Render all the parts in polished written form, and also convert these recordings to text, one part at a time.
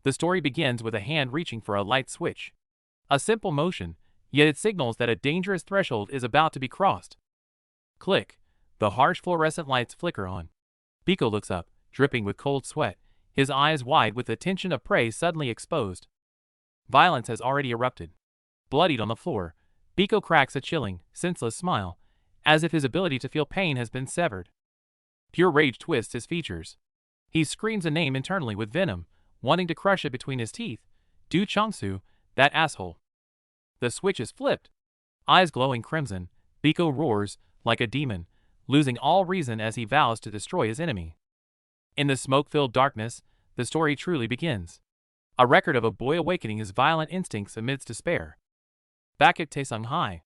The story begins with a hand reaching for a light switch. A simple motion, yet it signals that a dangerous threshold is about to be crossed. Click. The harsh fluorescent lights flicker on. Biko looks up, dripping with cold sweat, his eyes wide with the tension of prey suddenly exposed. Violence has already erupted. Bloodied on the floor, Biko cracks a chilling, senseless smile, as if his ability to feel pain has been severed. Pure rage twists his features. He screams a name internally with venom, wanting to crush it between his teeth. Du Changsu, that asshole. The switch is flipped. Eyes glowing crimson, Biko roars like a demon, losing all reason as he vows to destroy his enemy. In the smoke-filled darkness, the story truly begins. A record of a boy awakening his violent instincts amidst despair. Back at Taesung High,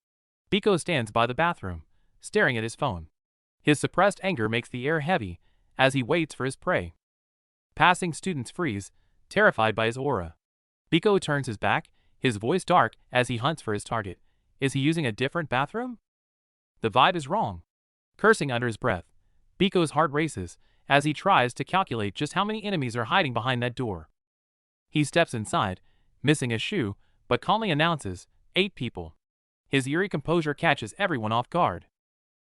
Biko stands by the bathroom, staring at his phone. His suppressed anger makes the air heavy as he waits for his prey. Passing students freeze, terrified by his aura. Biko turns his back, his voice dark as he hunts for his target. Is he using a different bathroom? The vibe is wrong. Cursing under his breath, Biko's heart races as he tries to calculate just how many enemies are hiding behind that door. He steps inside, missing a shoe, but calmly announces, 8 people. His eerie composure catches everyone off guard.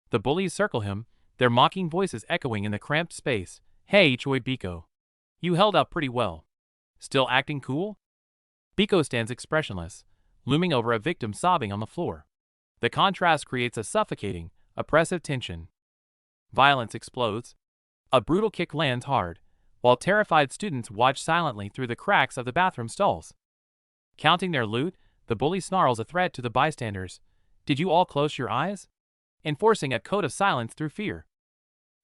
The bullies circle him, their mocking voices echoing in the cramped space. Hey Choi Biko. You held up pretty well. Still acting cool? Biko stands expressionless, looming over a victim sobbing on the floor. The contrast creates a suffocating, oppressive tension. Violence explodes. A brutal kick lands hard, while terrified students watch silently through the cracks of the bathroom stalls. Counting their loot, the bully snarls a threat to the bystanders. Did you all close your eyes? Enforcing a code of silence through fear.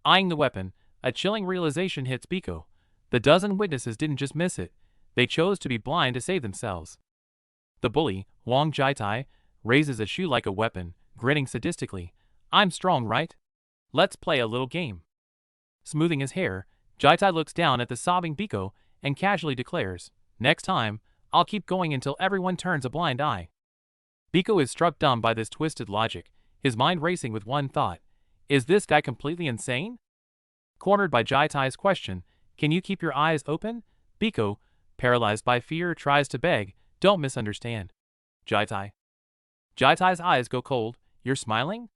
Eyeing the weapon, a chilling realization hits Biko. The dozen witnesses didn't just miss it, they chose to be blind to save themselves. The bully, Wang Jiatai, raises a shoe like a weapon, grinning sadistically. I'm strong, right? Let's play a little game. Smoothing his hair, Jiatai looks down at the sobbing Biko and casually declares, next time, I'll keep going until everyone turns a blind eye. Biko is struck dumb by this twisted logic, his mind racing with one thought. Is this guy completely insane? Cornered by Jiatai's question, can you keep your eyes open? Biko, paralyzed by fear, tries to beg, don't misunderstand. Jiatai. Jiatai's eyes go cold. You're smiling?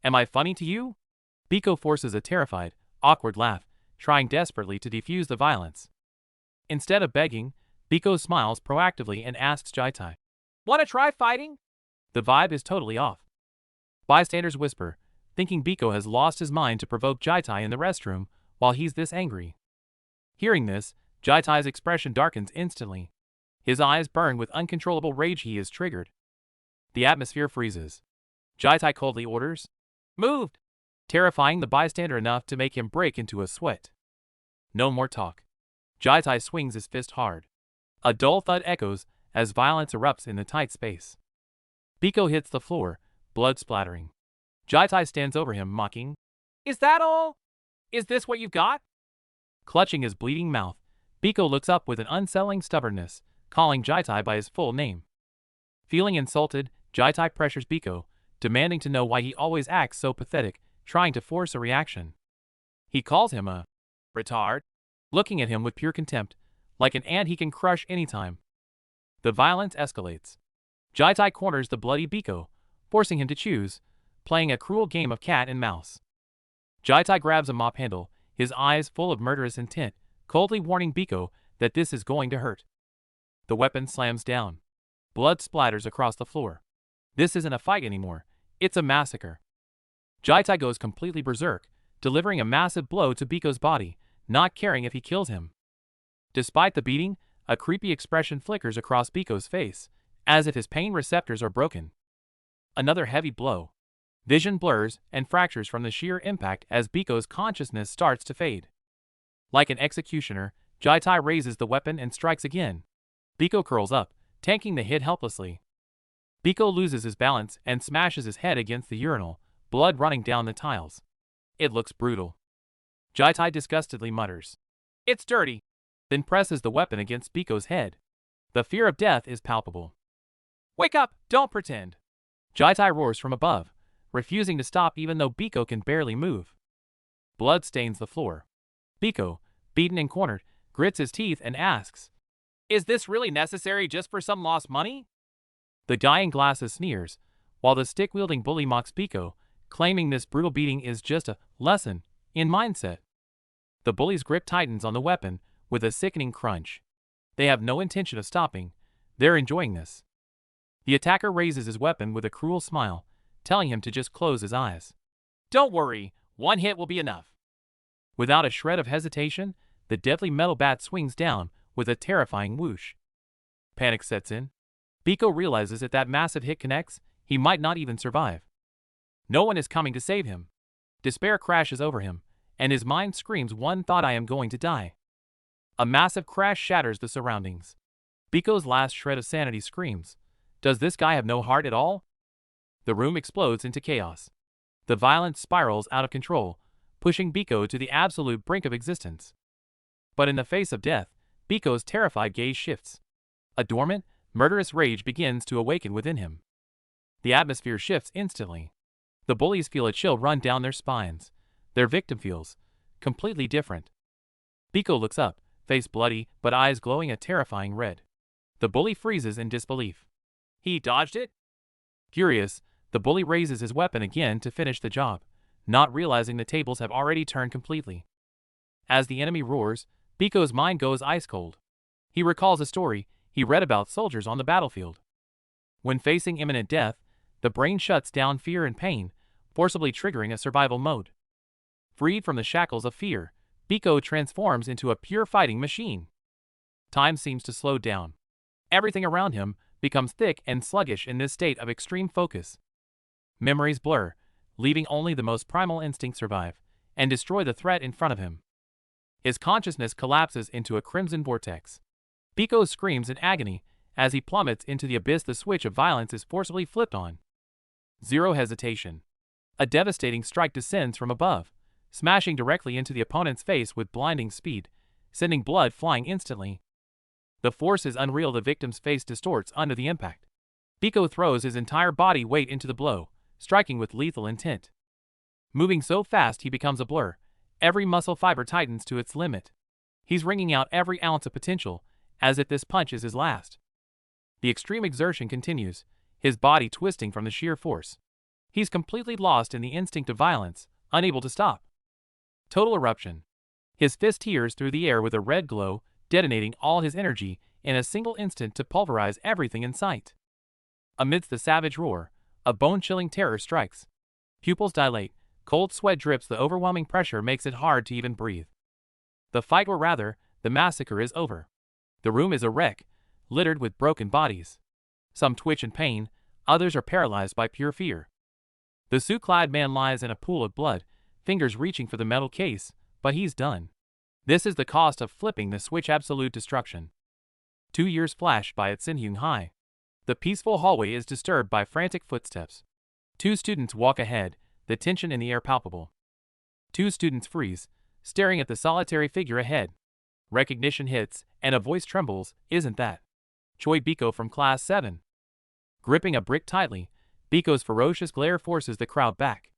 Am I funny to you? Biko forces a terrified, awkward laugh, trying desperately to defuse the violence. Instead of begging, Biko smiles proactively and asks Jiatai, wanna try fighting? The vibe is totally off. Bystanders whisper, thinking Biko has lost his mind to provoke Jiatai in the restroom while he's this angry. Hearing this, Jiatai's expression darkens instantly. His eyes burn with uncontrollable rage. He is triggered. The atmosphere freezes. Jiatai coldly orders, moved, terrifying the bystander enough to make him break into a sweat. No more talk. Jiatai swings his fist hard. A dull thud echoes as violence erupts in the tight space. Biko hits the floor, blood splattering. Jiatai stands over him, mocking, is that all? Is this what you've got? Clutching his bleeding mouth, Biko looks up with an unsettling stubbornness, calling Jiatai by his full name. Feeling insulted, Jiatai pressures Biko, demanding to know why he always acts so pathetic, trying to force a reaction. He calls him a retard, looking at him with pure contempt, like an ant he can crush anytime. The violence escalates. Jiatai corners the bloody Biko, forcing him to choose, playing a cruel game of cat and mouse. Jiatai grabs a mop handle, his eyes full of murderous intent, coldly warning Biko that this is going to hurt. The weapon slams down. Blood splatters across the floor. This isn't a fight anymore, it's a massacre. Jiatai goes completely berserk, delivering a massive blow to Biko's body, not caring if he kills him. Despite the beating, a creepy expression flickers across Biko's face, as if his pain receptors are broken. Another heavy blow. Vision blurs and fractures from the sheer impact as Biko's consciousness starts to fade. Like an executioner, Jiatai raises the weapon and strikes again. Biko curls up, tanking the hit helplessly. Biko loses his balance and smashes his head against the urinal, blood running down the tiles. It looks brutal. Jiatai disgustedly mutters, it's dirty, then presses the weapon against Biko's head. The fear of death is palpable. Wake up, don't pretend. Jiatai roars from above, refusing to stop even though Biko can barely move. Blood stains the floor. Biko, beaten and cornered, grits his teeth and asks, Is this really necessary just for some lost money? The guy in glasses sneers, while the stick-wielding bully mocks Biko, claiming this brutal beating is just a lesson in mindset. The bully's grip tightens on the weapon with a sickening crunch. They have no intention of stopping. They're enjoying this. The attacker raises his weapon with a cruel smile, telling him to just close his eyes. Don't worry, one hit will be enough. Without a shred of hesitation, the deadly metal bat swings down with a terrifying whoosh. Panic sets in. Biko realizes if that massive hit connects, he might not even survive. No one is coming to save him. Despair crashes over him, and his mind screams one thought: I am going to die. A massive crash shatters the surroundings. Biko's last shred of sanity screams, does this guy have no heart at all? The room explodes into chaos. The violence spirals out of control, pushing Biko to the absolute brink of existence. But in the face of death, Biko's terrified gaze shifts. A dormant, murderous rage begins to awaken within him. The atmosphere shifts instantly. The bullies feel a chill run down their spines. Their victim feels completely different. Biko looks up, face bloody but eyes glowing a terrifying red. The bully freezes in disbelief. He dodged it? Furious, the bully raises his weapon again to finish the job, not realizing the tables have already turned completely. As the enemy roars, Biko's mind goes ice cold. He recalls a story he read about soldiers on the battlefield. When facing imminent death, the brain shuts down fear and pain, forcibly triggering a survival mode. Freed from the shackles of fear, Biko transforms into a pure fighting machine. Time seems to slow down. Everything around him becomes thick and sluggish in this state of extreme focus. Memories blur, leaving only the most primal instincts survive and destroy the threat in front of him. His consciousness collapses into a crimson vortex. Biko screams in agony as he plummets into the abyss. The switch of violence is forcibly flipped on. Zero hesitation. A devastating strike descends from above, smashing directly into the opponent's face with blinding speed, sending blood flying instantly. The force is unreal. The victim's face distorts under the impact. Biko throws his entire body weight into the blow, striking with lethal intent. Moving so fast he becomes a blur. Every muscle fiber tightens to its limit. He's wringing out every ounce of potential, as if this punch is his last. The extreme exertion continues, his body twisting from the sheer force. He's completely lost in the instinct of violence, unable to stop. Total eruption. His fist tears through the air with a red glow, detonating all his energy in a single instant to pulverize everything in sight. Amidst the savage roar, a bone-chilling terror strikes. Pupils dilate, cold sweat drips. The overwhelming pressure makes it hard to even breathe. The fight, or rather, the massacre, is over. The room is a wreck, littered with broken bodies. Some twitch in pain, others are paralyzed by pure fear. The suit-clad man lies in a pool of blood, fingers reaching for the metal case, but he's done. This is the cost of flipping the switch: absolute destruction. 2 years flash by at Sinhyung High. The peaceful hallway is disturbed by frantic footsteps. 2 students walk ahead, the tension in the air palpable. 2 students freeze, staring at the solitary figure ahead. Recognition hits, and a voice trembles. Isn't that Choi Biko from Class 7? Gripping a brick tightly, Biko's ferocious glare forces the crowd back.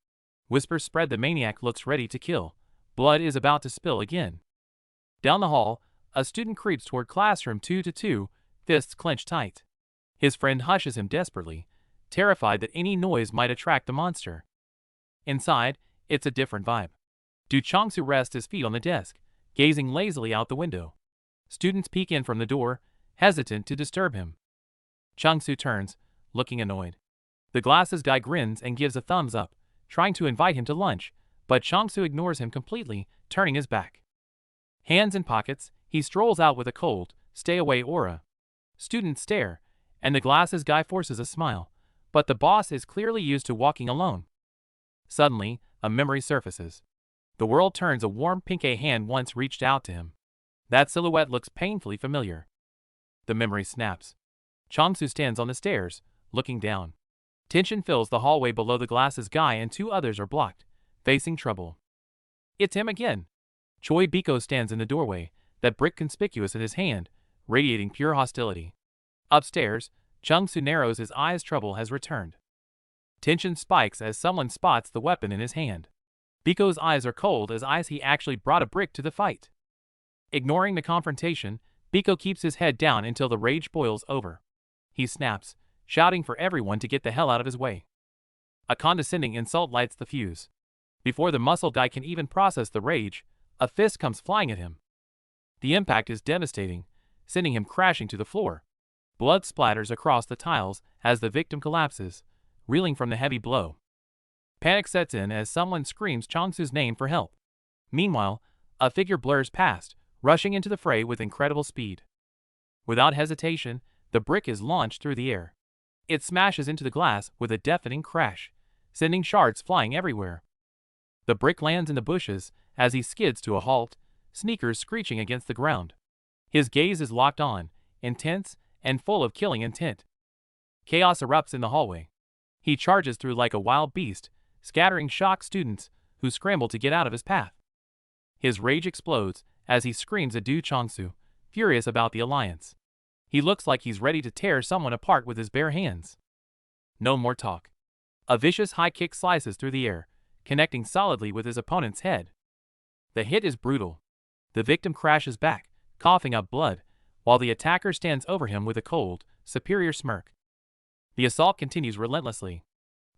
Whispers spread. The maniac looks ready to kill. Blood is about to spill again. Down the hall, a student creeps toward classroom 222, fists clenched tight. His friend hushes him desperately, terrified that any noise might attract the monster. Inside, it's a different vibe. Du Changsu rests his feet on the desk, gazing lazily out the window. Students peek in from the door, hesitant to disturb him. Changsu turns, looking annoyed. The glasses guy grins and gives a thumbs up, trying to invite him to lunch, but Changsu ignores him completely, turning his back. Hands in pockets, he strolls out with a cold, stay-away aura. Students stare, and the glasses guy forces a smile, but the boss is clearly used to walking alone. Suddenly, a memory surfaces. The world turns. A warm pink hand once reached out to him. That silhouette looks painfully familiar. The memory snaps. Changsu stands on the stairs, looking down. Tension fills the hallway below. The glasses guy and 2 others are blocked, facing trouble. It's him again. Choi Biko stands in the doorway, that brick conspicuous in his hand, radiating pure hostility. Upstairs, Changsu narrows his eyes. Trouble has returned. Tension spikes as someone spots the weapon in his hand. Biko's eyes are cold as ice. He actually brought a brick to the fight. Ignoring the confrontation, Biko keeps his head down until the rage boils over. He snaps, shouting for everyone to get the hell out of his way. A condescending insult lights the fuse. Before the muscle guy can even process the rage, a fist comes flying at him. The impact is devastating, sending him crashing to the floor. Blood splatters across the tiles as the victim collapses, reeling from the heavy blow. Panic sets in as someone screams Changsu's name for help. Meanwhile, a figure blurs past, rushing into the fray with incredible speed. Without hesitation, the brick is launched through the air. It smashes into the glass with a deafening crash, sending shards flying everywhere. The brick lands in the bushes as he skids to a halt, sneakers screeching against the ground. His gaze is locked on, intense and full of killing intent. Chaos erupts in the hallway. He charges through like a wild beast, scattering shocked students who scramble to get out of his path. His rage explodes as he screams at Du Changsu, furious about the alliance. He looks like he's ready to tear someone apart with his bare hands. No more talk. A vicious high kick slices through the air, connecting solidly with his opponent's head. The hit is brutal. The victim crashes back, coughing up blood, while the attacker stands over him with a cold, superior smirk. The assault continues relentlessly.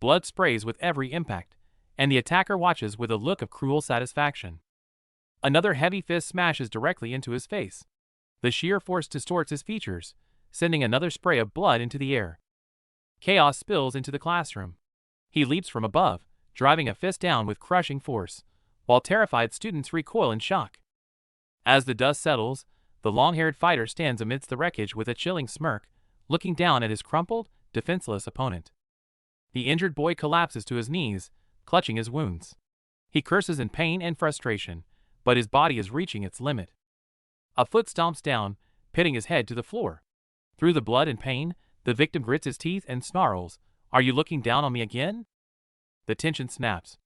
Blood sprays with every impact, and the attacker watches with a look of cruel satisfaction. Another heavy fist smashes directly into his face. The sheer force distorts his features, sending another spray of blood into the air. Chaos spills into the classroom. He leaps from above, driving a fist down with crushing force, while terrified students recoil in shock. As the dust settles, the long-haired fighter stands amidst the wreckage with a chilling smirk, looking down at his crumpled, defenseless opponent. The injured boy collapses to his knees, clutching his wounds. He curses in pain and frustration, but his body is reaching its limit. A foot stomps down, pitting his head to the floor. Through the blood and pain, the victim grits his teeth and snarls, "Are you looking down on me again?" The tension snaps.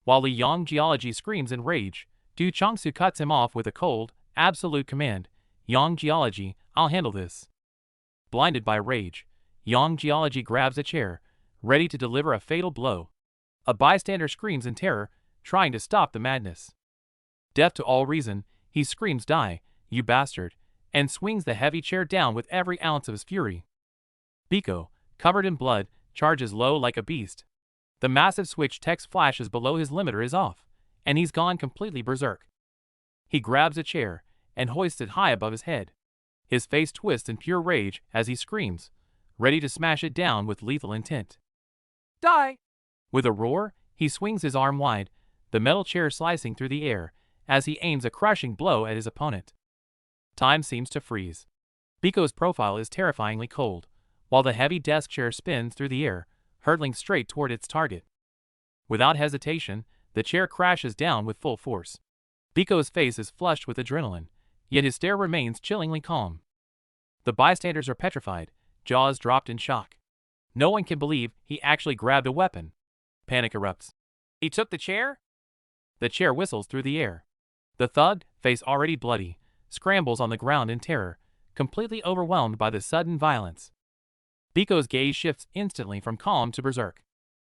While Li Yang Geology screams in rage, Du Changsu cuts him off with a cold, absolute command, "Yang Geology, I'll handle this." Blinded by rage, Yang Geology grabs a chair, ready to deliver a fatal blow. A bystander screams in terror, trying to stop the madness. Deaf to all reason, he screams, "Die, you bastard," and swings the heavy chair down with every ounce of his fury. Biko, covered in blood, charges low like a beast. The massive switch text flashes below his limiter is off, and he's gone completely berserk. He grabs a chair and hoists it high above his head. His face twists in pure rage as he screams, ready to smash it down with lethal intent. "Die!" With a roar, he swings his arm wide, the metal chair slicing through the air as he aims a crushing blow at his opponent. Time seems to freeze. Biko's profile is terrifyingly cold, while the heavy desk chair spins through the air, hurtling straight toward its target. Without hesitation, the chair crashes down with full force. Biko's face is flushed with adrenaline, yet his stare remains chillingly calm. The bystanders are petrified, jaws dropped in shock. No one can believe he actually grabbed a weapon. Panic erupts. "He took the chair?" The chair whistles through the air. The thug, face already bloody, scrambles on the ground in terror, completely overwhelmed by the sudden violence. Biko's gaze shifts instantly from calm to berserk.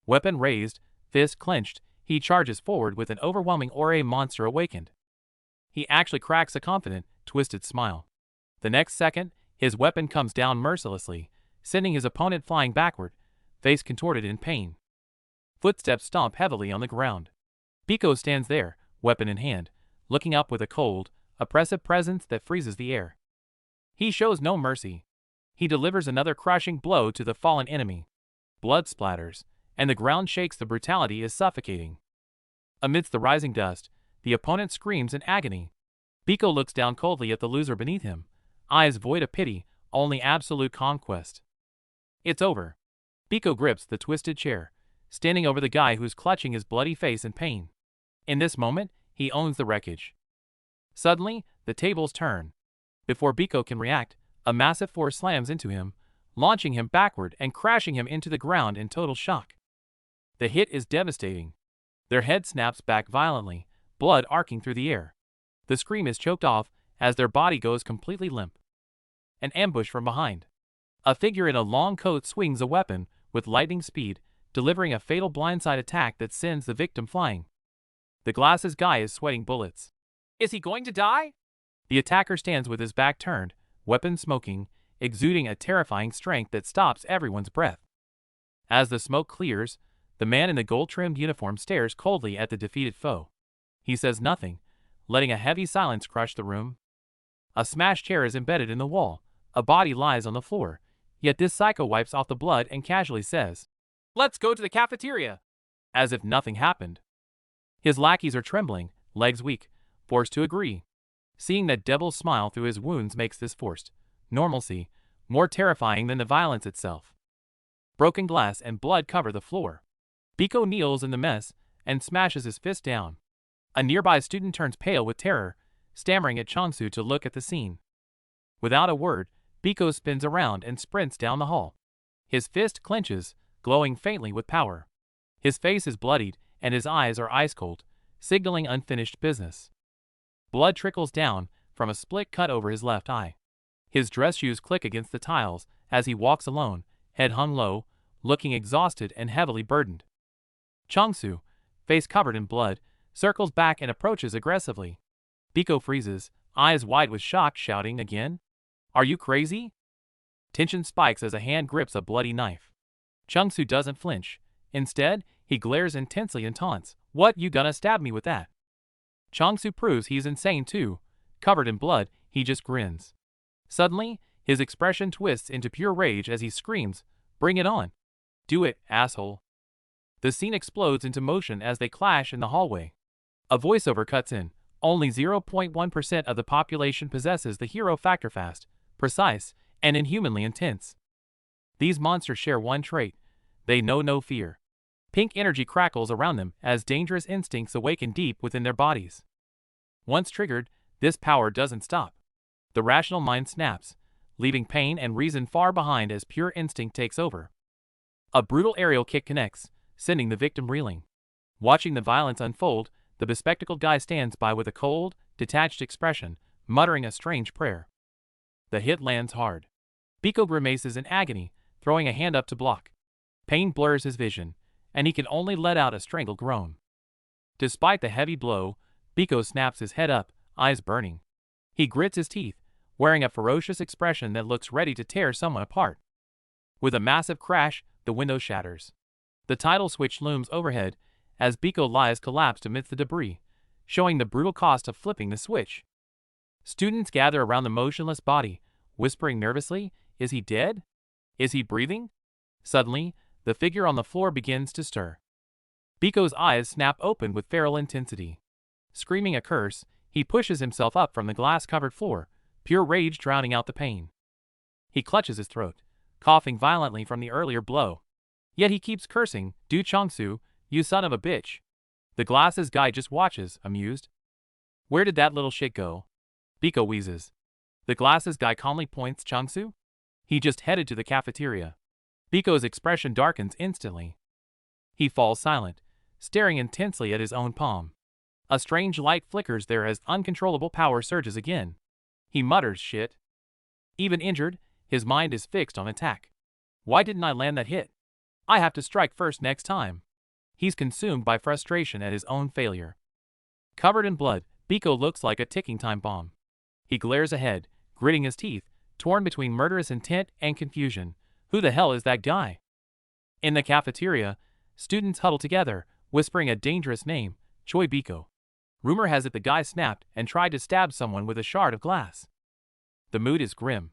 Weapon raised, fist clenched, he charges forward with an overwhelming aura monster awakened. He actually cracks a confident, twisted smile. The next second, his weapon comes down mercilessly, sending his opponent flying backward, face contorted in pain. Footsteps stomp heavily on the ground. Biko stands there, weapon in hand, looking up with a cold, oppressive presence that freezes the air. He shows no mercy. He delivers another crushing blow to the fallen enemy. Blood splatters, and the ground shakes. The brutality is suffocating. Amidst the rising dust, the opponent screams in agony. Biko looks down coldly at the loser beneath him, eyes void of pity, only absolute conquest. It's over. Biko grips the twisted chair, standing over the guy who's clutching his bloody face in pain. In this moment, he owns the wreckage. Suddenly, the tables turn. Before Biko can react, a massive force slams into him, launching him backward and crashing him into the ground in total shock. The hit is devastating. Their head snaps back violently, blood arcing through the air. The scream is choked off as their body goes completely limp. An ambush from behind. A figure in a long coat swings a weapon with lightning speed, delivering a fatal blindside attack that sends the victim flying. The glasses guy is sweating bullets. Is he going to die? The attacker stands with his back turned, weapon smoking, exuding a terrifying strength that stops everyone's breath. As the smoke clears, the man in the gold-trimmed uniform stares coldly at the defeated foe. He says nothing, letting a heavy silence crush the room. A smashed chair is embedded in the wall, a body lies on the floor, yet this psycho wipes off the blood and casually says, "Let's go to the cafeteria," as if nothing happened. His lackeys are trembling, legs weak, forced to agree. Seeing that devil's smile through his wounds makes this forced normalcy more terrifying than the violence itself. Broken glass and blood cover the floor. Biko kneels in the mess and smashes his fist down. A nearby student turns pale with terror, stammering at Changsu to look at the scene. Without a word, Biko spins around and sprints down the hall. His fist clenches, glowing faintly with power. His face is bloodied and his eyes are ice cold, signaling unfinished business. Blood trickles down from a split cut over his left eye. His dress shoes click against the tiles as he walks alone, head hung low, looking exhausted and heavily burdened. Changsu, face covered in blood, circles back and approaches aggressively. Biko freezes, eyes wide with shock, shouting again, "Are you crazy?" Tension spikes as a hand grips a bloody knife. Changsu doesn't flinch. Instead, he glares intensely and taunts, "What, you gonna stab me with that?" Changsu proves he's insane too. Covered in blood, he just grins. Suddenly, his expression twists into pure rage as he screams, "Bring it on. Do it, asshole." The scene explodes into motion as they clash in the hallway. A voiceover cuts in. Only 0.1% of the population possesses the hero factor: fast, precise, and inhumanly intense. These monsters share one trait: they know no fear. Pink energy crackles around them as dangerous instincts awaken deep within their bodies. Once triggered, this power doesn't stop. The rational mind snaps, leaving pain and reason far behind as pure instinct takes over. A brutal aerial kick connects, sending the victim reeling. Watching the violence unfold, the bespectacled guy stands by with a cold, detached expression, muttering a strange prayer. The hit lands hard. Biko grimaces in agony, throwing a hand up to block. Pain blurs his vision, and he can only let out a strangled groan. Despite the heavy blow, Biko snaps his head up, eyes burning. He grits his teeth, wearing a ferocious expression that looks ready to tear someone apart. With a massive crash, the window shatters. The title switch looms overhead as Biko lies collapsed amidst the debris, showing the brutal cost of flipping the switch. Students gather around the motionless body, whispering nervously, "Is he dead? Is he breathing?" Suddenly, the figure on the floor begins to stir. Biko's eyes snap open with feral intensity. Screaming a curse, he pushes himself up from the glass-covered floor, pure rage drowning out the pain. He clutches his throat, coughing violently from the earlier blow. Yet he keeps cursing, "Du Changsu, you son of a bitch." The glasses guy just watches, amused. "Where did that little shit go?" Biko wheezes. The glasses guy calmly points, "Changsu? He just headed to the cafeteria." Biko's expression darkens instantly. He falls silent, staring intensely at his own palm. A strange light flickers there as uncontrollable power surges again. He mutters, "Shit." Even injured, his mind is fixed on attack. "Why didn't I land that hit? I have to strike first next time." He's consumed by frustration at his own failure. Covered in blood, Biko looks like a ticking time bomb. He glares ahead, gritting his teeth, torn between murderous intent and confusion. Who the hell is that guy? In the cafeteria, students huddle together, whispering a dangerous name, Choi Biko. Rumor has it the guy snapped and tried to stab someone with a shard of glass. The mood is grim.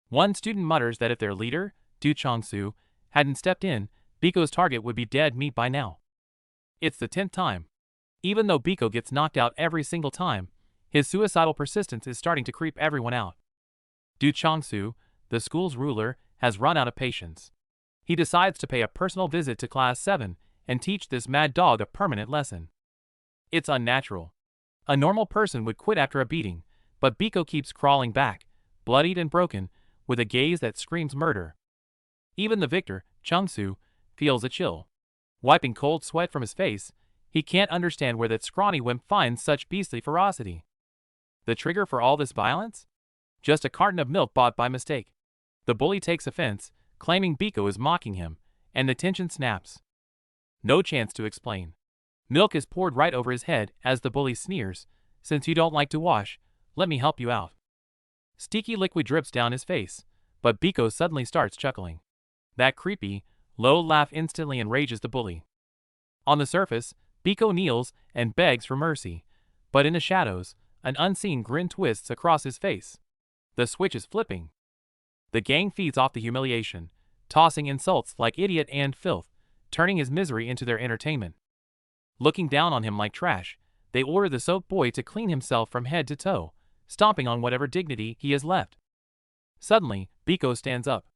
One student mutters that if their leader, Du Changsu, hadn't stepped in, Biko's target would be dead meat by now. It's the 10th time. Even though Biko gets knocked out every single time, his suicidal persistence is starting to creep everyone out. Du Changsu, the school's ruler, has run out of patience. He decides to pay a personal visit to Class 7 and teach this mad dog a permanent lesson. It's unnatural. A normal person would quit after a beating, but Biko keeps crawling back, bloodied and broken, with a gaze that screams murder. Even the victor, Changsu, feels a chill. Wiping cold sweat from his face, he can't understand where that scrawny wimp finds such beastly ferocity. The trigger for all this violence? Just a carton of milk bought by mistake. The bully takes offense, claiming Biko is mocking him, and the tension snaps. No chance to explain. Milk is poured right over his head as the bully sneers, "Since you don't like to wash, let me help you out." Sticky liquid drips down his face, but Biko suddenly starts chuckling. That creepy, low laugh instantly enrages the bully. On the surface, Biko kneels and begs for mercy, but in the shadows, an unseen grin twists across his face. The switch is flipping. The gang feeds off the humiliation, tossing insults like idiot and filth, turning his misery into their entertainment. Looking down on him like trash, they order the soap boy to clean himself from head to toe, stomping on whatever dignity he has left. Suddenly, Biko stands up.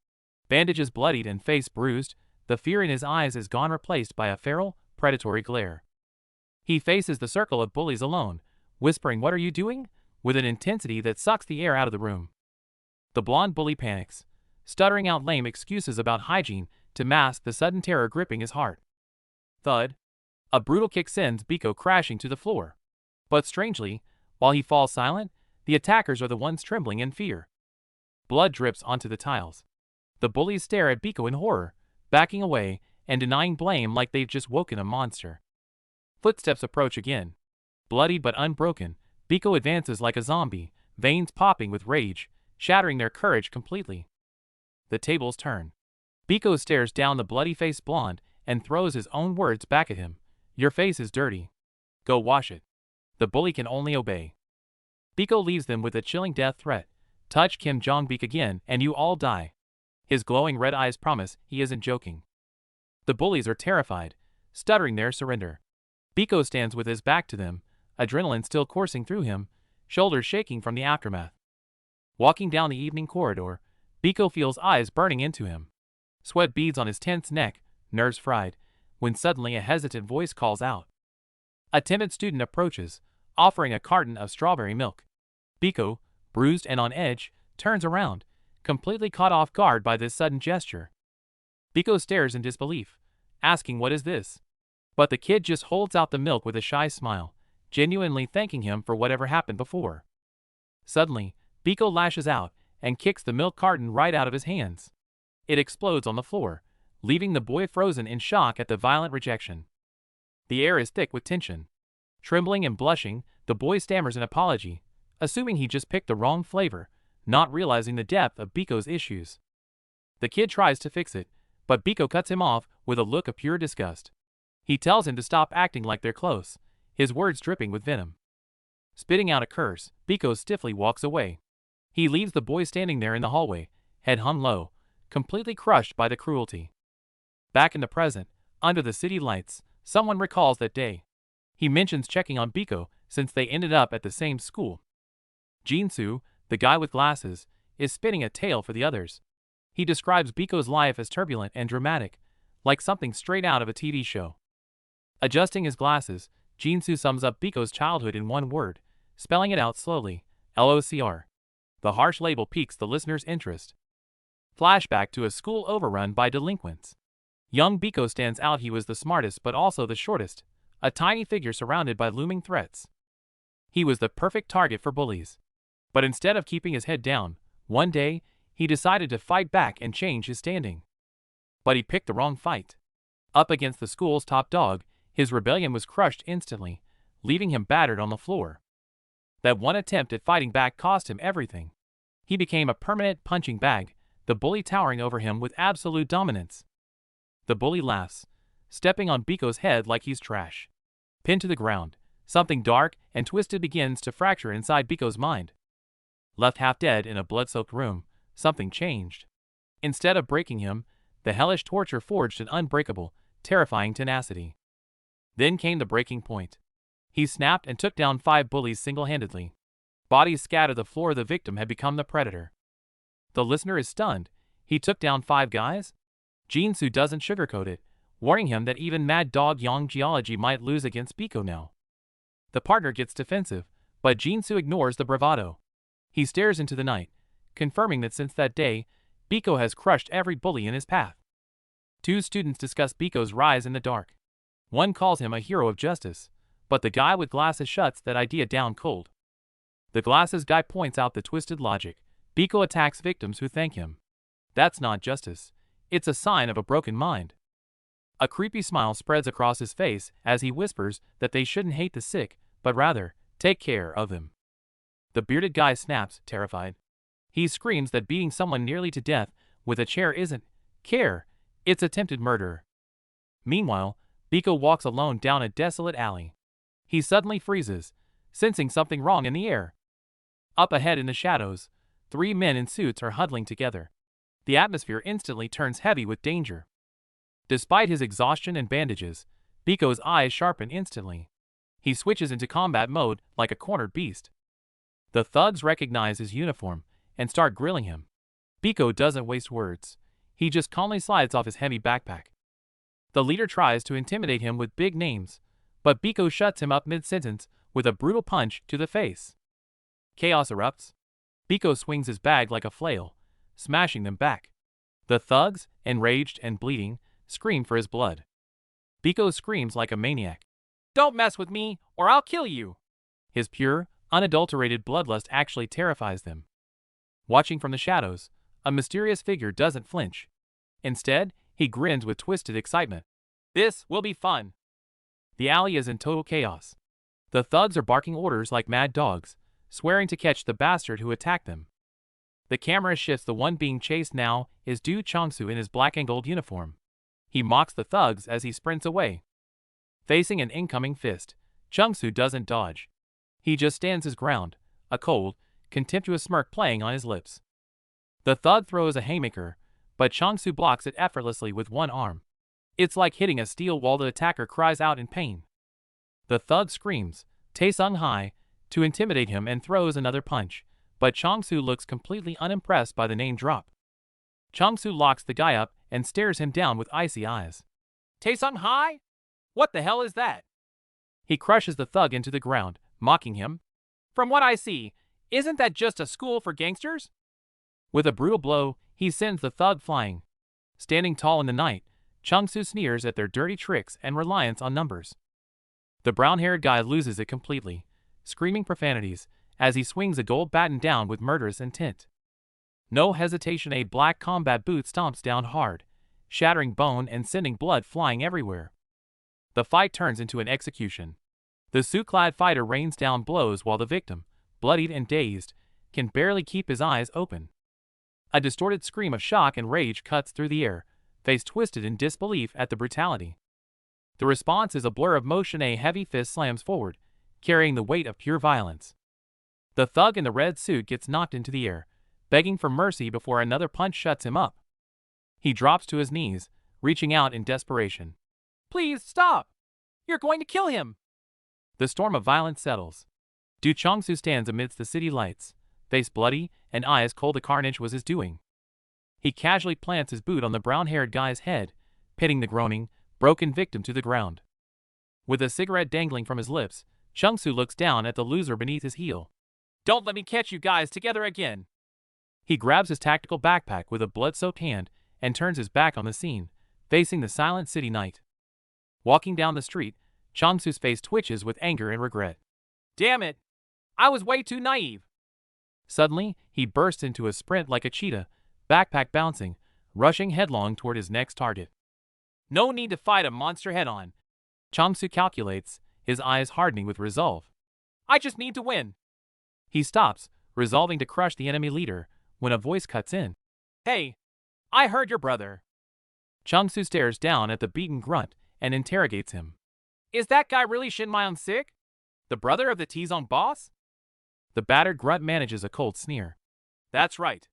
Bandages bloodied and face bruised, the fear in his eyes is gone, replaced by a feral, predatory glare. He faces the circle of bullies alone, whispering, "What are you doing?" with an intensity that sucks the air out of the room. The blonde bully panics, stuttering out lame excuses about hygiene to mask the sudden terror gripping his heart. Thud. A brutal kick sends Biko crashing to the floor. But strangely, while he falls silent, the attackers are the ones trembling in fear. Blood drips onto the tiles. The bullies stare at Biko in horror, backing away and denying blame like they've just woken a monster. Footsteps approach again. Bloodied but unbroken, Biko advances like a zombie, veins popping with rage, shattering their courage completely. The tables turn. Biko stares down the bloody-faced blonde and throws his own words back at him. "Your face is dirty. Go wash it." The bully can only obey. Biko leaves them with a chilling death threat. "Touch Kim Jong-beek again and you all die." His glowing red eyes promise he isn't joking. The bullies are terrified, stuttering their surrender. Biko stands with his back to them, adrenaline still coursing through him, shoulders shaking from the aftermath. Walking down the evening corridor, Biko feels eyes burning into him. Sweat beads on his tense neck, nerves fried, when suddenly a hesitant voice calls out. A timid student approaches, offering a carton of strawberry milk. Biko, bruised and on edge, turns around, completely caught off guard by this sudden gesture. Biko stares in disbelief, asking what is this? But the kid just holds out the milk with a shy smile, genuinely thanking him for whatever happened before. Suddenly, Biko lashes out and kicks the milk carton right out of his hands. It explodes on the floor, leaving the boy frozen in shock at the violent rejection. The air is thick with tension. Trembling and blushing, the boy stammers an apology, assuming he just picked the wrong flavor, not realizing the depth of Biko's issues. The kid tries to fix it, but Biko cuts him off with a look of pure disgust. He tells him to stop acting like they're close, his words dripping with venom. Spitting out a curse, Biko stiffly walks away. He leaves the boy standing there in the hallway, head hung low, completely crushed by the cruelty. Back in the present, under the city lights, someone recalls that day. He mentions checking on Biko since they ended up at the same school. Jinsu, the guy with glasses, is spinning a tale for the others. He describes Biko's life as turbulent and dramatic, like something straight out of a TV show. Adjusting his glasses, Jinsu sums up Biko's childhood in one word, spelling it out slowly, LOCR. The harsh label piques the listener's interest. Flashback to a school overrun by delinquents. Young Biko stands out. He was the smartest but also the shortest, a tiny figure surrounded by looming threats. He was the perfect target for bullies. But instead of keeping his head down, one day, he decided to fight back and change his standing. But he picked the wrong fight. Up against the school's top dog, his rebellion was crushed instantly, leaving him battered on the floor. That one attempt at fighting back cost him everything. He became a permanent punching bag, the bully towering over him with absolute dominance. The bully laughs, stepping on Biko's head like he's trash. Pinned to the ground, something dark and twisted begins to fracture inside Biko's mind. Left half dead in a blood-soaked room, something changed. Instead of breaking him, the hellish torture forged an unbreakable, terrifying tenacity. Then came the breaking point. He snapped and took down 5 bullies single-handedly. Bodies scattered the floor. The victim had become the predator. The listener is stunned. He took down 5 guys? Jinsu doesn't sugarcoat it, warning him that even Mad Dog Yang Geology might lose against Biko now. The partner gets defensive, but Jinsu ignores the bravado. He stares into the night, confirming that since that day, Biko has crushed every bully in his path. 2 students discuss Biko's rise in the dark. One calls him a hero of justice, but the guy with glasses shuts that idea down cold. The glasses guy points out the twisted logic. Biko attacks victims who thank him. That's not justice. It's a sign of a broken mind. A creepy smile spreads across his face as he whispers that they shouldn't hate the sick, but rather, take care of them. The bearded guy snaps, terrified. He screams that beating someone nearly to death with a chair isn't care, it's attempted murder. Meanwhile, Biko walks alone down a desolate alley. He suddenly freezes, sensing something wrong in the air. Up ahead in the shadows, 3 men in suits are huddling together. The atmosphere instantly turns heavy with danger. Despite his exhaustion and bandages, Biko's eyes sharpen instantly. He switches into combat mode like a cornered beast. The thugs recognize his uniform and start grilling him. Biko doesn't waste words. He just calmly slides off his heavy backpack. The leader tries to intimidate him with big names, but Biko shuts him up mid-sentence with a brutal punch to the face. Chaos erupts. Biko swings his bag like a flail, smashing them back. The thugs, enraged and bleeding, scream for his blood. Biko screams like a maniac. "Don't mess with me, or I'll kill you!" His pure, unadulterated bloodlust actually terrifies them. Watching from the shadows, a mysterious figure doesn't flinch. Instead, he grins with twisted excitement. "This will be fun!" The alley is in total chaos. The thugs are barking orders like mad dogs, swearing to catch the bastard who attacked them. The camera shifts. The one being chased now is Du Changsu in his black and gold uniform. He mocks the thugs as he sprints away. Facing an incoming fist, Changsu doesn't dodge. He just stands his ground, a cold, contemptuous smirk playing on his lips. The thug throws a haymaker, but Changsu blocks it effortlessly with one arm. It's like hitting a steel wall. The attacker cries out in pain. The thug screams, "Taesung Hai," to intimidate him and throws another punch, but Changsu looks completely unimpressed by the name drop. Changsu locks the guy up and stares him down with icy eyes. "Taesung Hai? What the hell is that?" He crushes the thug into the ground, mocking him. "From what I see, isn't that just a school for gangsters?" With a brutal blow, he sends the thug flying. Standing tall in the night, Changsu sneers at their dirty tricks and reliance on numbers. The brown-haired guy loses it completely, screaming profanities as he swings a gold baton down with murderous intent. No hesitation, a black combat boot stomps down hard, shattering bone and sending blood flying everywhere. The fight turns into an execution. The suit-clad fighter rains down blows while the victim, bloodied and dazed, can barely keep his eyes open. A distorted scream of shock and rage cuts through the air, face twisted in disbelief at the brutality. The response is a blur of motion. A heavy fist slams forward, carrying the weight of pure violence. The thug in the red suit gets knocked into the air, begging for mercy before another punch shuts him up. He drops to his knees, reaching out in desperation. "Please stop! You're going to kill him!" The storm of violence settles. Du Changsu stands amidst the city lights, face bloody and eyes cold. The carnage was his doing. He casually plants his boot on the brown-haired guy's head, pinning the groaning, broken victim to the ground. With a cigarette dangling from his lips, Changsu looks down at the loser beneath his heel. "Don't let me catch you guys together again." He grabs his tactical backpack with a blood-soaked hand and turns his back on the scene, facing the silent city night. Walking down the street, Changsu's face twitches with anger and regret. "Damn it! I was way too naive." Suddenly, he bursts into a sprint like a cheetah, backpack bouncing, rushing headlong toward his next target. No need to fight a monster head-on. Changsu calculates, his eyes hardening with resolve. "I just need to win." He stops, resolving to crush the enemy leader, when a voice cuts in. "Hey, I heard your brother." Changsu stares down at the beaten grunt and interrogates him. "Is that guy really Shin Myeon-sik? The brother of the T-Zone boss?" The battered grunt manages a cold sneer. "That's right.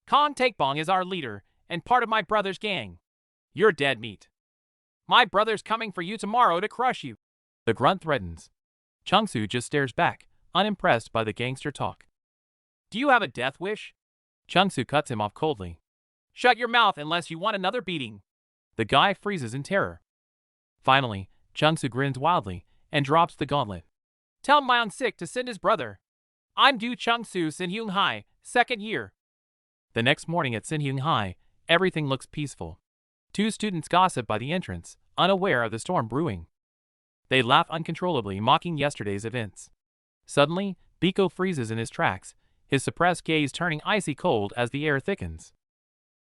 Khan Takebong is our leader and part of my brother's gang. You're dead meat. My brother's coming for you tomorrow to crush you." The grunt threatens. Changsu just stares back, unimpressed by the gangster talk. "Do you have a death wish?" Changsu cuts him off coldly. "Shut your mouth unless you want another beating." The guy freezes in terror. Finally, Changsu grins wildly and drops the gauntlet. "Tell Myeon-sik to send his brother. I'm Du Changsu Sinhyung High, second year." The next morning at Sinhyung High, everything looks peaceful. 2 students gossip by the entrance, unaware of the storm brewing. They laugh uncontrollably, mocking yesterday's events. Suddenly, Biko freezes in his tracks, his suppressed gaze turning icy cold as the air thickens.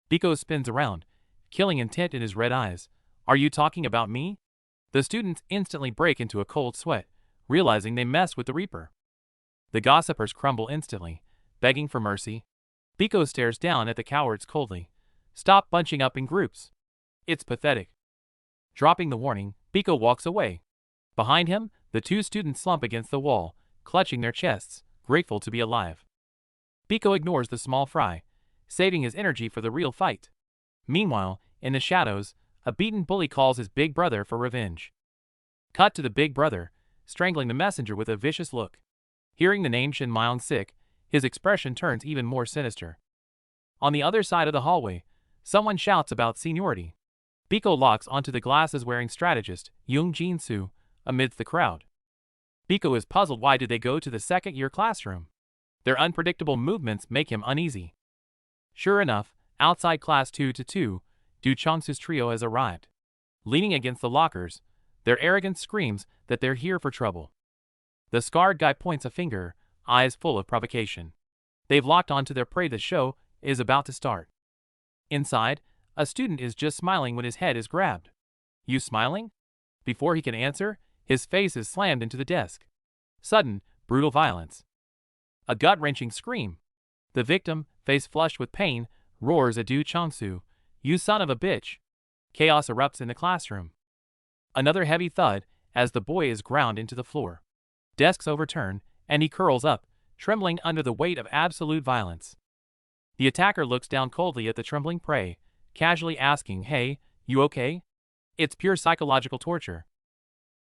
Biko spins around, killing intent in his red eyes. "Are you talking about me?" The students instantly break into a cold sweat, realizing they messed with the Reaper. The gossipers crumble instantly, begging for mercy. Biko stares down at the cowards coldly. Stop bunching up in groups. It's pathetic. Dropping the warning, Biko walks away. Behind him, the two students slump against the wall, clutching their chests, grateful to be alive. Biko ignores the small fry, saving his energy for the real fight. Meanwhile, in the shadows, a beaten bully calls his big brother for revenge. Cut to the big brother, strangling the messenger with a vicious look. Hearing the name Shin Myung-sik, his expression turns even more sinister. On the other side of the hallway, someone shouts about seniority. Biko locks onto the glasses-wearing strategist, Young Jin-soo, amidst the crowd. Biko is puzzled why did they go to the second-year classroom. Their unpredictable movements make him uneasy. Sure enough, outside class 2-2, Du Chong-soo's trio has arrived. Leaning against the lockers, their arrogance screams that they're here for trouble. The scarred guy points a finger, eyes full of provocation. They've locked onto their prey. The show is about to start. Inside, a student is just smiling when his head is grabbed. You smiling? Before he can answer, his face is slammed into the desk. Sudden, brutal violence. A gut-wrenching scream. The victim, face flushed with pain, roars at Du Chong-soo, "You son of a bitch!" Chaos erupts in the classroom. Another heavy thud as the boy is ground into the floor. Desks overturn, and he curls up, trembling under the weight of absolute violence. The attacker looks down coldly at the trembling prey, casually asking, "Hey, you okay?" It's pure psychological torture.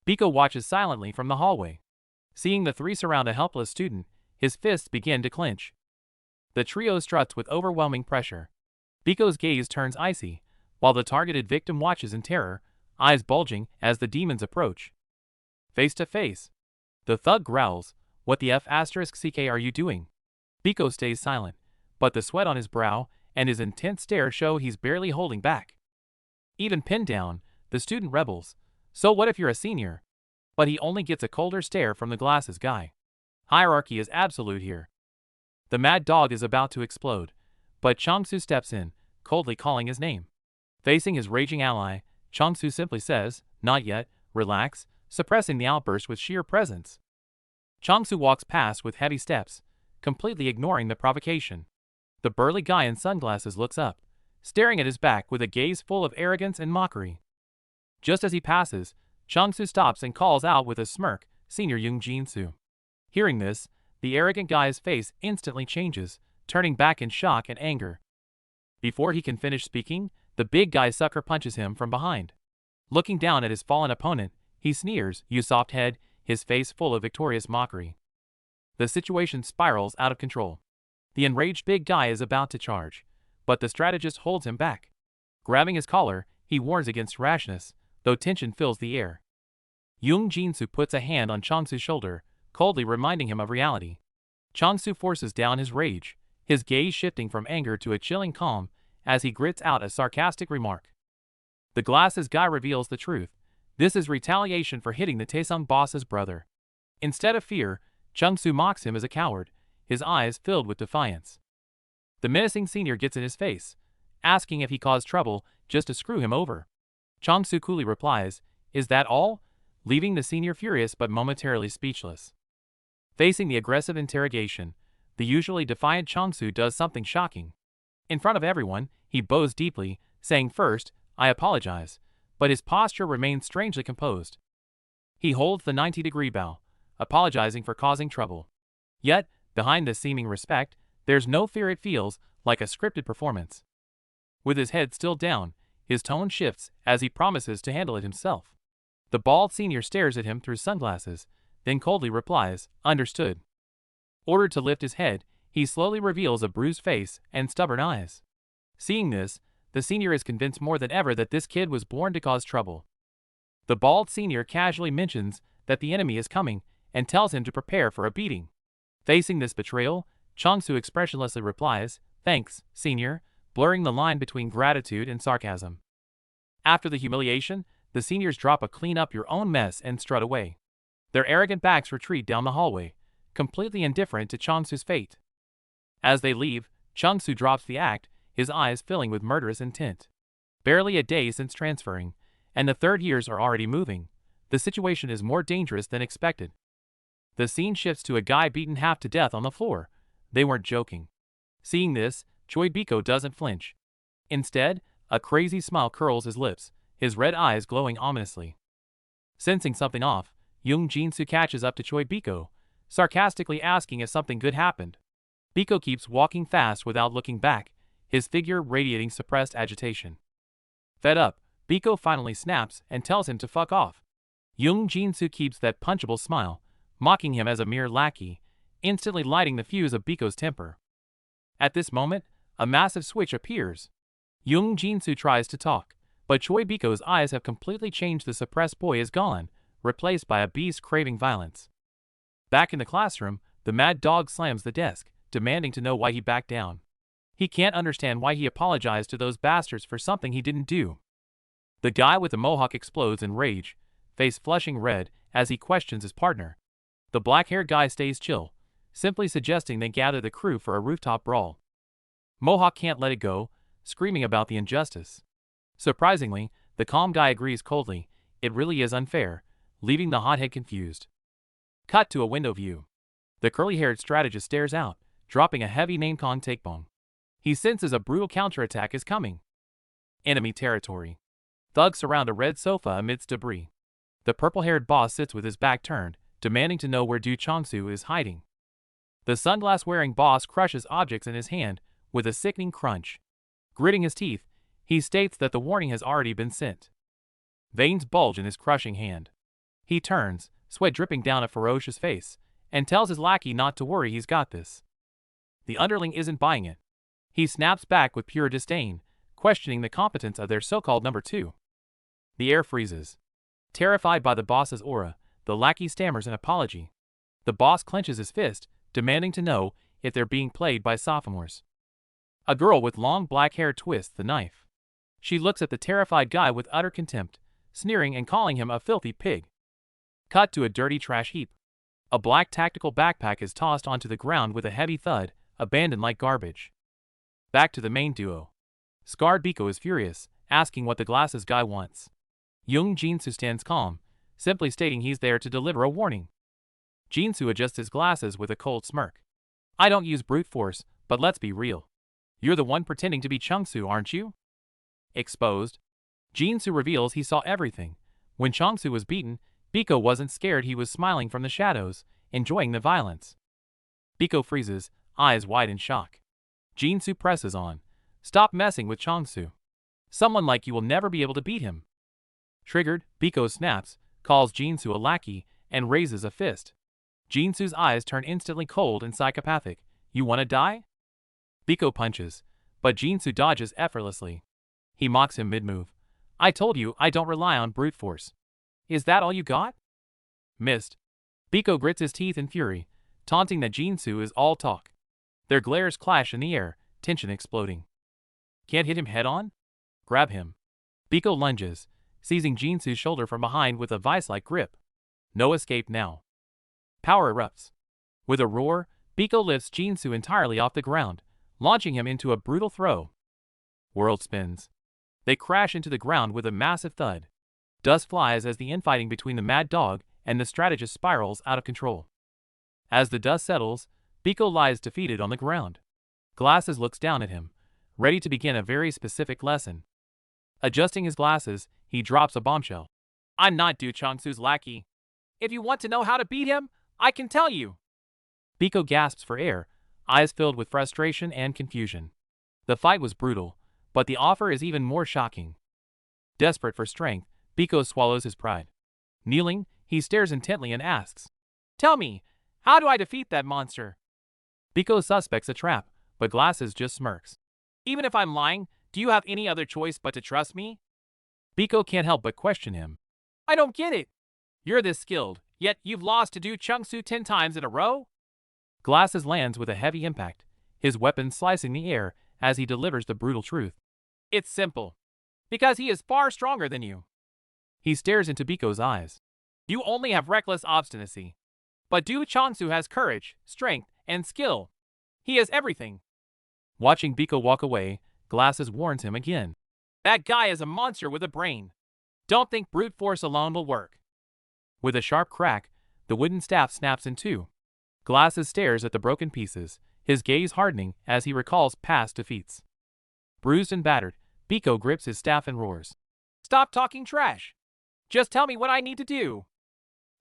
Biko watches silently from the hallway. Seeing the three surround a helpless student, his fists begin to clench. The trio struts with overwhelming pressure. Biko's gaze turns icy, while the targeted victim watches in terror, eyes bulging as the demons approach. Face to face. The thug growls, "What the F***ck are you doing?" Biko stays silent, but the sweat on his brow and his intense stare show he's barely holding back. Even pinned down, the student rebels. "So what if you're a senior?" But he only gets a colder stare from the glasses guy. Hierarchy is absolute here. The mad dog is about to explode, but Chong-soo steps in, coldly calling his name. Facing his raging ally, Chong-soo simply says, "Not yet, relax," suppressing the outburst with sheer presence. Chong-soo walks past with heavy steps, completely ignoring the provocation. The burly guy in sunglasses looks up, staring at his back with a gaze full of arrogance and mockery. Just as he passes, Chong-soo stops and calls out with a smirk, "Senior Young Jin-soo." Hearing this, the arrogant guy's face instantly changes, turning back in shock and anger. Before he can finish speaking, the big guy sucker punches him from behind. Looking down at his fallen opponent, he sneers, "You soft head," his face full of victorious mockery. The situation spirals out of control. The enraged big guy is about to charge, but the strategist holds him back. Grabbing his collar, he warns against rashness, though tension fills the air. Young Jin-soo puts a hand on Chong-soo's shoulder, coldly reminding him of reality. Chong-soo forces down his rage, his gaze shifting from anger to a chilling calm as he grits out a sarcastic remark. The glasses guy reveals the truth. This is retaliation for hitting the Taesung boss's brother. Instead of fear, Chong-soo mocks him as a coward, his eyes filled with defiance. The menacing senior gets in his face, asking if he caused trouble just to screw him over. Chong-soo coolly replies, "Is that all?" leaving the senior furious but momentarily speechless. Facing the aggressive interrogation, the usually defiant Chong-soo does something shocking. In front of everyone, he bows deeply, saying first, "I apologize," but his posture remains strangely composed. He holds the 90-degree bow, apologizing for causing trouble. Yet, behind this seeming respect, there's no fear. It feels like a scripted performance. With his head still down, his tone shifts as he promises to handle it himself. The bald senior stares at him through sunglasses, then coldly replies, "Understood." Ordered to lift his head, he slowly reveals a bruised face and stubborn eyes. Seeing this, the senior is convinced more than ever that this kid was born to cause trouble. The bald senior casually mentions that the enemy is coming and tells him to prepare for a beating. Facing this betrayal, Chong-soo expressionlessly replies, "Thanks, senior," blurring the line between gratitude and sarcasm. After the humiliation, the seniors drop a "clean up your own mess" and strut away. Their arrogant backs retreat down the hallway, completely indifferent to Chong-soo's fate. As they leave, Chong-soo drops the act, his eyes filling with murderous intent. Barely a day since transferring, and the third years are already moving. The situation is more dangerous than expected. The scene shifts to a guy beaten half to death on the floor. They weren't joking. Seeing this, Choi Biko doesn't flinch. Instead, a crazy smile curls his lips, his red eyes glowing ominously. Sensing something off, Young Jinsu catches up to Choi Biko, sarcastically asking if something good happened. Biko keeps walking fast without looking back, his figure radiating suppressed agitation. Fed up, Biko finally snaps and tells him to fuck off. Young Jinsu keeps that punchable smile, mocking him as a mere lackey, instantly lighting the fuse of Biko's temper. At this moment, a massive switch appears. Young Jinsu tries to talk, but Choi Biko's eyes have completely changed. The suppressed boy is gone, replaced by a beast craving violence. Back in the classroom, the mad dog slams the desk, demanding to know why he backed down. He can't understand why he apologized to those bastards for something he didn't do. The guy with the mohawk explodes in rage, face flushing red as he questions his partner. The black-haired guy stays chill, simply suggesting they gather the crew for a rooftop brawl. Mohawk can't let it go, screaming about the injustice. Surprisingly, the calm guy agrees coldly, it really is unfair, leaving the hothead confused. Cut to a window view. The curly-haired strategist stares out, dropping a heavy name-con takebong. He senses a brutal counterattack is coming. Enemy territory. Thugs surround a red sofa amidst debris. The purple-haired boss sits with his back turned, demanding to know where Du Changsu is hiding. The sunglass-wearing boss crushes objects in his hand with a sickening crunch. Gritting his teeth, he states that the warning has already been sent. Veins bulge in his crushing hand. He turns, sweat dripping down a ferocious face, and tells his lackey not to worry, he's got this. The underling isn't buying it. He snaps back with pure disdain, questioning the competence of their so-called number two. The air freezes. Terrified by the boss's aura, the lackey stammers an apology. The boss clenches his fist, demanding to know if they're being played by sophomores. A girl with long black hair twists the knife. She looks at the terrified guy with utter contempt, sneering and calling him a filthy pig. Cut to a dirty trash heap. A black tactical backpack is tossed onto the ground with a heavy thud, abandoned like garbage. Back to the main duo. Scarred Biko is furious, asking what the glasses guy wants. Young Jinsu stands calm, simply stating he's there to deliver a warning. Jinsu adjusts his glasses with a cold smirk. I don't use brute force, but let's be real. You're the one pretending to be Changsu, aren't you? Exposed. Jinsu reveals he saw everything. When Changsu was beaten, Biko wasn't scared, he was smiling from the shadows, enjoying the violence. Biko freezes, eyes wide in shock. Jinsu presses on. Stop messing with Changsu. Someone like you will never be able to beat him. Triggered, Biko snaps, calls Jinsu a lackey, and raises a fist. Jinsu's eyes turn instantly cold and psychopathic. You wanna die? Biko punches, but Jinsu dodges effortlessly. He mocks him mid-move. I told you I don't rely on brute force. Is that all you got? Missed. Biko grits his teeth in fury, taunting that Jinsu is all talk. Their glares clash in the air, tension exploding. Can't hit him head-on? Grab him. Biko lunges, seizing Jinsu's shoulder from behind with a vice-like grip. No escape now. Power erupts. With a roar, Biko lifts Jinsu entirely off the ground, launching him into a brutal throw. World spins. They crash into the ground with a massive thud. Dust flies as the infighting between the mad dog and the strategist spirals out of control. As the dust settles, Biko lies defeated on the ground. Glasses looks down at him, ready to begin a very specific lesson. Adjusting his glasses, he drops a bombshell. I'm not Du Changsu's lackey. If you want to know how to beat him, I can tell you. Biko gasps for air, eyes filled with frustration and confusion. The fight was brutal, but the offer is even more shocking. Desperate for strength, Biko swallows his pride. Kneeling, he stares intently and asks, Tell me, how do I defeat that monster? Biko suspects a trap, but Glasses just smirks. Even if I'm lying, do you have any other choice but to trust me? Biko can't help but question him. I don't get it. You're this skilled, yet you've lost to Du Changsu 10 times in a row? Glasses lands with a heavy impact, his weapon slicing the air as he delivers the brutal truth. It's simple. Because he is far stronger than you. He stares into Biko's eyes. You only have reckless obstinacy. But Du Changsu has courage, strength, and skill. He has everything. Watching Biko walk away, Glasses warns him again. That guy is a monster with a brain. Don't think brute force alone will work. With a sharp crack, the wooden staff snaps in two. Glasses stares at the broken pieces, his gaze hardening as he recalls past defeats. Bruised and battered, Biko grips his staff and roars. Stop talking trash! Just tell me what I need to do!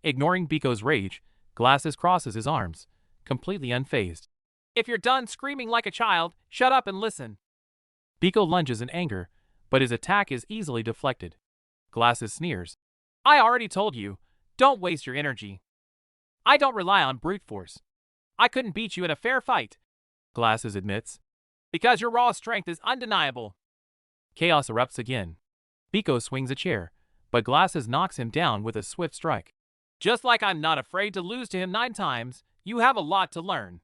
Ignoring Biko's rage, Glasses crosses his arms, completely unfazed. If you're done screaming like a child, shut up and listen. Biko lunges in anger, but his attack is easily deflected. Glasses sneers. I already told you, don't waste your energy. I don't rely on brute force. I couldn't beat you in a fair fight, Glasses admits. Because your raw strength is undeniable. Chaos erupts again. Biko swings a chair, but Glasses knocks him down with a swift strike. Just like I'm not afraid to lose to him 9 times, you have a lot to learn.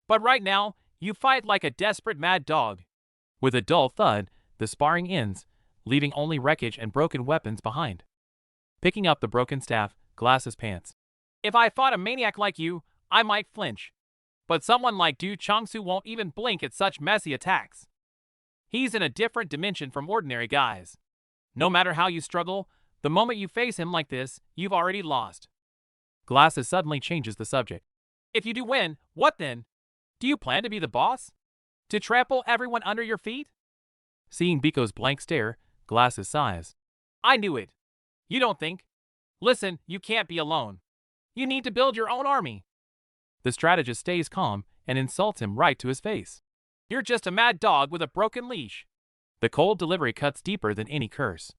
But right now, you fight like a desperate mad dog. With a dull thud, the sparring ends, leaving only wreckage and broken weapons behind. Picking up the broken staff, Glasses pants. If I fought a maniac like you, I might flinch. But someone like Du Changsu won't even blink at such messy attacks. He's in a different dimension from ordinary guys. No matter how you struggle, the moment you face him like this, you've already lost. Glasses suddenly changes the subject. If you do win, what then? Do you plan to be the boss? To trample everyone under your feet? Seeing Biko's blank stare, Glasses sighs. I knew it. You don't think? Listen, you can't be alone. You need to build your own army. The strategist stays calm and insults him right to his face. You're just a mad dog with a broken leash. The cold delivery cuts deeper than any curse.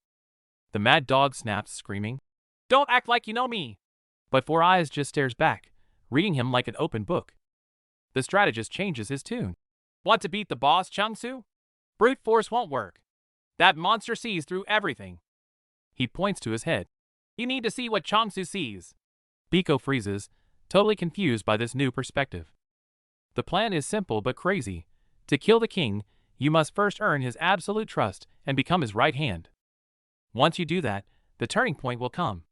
The mad dog snaps, screaming, Don't act like you know me. But Four Eyes just stares back, reading him like an open book. The strategist changes his tune. Want to beat the boss, Changsu? Brute force won't work. That monster sees through everything. He points to his head. You need to see what Changsu sees. Biko freezes, totally confused by this new perspective. The plan is simple but crazy. To kill the king, you must first earn his absolute trust and become his right hand. Once you do that, the turning point will come.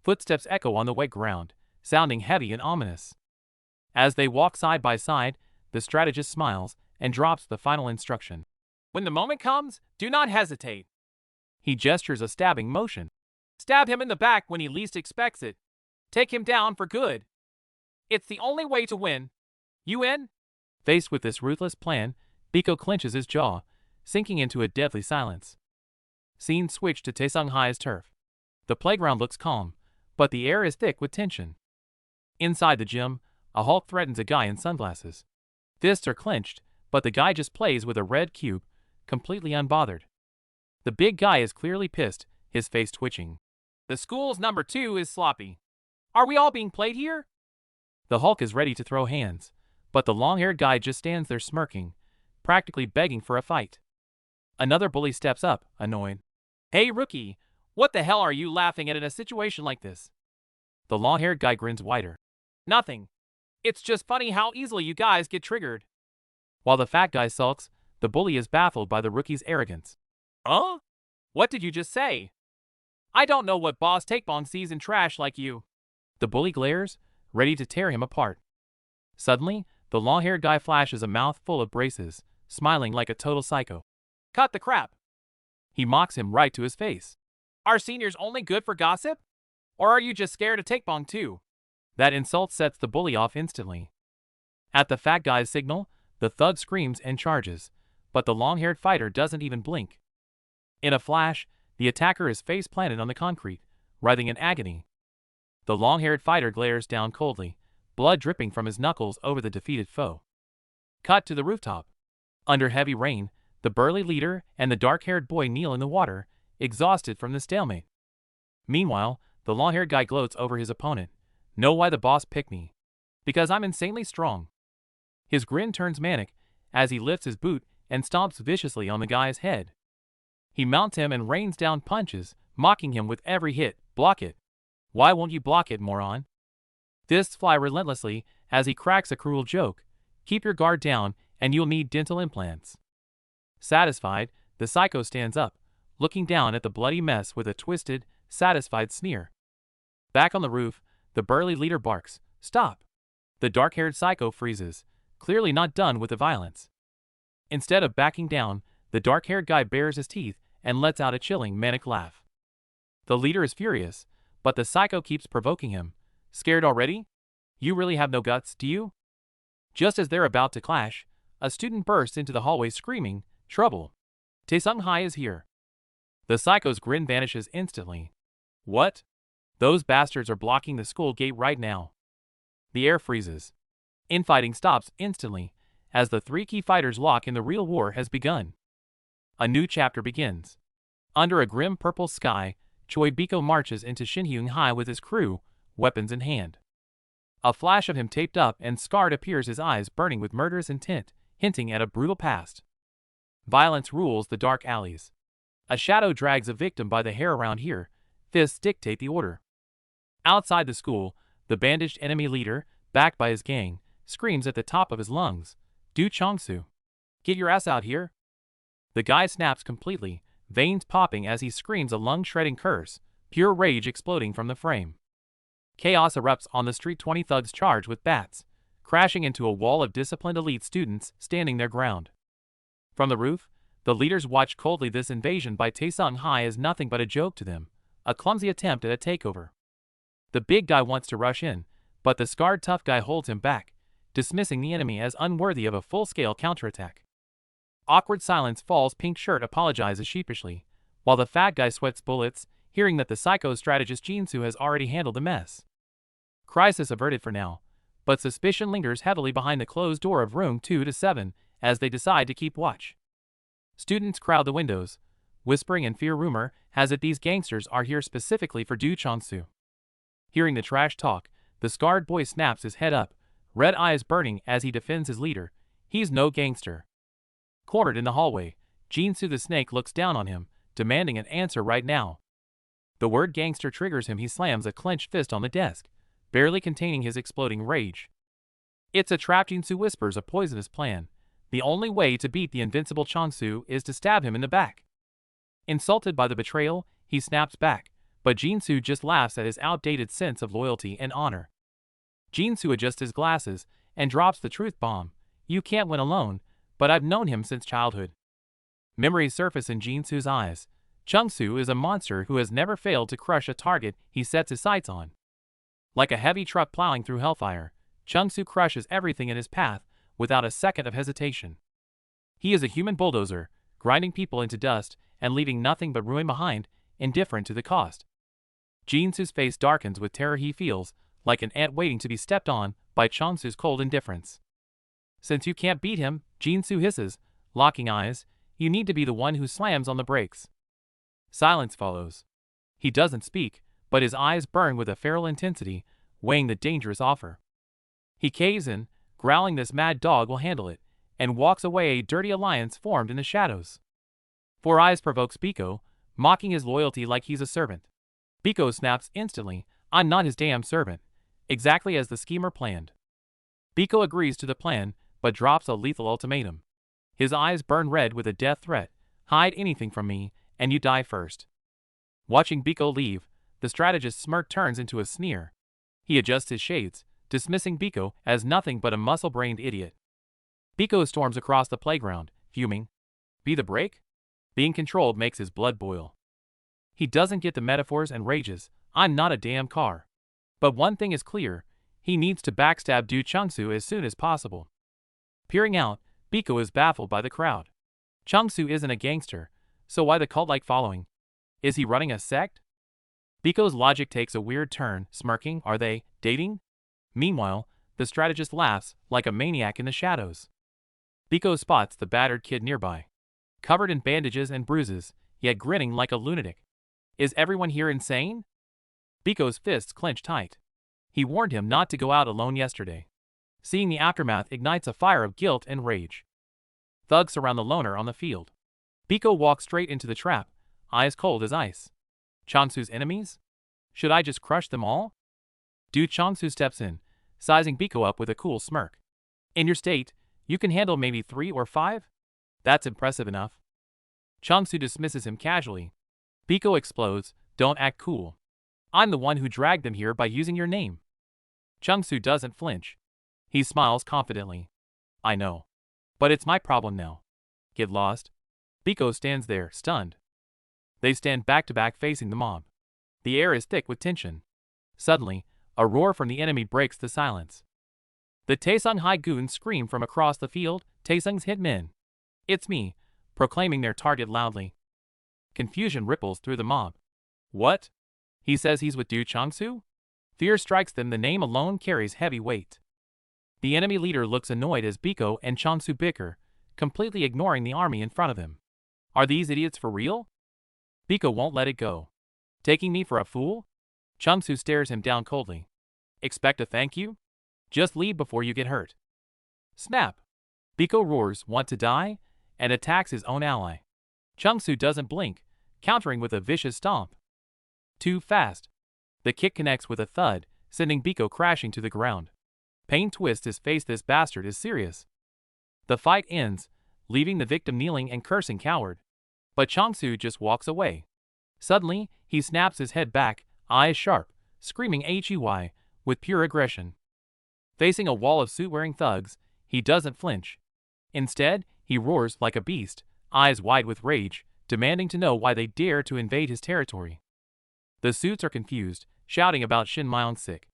Footsteps echo on the wet ground, sounding heavy and ominous. As they walk side by side, the strategist smiles and drops the final instruction. When the moment comes, do not hesitate. He gestures a stabbing motion. Stab him in the back when he least expects it. Take him down for good. It's the only way to win. You in? Faced with this ruthless plan, Biko clenches his jaw, sinking into a deadly silence. Scene switched to Taesunghai's turf. The playground looks calm, but the air is thick with tension. Inside the gym, a Hulk threatens a guy in sunglasses. Fists are clenched, but the guy just plays with a red cube, completely unbothered. The big guy is clearly pissed, his face twitching. The school's number 2 is sloppy. Are we all being played here? The Hulk is ready to throw hands, but the long-haired guy just stands there smirking, practically begging for a fight. Another bully steps up, annoyed. Hey rookie, what the hell are you laughing at in a situation like this? The long-haired guy grins wider. Nothing. It's just funny how easily you guys get triggered. While the fat guy sulks, the bully is baffled by the rookie's arrogance. Huh? What did you just say? I don't know what boss Takebon sees in trash like you. The bully glares, ready to tear him apart. Suddenly, the long-haired guy flashes a mouth full of braces, smiling like a total psycho. Cut the crap. He mocks him right to his face. Are seniors only good for gossip? Or are you just scared of Takebon too? That insult sets the bully off instantly. At the fat guy's signal, the thug screams and charges, but the long-haired fighter doesn't even blink. In a flash, the attacker is face-planted on the concrete, writhing in agony. The long-haired fighter glares down coldly, blood dripping from his knuckles over the defeated foe. Cut to the rooftop. Under heavy rain, the burly leader and the dark-haired boy kneel in the water, exhausted from the stalemate. Meanwhile, the long-haired guy gloats over his opponent. Know why the boss picked me? Because I'm insanely strong. His grin turns manic as he lifts his boot and stomps viciously on the guy's head. He mounts him and rains down punches, mocking him with every hit. Block it. Why won't you block it, moron? Fists fly relentlessly as he cracks a cruel joke. Keep your guard down and you'll need dental implants. Satisfied, the psycho stands up, looking down at the bloody mess with a twisted, satisfied sneer. Back on the roof, the burly leader barks, Stop! The dark-haired psycho freezes, clearly not done with the violence. Instead of backing down, the dark-haired guy bares his teeth and lets out a chilling, manic laugh. The leader is furious, but the psycho keeps provoking him. Scared already? You really have no guts, do you? Just as they're about to clash, a student bursts into the hallway screaming, "Trouble! Taesung-hai is here!" The psycho's grin vanishes instantly. What? Those bastards are blocking the school gate right now. The air freezes. Infighting stops instantly, as the three key fighters lock in. The real war has begun. A new chapter begins. Under a grim purple sky, Choi Biko marches into Shinhyung-hai with his crew, weapons in hand. A flash of him taped up and scarred appears, his eyes burning with murderous intent, hinting at a brutal past. Violence rules the dark alleys. A shadow drags a victim by the hair around here, fists dictate the order. Outside the school, the bandaged enemy leader, backed by his gang, screams at the top of his lungs, "Do Chongsu, get your ass out here!" The guy snaps completely, veins popping as he screams a lung-shredding curse, pure rage exploding from the frame. Chaos erupts on the street. 20 thugs charge with bats, crashing into a wall of disciplined elite students standing their ground. From the roof, the leaders watch coldly. This invasion by Taesung-hai is nothing but a joke to them, a clumsy attempt at a takeover. The big guy wants to rush in, but the scarred tough guy holds him back, dismissing the enemy as unworthy of a full-scale counterattack. Awkward silence falls. Pink shirt apologizes sheepishly, while the fat guy sweats bullets, hearing that the psycho strategist Jinsu has already handled the mess. Crisis averted for now, but suspicion lingers heavily behind the closed door of room 2-7 as they decide to keep watch. Students crowd the windows, whispering in fear. Rumor has it these gangsters are here specifically for Do Chongsu. Hearing the trash talk, the scarred boy snaps his head up, red eyes burning as he defends his leader. He's no gangster. Cornered in the hallway, Jinsu the snake looks down on him, demanding an answer right now. The word gangster triggers him. He slams a clenched fist on the desk, barely containing his exploding rage. It's a trap. Jinsu whispers a poisonous plan. The only way to beat the invincible Chongsu is to stab him in the back. Insulted by the betrayal, he snaps back, but Jinsu just laughs at his outdated sense of loyalty and honor. Jinsu adjusts his glasses and drops the truth bomb. You can't win alone, but I've known him since childhood. Memories surface in Jinsu's eyes. Chongsu is a monster who has never failed to crush a target he sets his sights on. Like a heavy truck plowing through hellfire, Chongsu crushes everything in his path without a second of hesitation. He is a human bulldozer, grinding people into dust and leaving nothing but ruin behind, indifferent to the cost. Jinsu's face darkens with terror. He feels like an ant waiting to be stepped on by Chongsu's cold indifference. Since you can't beat him, Jinsu hisses, locking eyes, you need to be the one who slams on the brakes. Silence follows. He doesn't speak, but his eyes burn with a feral intensity, weighing the dangerous offer. He caves in, growling this mad dog will handle it, and walks away. A dirty alliance formed in the shadows. Four Eyes provokes Biko, mocking his loyalty like he's a servant. Biko snaps instantly, I'm not his damn servant, exactly as the schemer planned. Biko agrees to the plan, but drops a lethal ultimatum. His eyes burn red with a death threat, hide anything from me, and you die first. Watching Biko leave, the strategist's smirk turns into a sneer. He adjusts his shades, dismissing Biko as nothing but a muscle-brained idiot. Biko storms across the playground, fuming. Be the break? Being controlled makes his blood boil. He doesn't get the metaphors and rages, I'm not a damn car. But one thing is clear, he needs to backstab Do Chongsu as soon as possible. Peering out, Biko is baffled by the crowd. Chongsu isn't a gangster, so why the cult-like following? Is he running a sect? Biko's logic takes a weird turn, smirking, are they dating? Meanwhile, the strategist laughs like a maniac in the shadows. Biko spots the battered kid nearby, covered in bandages and bruises, yet grinning like a lunatic. Is everyone here insane? Biko's fists clench tight. He warned him not to go out alone yesterday. Seeing the aftermath ignites a fire of guilt and rage. Thugs surround the loner on the field. Biko walks straight into the trap, eyes cold as ice. Chongsu's enemies? Should I just crush them all? Do Chongsu steps in, sizing Biko up with a cool smirk. In your state, you can handle maybe 3 or 5? That's impressive enough. Chongsu dismisses him casually. Biko explodes, don't act cool. I'm the one who dragged them here by using your name. Chongsu doesn't flinch. He smiles confidently. I know. But it's my problem now. Get lost. Biko stands there, stunned. They stand back to back facing the mob. The air is thick with tension. Suddenly, a roar from the enemy breaks the silence. The Taesung-hai goons scream from across the field, "Taesung's hitmen! It's me," proclaiming their target loudly. Confusion ripples through the mob. What? He says he's with Du Changsu? Fear strikes them, the name alone carries heavy weight. The enemy leader looks annoyed as Biko and Changsu bicker, completely ignoring the army in front of him. Are these idiots for real? Biko won't let it go. Taking me for a fool? Changsu stares him down coldly. Expect a thank you? Just leave before you get hurt. Snap! Biko roars, "Want to die?" and attacks his own ally. Changsu doesn't blink, countering with a vicious stomp. Too fast. The kick connects with a thud, sending Biko crashing to the ground. Pain twists his face. This bastard is serious. The fight ends, leaving the victim kneeling and cursing coward. But Changsu just walks away. Suddenly, he snaps his head back, eyes sharp, screaming "Hey!" with pure aggression. Facing a wall of suit-wearing thugs, he doesn't flinch. Instead, he roars like a beast, eyes wide with rage, demanding to know why they dare to invade his territory. The suits are confused, shouting about Shin Myung-sik.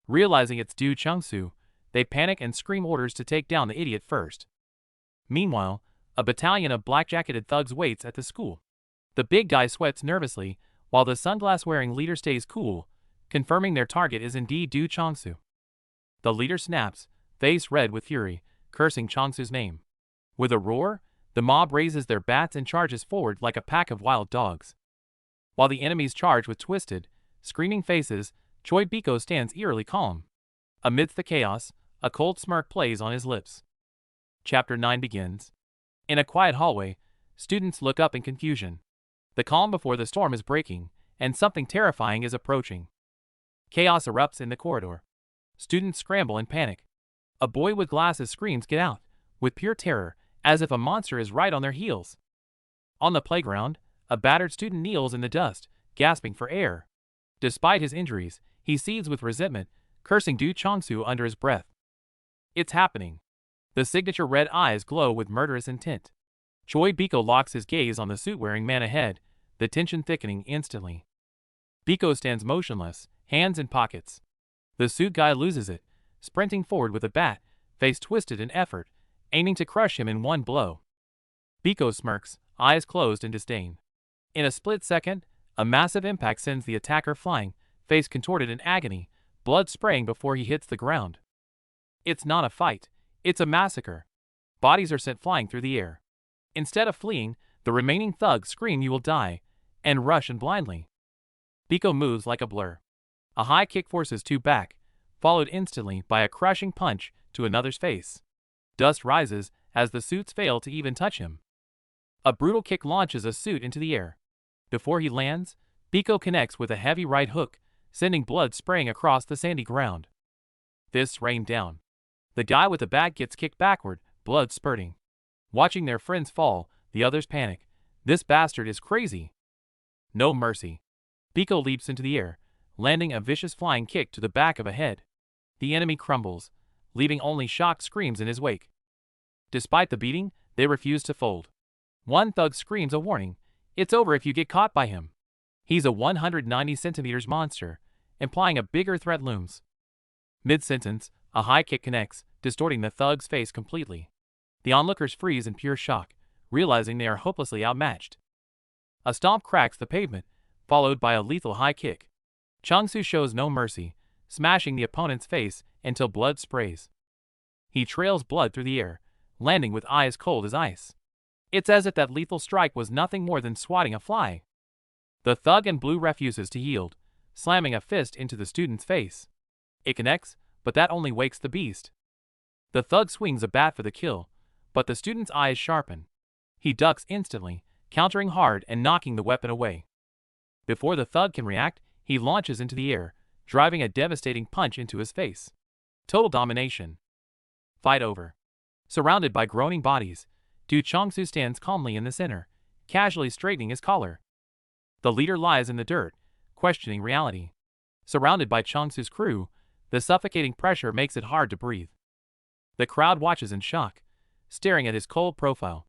Realizing it's Du Changsu, they panic and scream orders to take down the idiot first. Meanwhile, a battalion of black-jacketed thugs waits at the school. The big guy sweats nervously, while the sunglass-wearing leader stays cool, confirming their target is indeed Du Changsu. The leader snaps, face red with fury, cursing Changsu's name. With a roar, the mob raises their bats and charges forward like a pack of wild dogs. While the enemies charge with twisted, screaming faces, Choi Biko stands eerily calm. Amidst the chaos, a cold smirk plays on his lips. Chapter 9 begins. In a quiet hallway, students look up in confusion. The calm before the storm is breaking, and something terrifying is approaching. Chaos erupts in the corridor. Students scramble in panic. A boy with glasses screams, "Get out!" with pure terror, as if a monster is right on their heels. On the playground, a battered student kneels in the dust, gasping for air. Despite his injuries, he seethes with resentment, cursing Du Changsu under his breath. It's happening. The signature red eyes glow with murderous intent. Choi Biko locks his gaze on the suit-wearing man ahead, the tension thickening instantly. Biko stands motionless, hands in pockets. The suit guy loses it, sprinting forward with a bat, face twisted in effort, aiming to crush him in one blow. Biko smirks, eyes closed in disdain. In a split second, a massive impact sends the attacker flying, face contorted in agony, blood spraying before he hits the ground. It's not a fight, it's a massacre. Bodies are sent flying through the air. Instead of fleeing, the remaining thugs scream "You will die," and rush in blindly. Biko moves like a blur. A high kick forces two back, followed instantly by a crushing punch to another's face. Dust rises as the suits fail to even touch him. A brutal kick launches a suit into the air. Before he lands, Biko connects with a heavy right hook, sending blood spraying across the sandy ground. Fists rain down. The guy with the bat gets kicked backward, blood spurting. Watching their friends fall, the others panic. This bastard is crazy. No mercy. Biko leaps into the air, landing a vicious flying kick to the back of a head. The enemy crumbles, leaving only shocked screams in his wake. Despite the beating, they refuse to fold. One thug screams a warning, "It's over if you get caught by him." He's a 190 centimeters monster, implying a bigger threat looms. Mid-sentence, a high kick connects, distorting the thug's face completely. The onlookers freeze in pure shock, realizing they are hopelessly outmatched. A stomp cracks the pavement, followed by a lethal high kick. Changsu shows no mercy, smashing the opponent's face until blood sprays. He trails blood through the air, landing with eyes cold as ice. It's as if that lethal strike was nothing more than swatting a fly. The thug in blue refuses to yield, slamming a fist into the student's face. It connects, but that only wakes the beast. The thug swings a bat for the kill, but the student's eyes sharpen. He ducks instantly, countering hard and knocking the weapon away. Before the thug can react, he launches into the air, driving a devastating punch into his face. Total domination. Fight over. Surrounded by groaning bodies, Du Changsu stands calmly in the center, casually straightening his collar. The leader lies in the dirt, questioning reality. Surrounded by Changsu's crew, the suffocating pressure makes it hard to breathe. The crowd watches in shock, staring at his cold profile.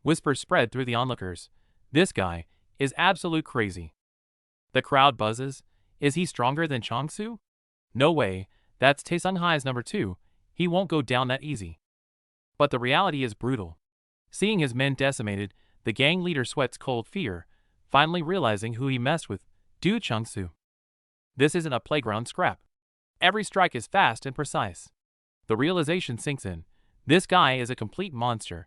Whispers spread through the onlookers. This guy is absolute crazy. The crowd buzzes. Is he stronger than Changsu? No way, that's Taesung-hai's number 2. He won't go down that easy. But the reality is brutal. Seeing his men decimated, the gang leader sweats cold fear, finally realizing who he messed with, Du Changsu. This isn't a playground scrap. Every strike is fast and precise. The realization sinks in. This guy is a complete monster.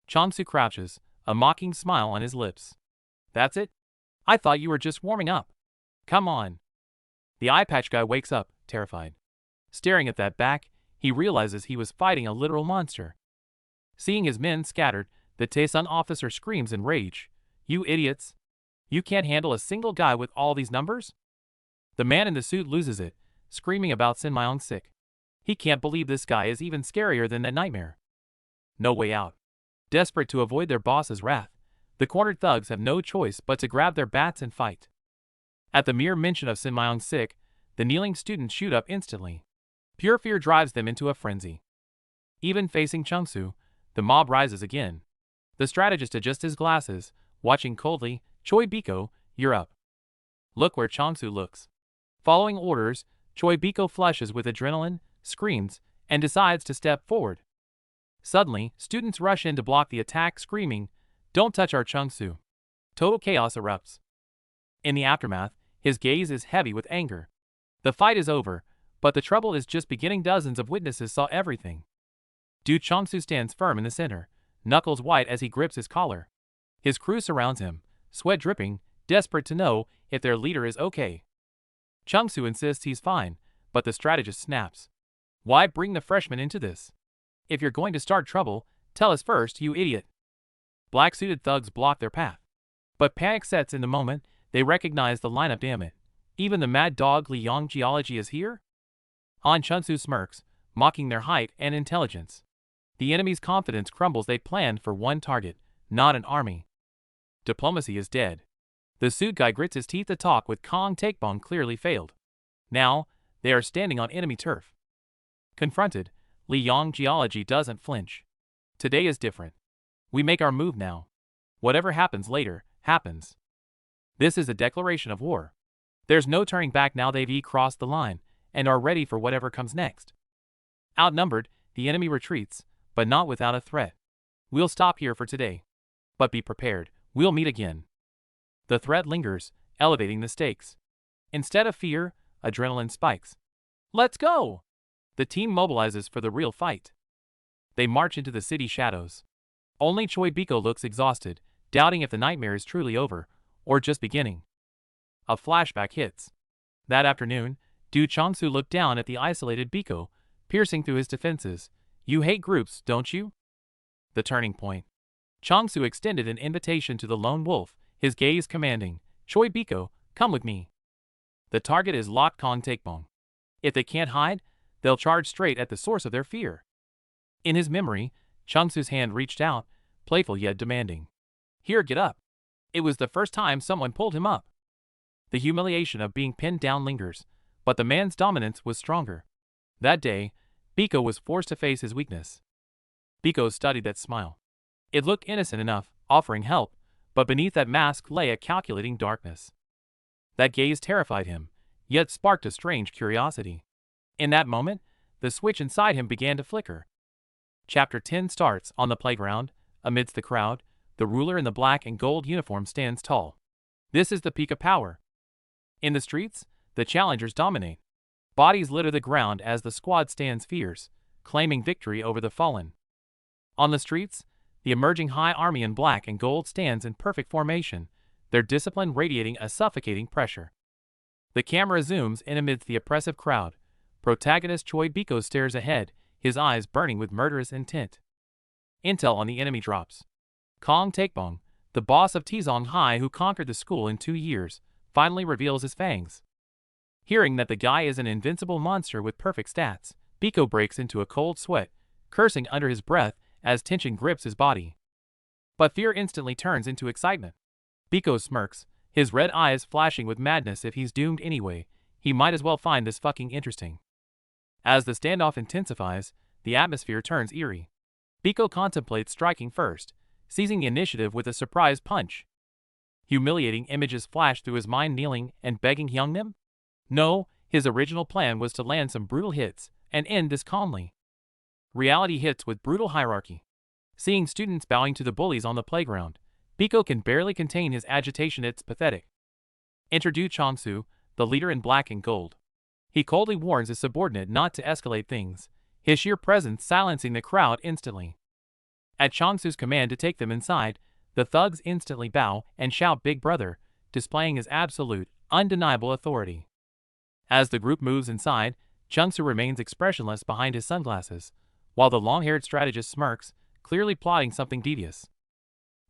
Changsu crouches, a mocking smile on his lips. That's it? I thought you were just warming up. Come on. The eye patch guy wakes up, terrified. Staring at that back, he realizes he was fighting a literal monster. Seeing his men scattered, the Taesun officer screams in rage. You idiots! You can't handle a single guy with all these numbers? The man in the suit loses it, screaming about Sin Myung Sik. He can't believe this guy is even scarier than that nightmare. No way out. Desperate to avoid their boss's wrath, the cornered thugs have no choice but to grab their bats and fight. At the mere mention of Sin Myung Sik, the kneeling students shoot up instantly. Pure fear drives them into a frenzy. Even facing Changsu, the mob rises again. The strategist adjusts his glasses, watching coldly. Choi Biko, you're up. Look where Changsu looks. Following orders, Choi Biko flushes with adrenaline, screams, and decides to step forward. Suddenly, students rush in to block the attack, screaming, "Don't touch our Changsu." Total chaos erupts. In the aftermath, his gaze is heavy with anger. The fight is over, but the trouble is just beginning. Dozens of witnesses saw everything. Du Changsu stands firm in the center, knuckles white as he grips his collar. His crew surrounds him, sweat dripping, desperate to know if their leader is okay. Changsu insists he's fine, but the strategist snaps. Why bring the freshman into this? If you're going to start trouble, tell us first, you idiot. Black-suited thugs block their path. But panic sets in the moment they recognize the lineup. Damn it. Even the mad dog Li Yong Geology is here? An Changsu smirks, mocking their height and intelligence. The enemy's confidence crumbles. They planned for one target, not an army. Diplomacy is dead. The suit guy grits his teeth. The talk with Kong Takebong clearly failed. Now, they are standing on enemy turf. Confronted, Li Yong Geology doesn't flinch. Today is different. We make our move now. Whatever happens later, happens. This is a declaration of war. There's no turning back now. They've crossed the line, and are ready for whatever comes next. Outnumbered, the enemy retreats, but not without a threat. We'll stop here for today. But be prepared, we'll meet again. The threat lingers, elevating the stakes. Instead of fear, adrenaline spikes. Let's go! The team mobilizes for the real fight. They march into the city shadows. Only Choi Biko looks exhausted, doubting if the nightmare is truly over, or just beginning. A flashback hits. That afternoon, Du Changsu looked down at the isolated Biko, piercing through his defenses. You hate groups, don't you? The turning point. Changsu extended an invitation to the lone wolf, his gaze commanding. Choi Biko, come with me. The target is locked. Kong Takebong. If they can't hide, they'll charge straight at the source of their fear. In his memory, Changsu's hand reached out, playful yet demanding. Here, get up. It was the first time someone pulled him up. The humiliation of being pinned down lingers, but the man's dominance was stronger. That day, Biko was forced to face his weakness. Biko studied that smile. It looked innocent enough, offering help, but beneath that mask lay a calculating darkness. That gaze terrified him, yet sparked a strange curiosity. In that moment, the switch inside him began to flicker. Chapter 10 starts on the playground. Amidst the crowd, the ruler in the black and gold uniform stands tall. This is the peak of power. In the streets, the challengers dominate. Bodies litter the ground as the squad stands fierce, claiming victory over the fallen. On the streets, the emerging high army in black and gold stands in perfect formation, their discipline radiating a suffocating pressure. The camera zooms in amidst the oppressive crowd. Protagonist Choi Biko stares ahead, his eyes burning with murderous intent. Intel on the enemy drops. Kong Takebong, the boss of Tizong High who conquered the school in 2 years, finally reveals his fangs. Hearing that the guy is an invincible monster with perfect stats, Biko breaks into a cold sweat, cursing under his breath as tension grips his body. But fear instantly turns into excitement. Biko smirks, his red eyes flashing with madness. If he's doomed anyway, he might as well find this fucking interesting. As the standoff intensifies, the atmosphere turns eerie. Biko contemplates striking first, seizing the initiative with a surprise punch. Humiliating images flash through his mind, kneeling and begging Hyungnim? No, his original plan was to land some brutal hits and end this calmly. Reality hits with brutal hierarchy. Seeing students bowing to the bullies on the playground, Biko can barely contain his agitation. It's pathetic. Enter Du Changsu, the leader in black and gold. He coldly warns his subordinate not to escalate things, his sheer presence silencing the crowd instantly. At Changsu's command to take them inside, the thugs instantly bow and shout "Big Brother," displaying his absolute, undeniable authority. As the group moves inside, Changsu remains expressionless behind his sunglasses, while the long-haired strategist smirks, clearly plotting something devious.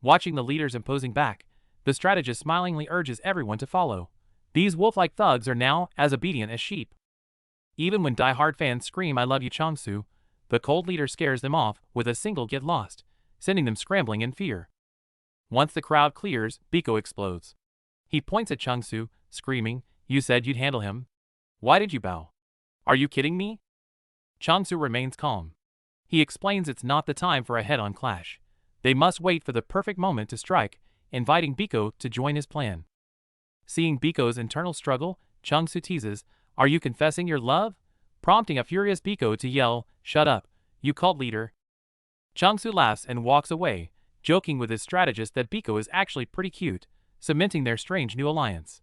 Watching the leaders imposing back, the strategist smilingly urges everyone to follow. These wolf-like thugs are now as obedient as sheep. Even when die-hard fans scream "I love you Changsu," the cold leader scares them off with a single "get lost," sending them scrambling in fear. Once the crowd clears, Biko explodes. He points at Changsu, screaming, "You said you'd handle him. Why did you bow? Are you kidding me?" Changsu remains calm. He explains it's not the time for a head-on clash. They must wait for the perfect moment to strike, inviting Biko to join his plan. Seeing Biko's internal struggle, Changsu teases, "Are you confessing your love?" prompting a furious Biko to yell, "Shut up, you cult leader." Changsu laughs and walks away, joking with his strategist that Biko is actually pretty cute, cementing their strange new alliance.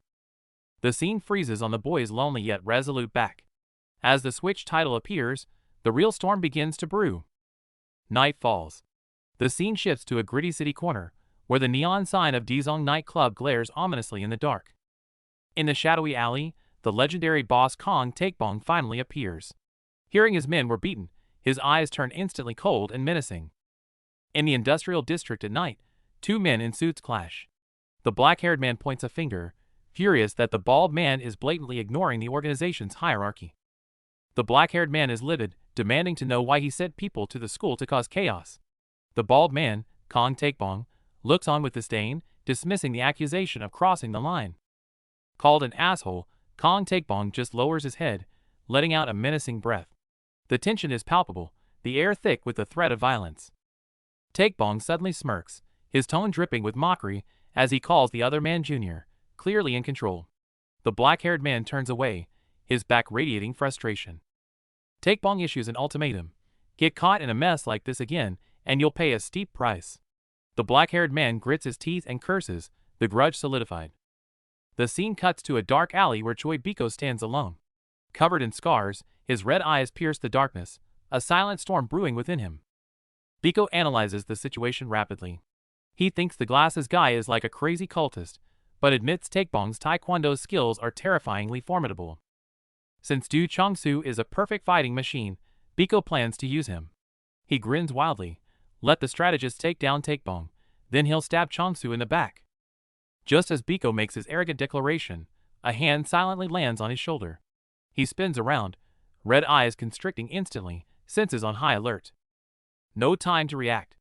The scene freezes on the boy's lonely yet resolute back. As the Switch title appears, the real storm begins to brew. Night falls. The scene shifts to a gritty city corner, where the neon sign of Dizong nightclub glares ominously in the dark. In the shadowy alley, the legendary boss Kong Takebong finally appears. Hearing his men were beaten, his eyes turn instantly cold and menacing. In the industrial district at night, two men in suits clash. The black-haired man points a finger, furious that the bald man is blatantly ignoring the organization's hierarchy. The black-haired man is livid, demanding to know why he sent people to the school to cause chaos. The bald man, Kong Takebong, looks on with disdain, dismissing the accusation of crossing the line. Called an asshole, Kong Takebong just lowers his head, letting out a menacing breath. The tension is palpable, the air thick with the threat of violence. Takebong suddenly smirks, his tone dripping with mockery as he calls the other man Junior, clearly in control. The black-haired man turns away, his back radiating frustration. Takebong issues an ultimatum: get caught in a mess like this again, and you'll pay a steep price. The black-haired man grits his teeth and curses, the grudge solidified. The scene cuts to a dark alley where Choi Biko stands alone. Covered in scars, his red eyes pierce the darkness, a silent storm brewing within him. Biko analyzes the situation rapidly. He thinks the glasses guy is like a crazy cultist, but admits Takebong's taekwondo skills are terrifyingly formidable. Since Du Changsu is a perfect fighting machine, Biko plans to use him. He grins wildly. Let the strategist take down Takebong, then he'll stab Changsu in the back. Just as Biko makes his arrogant declaration, a hand silently lands on his shoulder. He spins around, red eyes constricting instantly, senses on high alert. No time to react.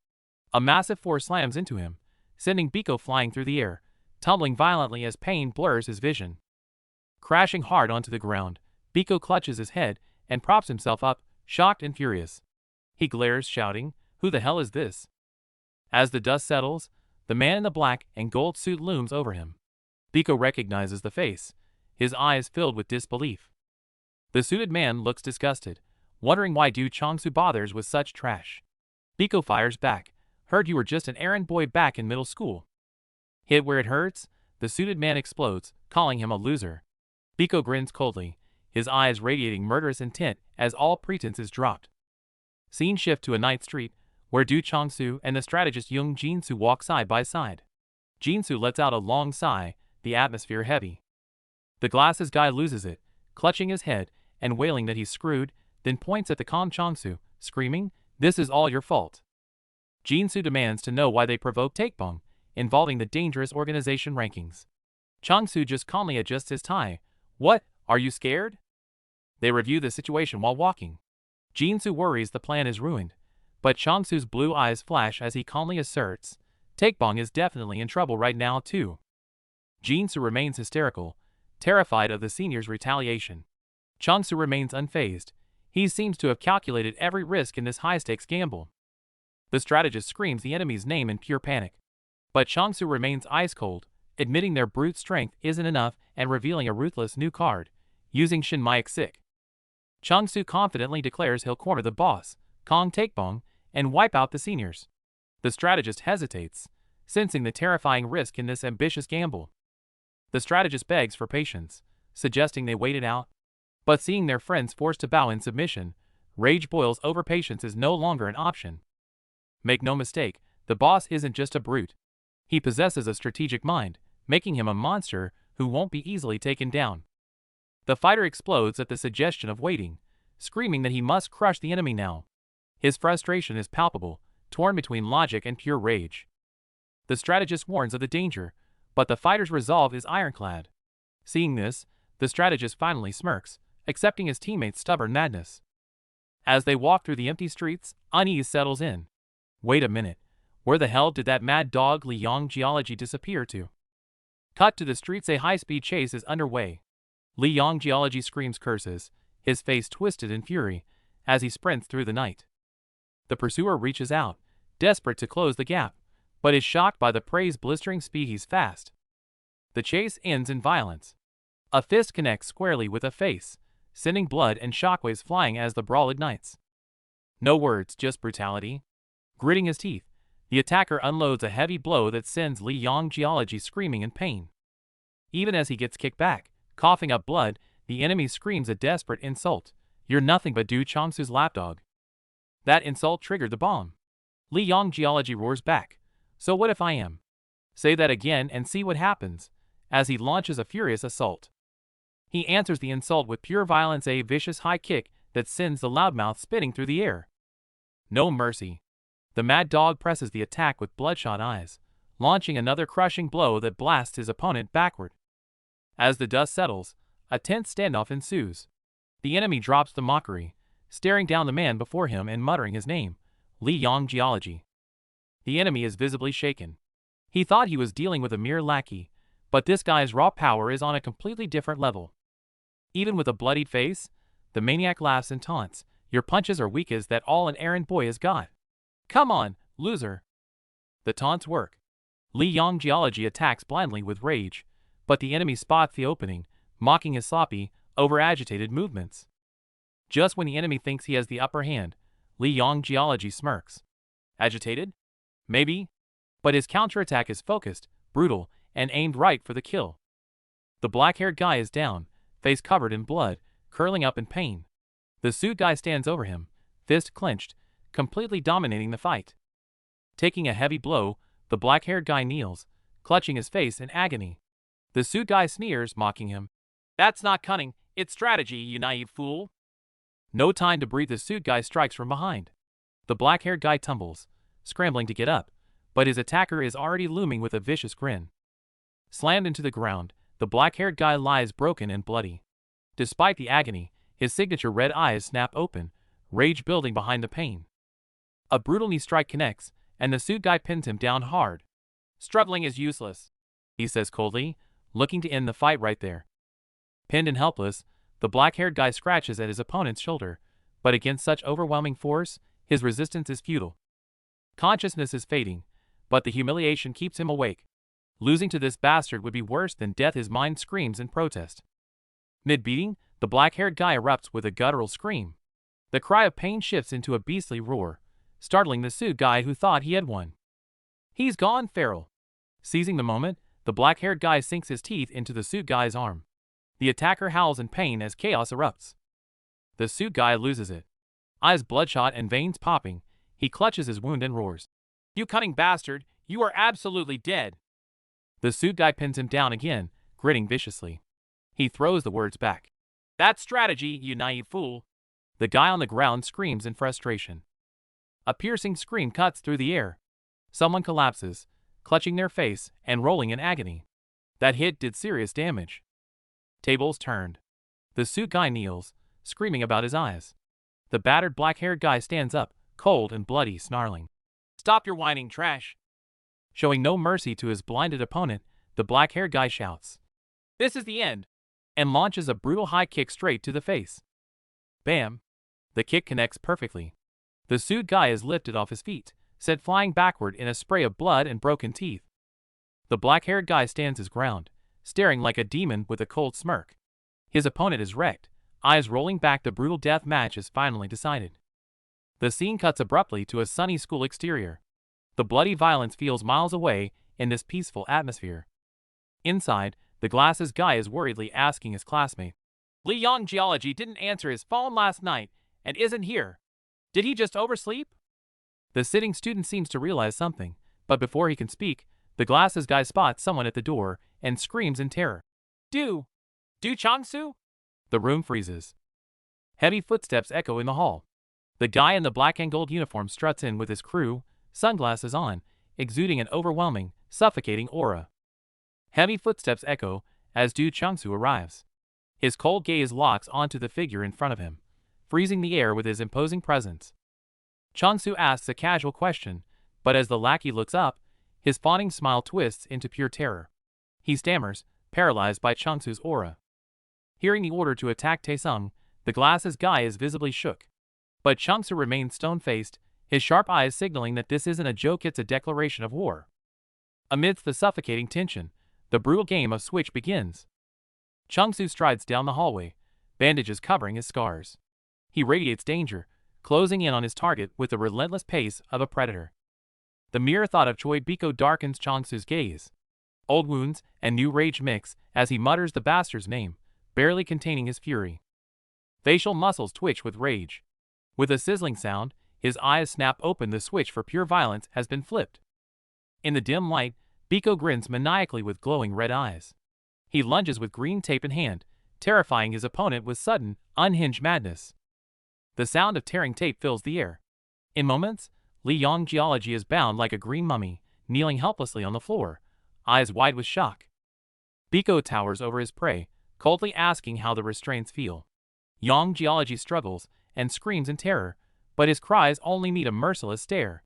A massive force slams into him, sending Biko flying through the air, tumbling violently as pain blurs his vision. Crashing hard onto the ground, Biko clutches his head and props himself up, shocked and furious. He glares, shouting, "Who the hell is this?" As the dust settles, the man in the black and gold suit looms over him. Biko recognizes the face, his eyes filled with disbelief. The suited man looks disgusted, wondering why Du Changsu bothers with such trash. Biko fires back, "Heard you were just an errand boy back in middle school." Hit where it hurts, the suited man explodes, calling him a loser. Biko grins coldly, his eyes radiating murderous intent as all pretense is dropped. Scene shift to a night street, where Du Changsu and the strategist Young Jinsu walk side by side. Jinsu lets out a long sigh, the atmosphere heavy. The glasses guy loses it, clutching his head and wailing that he's screwed, then points at the calm Changsu, screaming, "This is all your fault." Jinsu demands to know why they provoked Takebong, involving the dangerous organization rankings. Changsu just calmly adjusts his tie. "What, are you scared?" They review the situation while walking. Jinsu worries the plan is ruined, but Changsu's blue eyes flash as he calmly asserts, "Takebong is definitely in trouble right now too." Jinsu remains hysterical, terrified of the senior's retaliation. Changsu remains unfazed. He seems to have calculated every risk in this high-stakes gamble. The strategist screams the enemy's name in pure panic. But Changsu remains ice-cold, admitting their brute strength isn't enough and revealing a ruthless new card, using Shin Maik Sik. Changsu confidently declares he'll corner the boss, Kong Takebong, and wipe out the seniors. The strategist hesitates, sensing the terrifying risk in this ambitious gamble. The strategist begs for patience, suggesting they wait it out. But seeing their friends forced to bow in submission, rage boils over. Patience is no longer an option. Make no mistake, the boss isn't just a brute. He possesses a strategic mind, making him a monster who won't be easily taken down. The fighter explodes at the suggestion of waiting, screaming that he must crush the enemy now. His frustration is palpable, torn between logic and pure rage. The strategist warns of the danger, but the fighter's resolve is ironclad. Seeing this, the strategist finally smirks, accepting his teammates' stubborn madness. As they walk through the empty streets, unease settles in. Wait a minute, where the hell did that mad dog Li Yong Geology disappear to? Cut to the streets. A high-speed chase is underway. Li Yong Geology screams curses, his face twisted in fury, as he sprints through the night. The pursuer reaches out, desperate to close the gap, but is shocked by the prey's blistering speed. He's fast. The chase ends in violence. A fist connects squarely with a face, sending blood and shockwaves flying as the brawl ignites. No words, just brutality. Gritting his teeth, the attacker unloads a heavy blow that sends Li Yong Geology screaming in pain. Even as he gets kicked back, coughing up blood, the enemy screams a desperate insult. You're nothing but Du Chongsu's lapdog. That insult triggered the bomb. Li Yong Geology roars back. So what if I am? Say that again and see what happens, as he launches a furious assault. He answers the insult with pure violence, a vicious high kick that sends the loudmouth spinning through the air. No mercy. The mad dog presses the attack with bloodshot eyes, launching another crushing blow that blasts his opponent backward. As the dust settles, a tense standoff ensues. The enemy drops the mockery, staring down the man before him and muttering his name, Li Yong Geology. The enemy is visibly shaken. He thought he was dealing with a mere lackey, but this guy's raw power is on a completely different level. Even with a bloodied face, the maniac laughs and taunts. Your punches are weak as that all an errand boy has got. Come on, loser. The taunts work. Li Yong Geology attacks blindly with rage, but the enemy spots the opening, mocking his sloppy, over-agitated movements. Just when the enemy thinks he has the upper hand, Li Yong Geology smirks. Agitated? Maybe. But his counterattack is focused, brutal, and aimed right for the kill. The black-haired guy is down, face covered in blood, curling up in pain. The suit guy stands over him, fist clenched, completely dominating the fight. Taking a heavy blow, the black-haired guy kneels, clutching his face in agony. The suit guy sneers, mocking him. That's not cunning, it's strategy, you naive fool. No time to breathe, the suit guy strikes from behind. The black-haired guy tumbles, scrambling to get up, but his attacker is already looming with a vicious grin. Slammed into the ground, the black-haired guy lies broken and bloody. Despite the agony, his signature red eyes snap open, rage building behind the pain. A brutal knee strike connects, and the suit guy pins him down hard. Struggling is useless, he says coldly, looking to end the fight right there. Pinned and helpless, the black-haired guy scratches at his opponent's shoulder, but against such overwhelming force, his resistance is futile. Consciousness is fading, but the humiliation keeps him awake. Losing to this bastard would be worse than death, his mind screams in protest. Mid-beating, the black-haired guy erupts with a guttural scream. The cry of pain shifts into a beastly roar, startling the suit guy who thought he had won. He's gone feral. Seizing the moment, the black-haired guy sinks his teeth into the suit guy's arm. The attacker howls in pain as chaos erupts. The suit guy loses it. Eyes bloodshot and veins popping, he clutches his wound and roars. You cunning bastard, you are absolutely dead. The suit guy pins him down again, grinning viciously. He throws the words back. That's strategy, you naive fool. The guy on the ground screams in frustration. A piercing scream cuts through the air. Someone collapses, clutching their face and rolling in agony. That hit did serious damage. Tables turned. The suit guy kneels, screaming about his eyes. The battered black-haired guy stands up, cold and bloody, snarling. Stop your whining trash. Showing no mercy to his blinded opponent, the black-haired guy shouts, This is the end, and launches a brutal high kick straight to the face. Bam! The kick connects perfectly. The suit guy is lifted off his feet, sent flying backward in a spray of blood and broken teeth. The black-haired guy stands his ground, staring like a demon with a cold smirk. His opponent is wrecked, eyes rolling back. The brutal death match is finally decided. The scene cuts abruptly to a sunny school exterior. The bloody violence feels miles away in this peaceful atmosphere. Inside, the glasses guy is worriedly asking his classmate. Li Yong Geology didn't answer his phone last night and isn't here. Did he just oversleep? The sitting student seems to realize something, but before he can speak, the glasses guy spots someone at the door and screams in terror. Do Changsu? The room freezes. Heavy footsteps echo in the hall. The guy in the black and gold uniform struts in with his crew, sunglasses on, exuding an overwhelming, suffocating aura. Heavy footsteps echo as Du Changsu arrives. His cold gaze locks onto the figure in front of him, freezing the air with his imposing presence. Changsu asks a casual question, but as the lackey looks up, his fawning smile twists into pure terror. He stammers, paralyzed by Changsu's aura. Hearing the order to attack Taesung, the glasses guy is visibly shook. But Changsu remains stone-faced, his sharp eyes signaling that this isn't a joke, it's a declaration of war. Amidst the suffocating tension, the brutal game of Switch begins. Changsu strides down the hallway, bandages covering his scars. He radiates danger, closing in on his target with the relentless pace of a predator. The mere thought of Choi Biko darkens Changsu's gaze. Old wounds and new rage mix as he mutters the bastard's name, barely containing his fury. Facial muscles twitch with rage. With a sizzling sound, his eyes snap open. The switch for pure violence has been flipped. In the dim light, Biko grins maniacally with glowing red eyes. He lunges with green tape in hand, terrifying his opponent with sudden, unhinged madness. The sound of tearing tape fills the air. In moments, Li Yong Geology is bound like a green mummy, kneeling helplessly on the floor, eyes wide with shock. Biko towers over his prey, coldly asking how the restraints feel. Yong Geology struggles and screams in terror, but his cries only meet a merciless stare.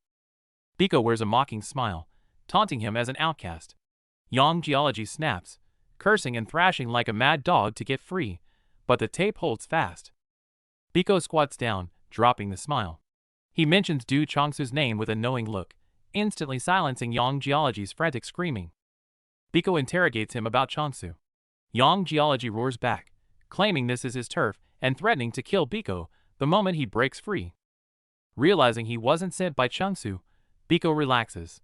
Biko wears a mocking smile, taunting him as an outcast. Yong Geology snaps, cursing and thrashing like a mad dog to get free, but the tape holds fast. Biko squats down, dropping the smile. He mentions Du Changsu's name with a knowing look, instantly silencing Yong Geology's frantic screaming. Biko interrogates him about Changsu. Yong Geology roars back, claiming this is his turf and threatening to kill Biko the moment he breaks free. Realizing he wasn't sent by Changsu, Biko relaxes.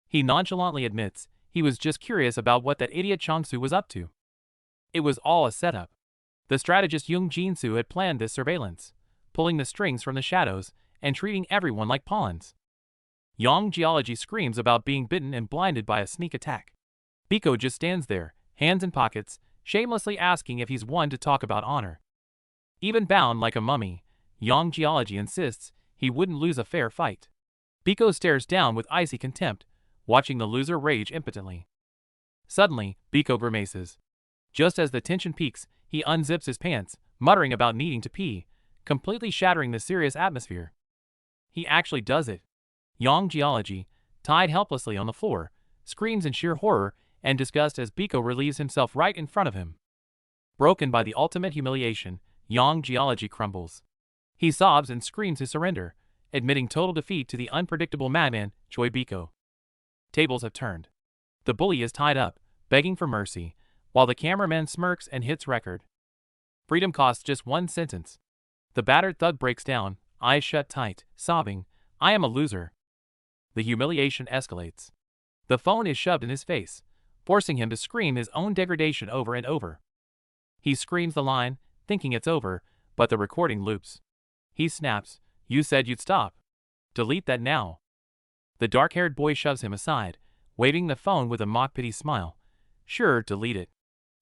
He nonchalantly admits he was just curious about what that idiot Changsu was up to. It was all a setup. The strategist Jung Jinsu had planned this surveillance, pulling the strings from the shadows and treating everyone like pawns. Yong Geology screams about being bitten and blinded by a sneak attack. Biko just stands there, hands in pockets, shamelessly asking if he's one to talk about honor. Even bound like a mummy, Yong Geology insists he wouldn't lose a fair fight. Biko stares down with icy contempt, watching the loser rage impotently. Suddenly, Biko grimaces. Just as the tension peaks, he unzips his pants, muttering about needing to pee, completely shattering the serious atmosphere. He actually does it. Yong Geology, tied helplessly on the floor, screams in sheer horror and disgust as Biko relieves himself right in front of him. Broken by the ultimate humiliation, Yong Geology crumbles. He sobs and screams his surrender, admitting total defeat to the unpredictable madman, Choi Biko. Tables have turned. The bully is tied up, begging for mercy, while the cameraman smirks and hits record. Freedom costs just one sentence. The battered thug breaks down, eyes shut tight, sobbing, "I am a loser." The humiliation escalates. The phone is shoved in his face, forcing him to scream his own degradation over and over. He screams the line, thinking it's over, but the recording loops. He snaps, "You said you'd stop. Delete that now." The dark-haired boy shoves him aside, waving the phone with a mock-pity smile. "Sure, delete it.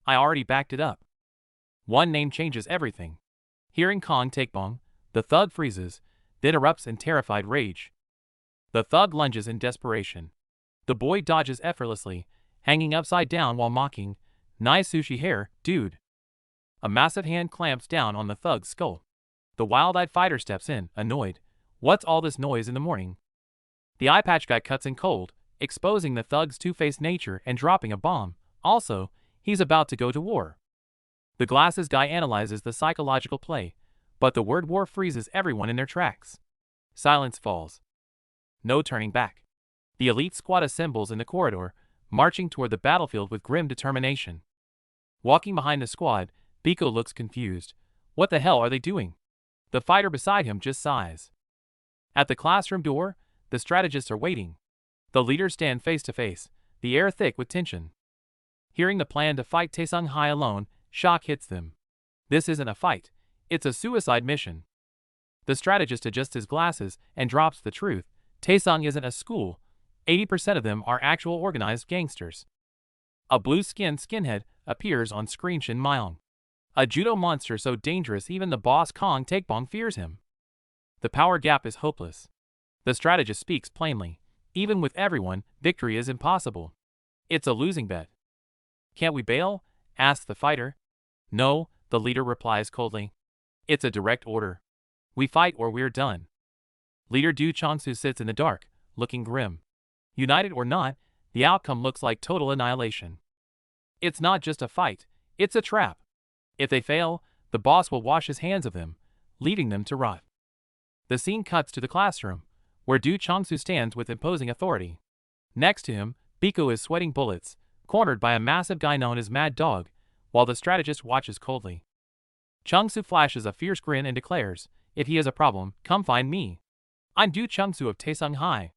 I already backed it up." One name changes everything. Hearing Kong take bong, the thug freezes, then erupts in terrified rage. The thug lunges in desperation. The boy dodges effortlessly, hanging upside down while mocking, "Nice sushi hair, dude." A massive hand clamps down on the thug's skull. The wild-eyed fighter steps in, annoyed. "What's all this noise in the morning?" The eye patch guy cuts in cold, exposing the thug's two-faced nature and dropping a bomb. Also, he's about to go to war. The glasses guy analyzes the psychological play, but the word war freezes everyone in their tracks. Silence falls. No turning back. The elite squad assembles in the corridor, marching toward the battlefield with grim determination. Walking behind the squad, Biko looks confused. What the hell are they doing? The fighter beside him just sighs. At the classroom door, the strategists are waiting. The leaders stand face to face, the air thick with tension. Hearing the plan to fight Taesung Hai alone, shock hits them. This isn't a fight, it's a suicide mission. The strategist adjusts his glasses and drops the truth. Taesung isn't a school. 80% of them are actual organized gangsters. A blue-skinned skinhead appears on screen. Shin Myong. A judo monster so dangerous even the boss Kong Taekbong fears him. The power gap is hopeless. The strategist speaks plainly. Even with everyone, victory is impossible. It's a losing bet. Can't we bail? Asks the fighter. No, the leader replies coldly. It's a direct order. We fight or we're done. Leader Du Chongsu sits in the dark, looking grim. United or not, the outcome looks like total annihilation. It's not just a fight, it's a trap. If they fail, the boss will wash his hands of them, leaving them to rot. The scene cuts to the classroom, where Du Chongsu stands with imposing authority. Next to him, Biko is sweating bullets, cornered by a massive guy known as Mad Dog, while the strategist watches coldly. Chongsu flashes a fierce grin and declares, if he has a problem, come find me. I'm Du Chongsu of Taesung Hai.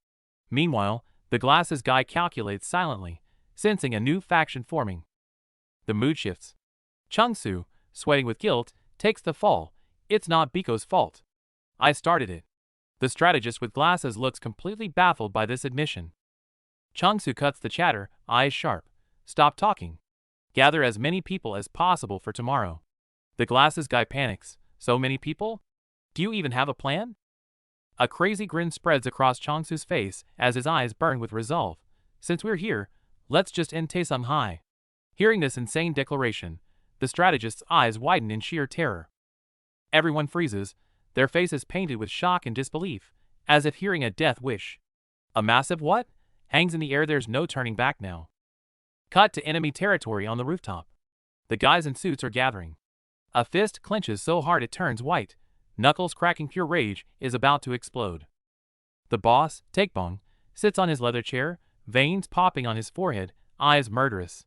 Meanwhile, the glasses guy calculates silently, sensing a new faction forming. The mood shifts. Chongsu, sweating with guilt, takes the fall. It's not Biko's fault. I started it. The strategist with glasses looks completely baffled by this admission. Chongsu cuts the chatter, eyes sharp. Stop talking. Gather as many people as possible for tomorrow. The glasses guy panics. So many people? Do you even have a plan? A crazy grin spreads across Chongsu's face as his eyes burn with resolve. Since we're here, let's just end Taesung Hai. Hearing this insane declaration, the strategist's eyes widen in sheer terror. Everyone freezes, their faces painted with shock and disbelief, as if hearing a death wish. A massive what? Hangs in the air. There's no turning back now. Cut to enemy territory on the rooftop. The guys in suits are gathering. A fist clenches so hard it turns white. Knuckles cracking pure rage is about to explode. The boss, Taekbong, sits on his leather chair, veins popping on his forehead, eyes murderous.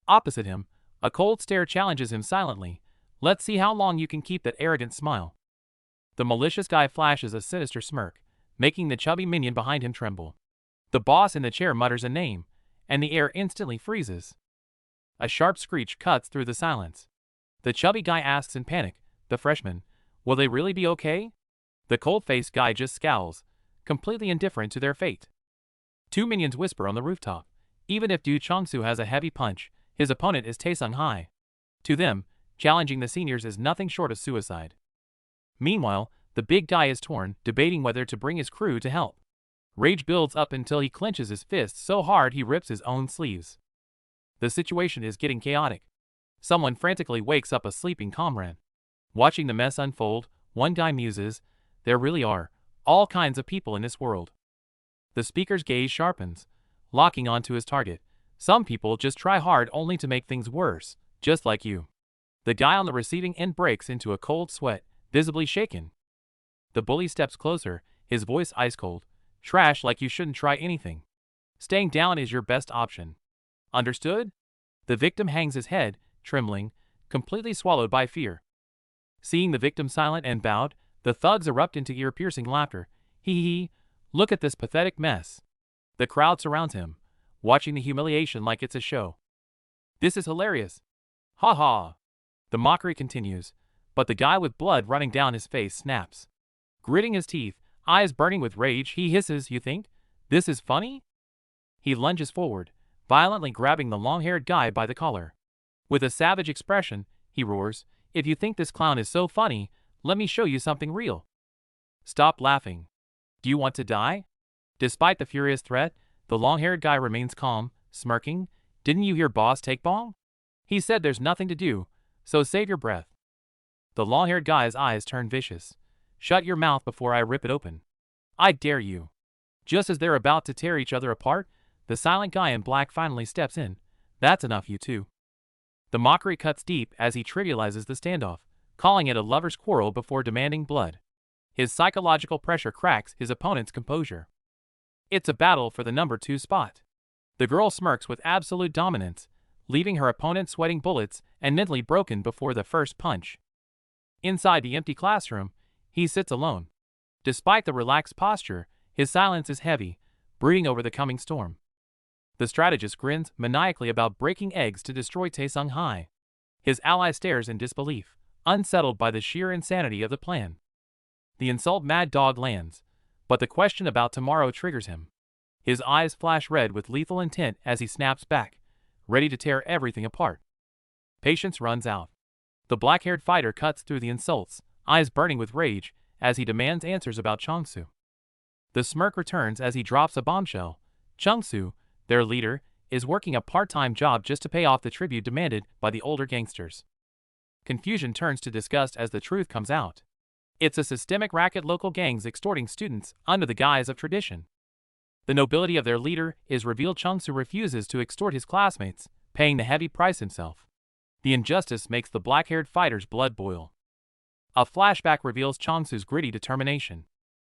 Opposite him, a cold stare challenges him silently. Let's see how long you can keep that arrogant smile. The malicious guy flashes a sinister smirk, making the chubby minion behind him tremble. The boss in the chair mutters a name, and the air instantly freezes. A sharp screech cuts through the silence. The chubby guy asks in panic, the freshman, will they really be okay? The cold-faced guy just scowls, completely indifferent to their fate. Two minions whisper on the rooftop. Even if Du Chongsu has a heavy punch, his opponent is Taesung Hai. To them, challenging the seniors is nothing short of suicide. Meanwhile, the big guy is torn, debating whether to bring his crew to help. Rage builds up until he clenches his fists so hard he rips his own sleeves. The situation is getting chaotic. Someone frantically wakes up a sleeping comrade. Watching the mess unfold, one guy muses, there really are all kinds of people in this world. The speaker's gaze sharpens, locking onto his target. Some people just try hard only to make things worse, just like you. The guy on the receiving end breaks into a cold sweat, visibly shaken. The bully steps closer, his voice ice cold. Trash like you shouldn't try anything. Staying down is your best option. Understood? The victim hangs his head, trembling, completely swallowed by fear. Seeing the victim silent and bowed, the thugs erupt into ear-piercing laughter. Hee, look at this pathetic mess. The crowd surrounds him, watching the humiliation like it's a show. This is hilarious. Ha ha. The mockery continues, but the guy with blood running down his face snaps. Gritting his teeth, eyes burning with rage, he hisses, you think this is funny? He lunges forward, violently grabbing the long-haired guy by the collar. With a savage expression, he roars, if you think this clown is so funny, let me show you something real. Stop laughing. Do you want to die? Despite the furious threat, the long-haired guy remains calm, smirking. Didn't you hear Boss Taekbong? He said there's nothing to do, so save your breath. The long-haired guy's eyes turn vicious. Shut your mouth before I rip it open. I dare you. Just as they're about to tear each other apart, the silent guy in black finally steps in. That's enough, you two. The mockery cuts deep as he trivializes the standoff, calling it a lover's quarrel before demanding blood. His psychological pressure cracks his opponent's composure. It's a battle for the number 2 spot. The girl smirks with absolute dominance, leaving her opponent sweating bullets and mentally broken before the first punch. Inside the empty classroom, he sits alone. Despite the relaxed posture, his silence is heavy, brooding over the coming storm. The strategist grins maniacally about breaking eggs to destroy Taesung Hai. His ally stares in disbelief, unsettled by the sheer insanity of the plan. The insult Mad Dog lands, but the question about tomorrow triggers him. His eyes flash red with lethal intent as he snaps back, ready to tear everything apart. Patience runs out. The black-haired fighter cuts through the insults, eyes burning with rage, as he demands answers about Changsu. The smirk returns as he drops a bombshell. Changsu, their leader, is working a part-time job just to pay off the tribute demanded by the older gangsters. Confusion turns to disgust as the truth comes out. It's a systemic racket, local gangs extorting students under the guise of tradition. The nobility of their leader is revealed. Changsu refuses to extort his classmates, paying the heavy price himself. The injustice makes the black-haired fighter's blood boil. A flashback reveals Changsu's gritty determination.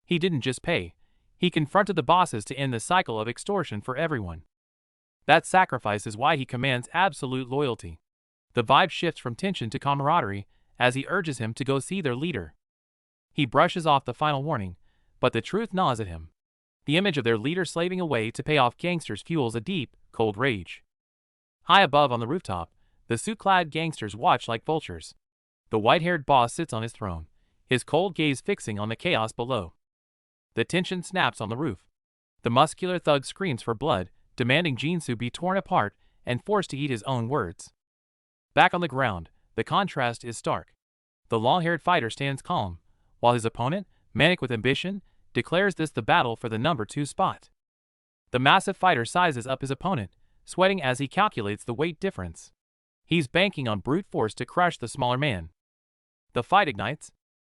He didn't just pay, he confronted the bosses to end the cycle of extortion for everyone. That sacrifice is why he commands absolute loyalty. The vibe shifts from tension to camaraderie as he urges him to go see their leader. He brushes off the final warning, but the truth gnaws at him. The image of their leader slaving away to pay off gangsters fuels a deep, cold rage. High above on the rooftop, the suit-clad gangsters watch like vultures. The white-haired boss sits on his throne, his cold gaze fixing on the chaos below. The tension snaps on the roof. The muscular thug screams for blood, demanding Jinsu be torn apart and forced to eat his own words. Back on the ground, the contrast is stark. The long-haired fighter stands calm, while his opponent, manic with ambition, declares this the battle for the number 2 spot. The massive fighter sizes up his opponent, sweating as he calculates the weight difference. He's banking on brute force to crush the smaller man. The fight ignites.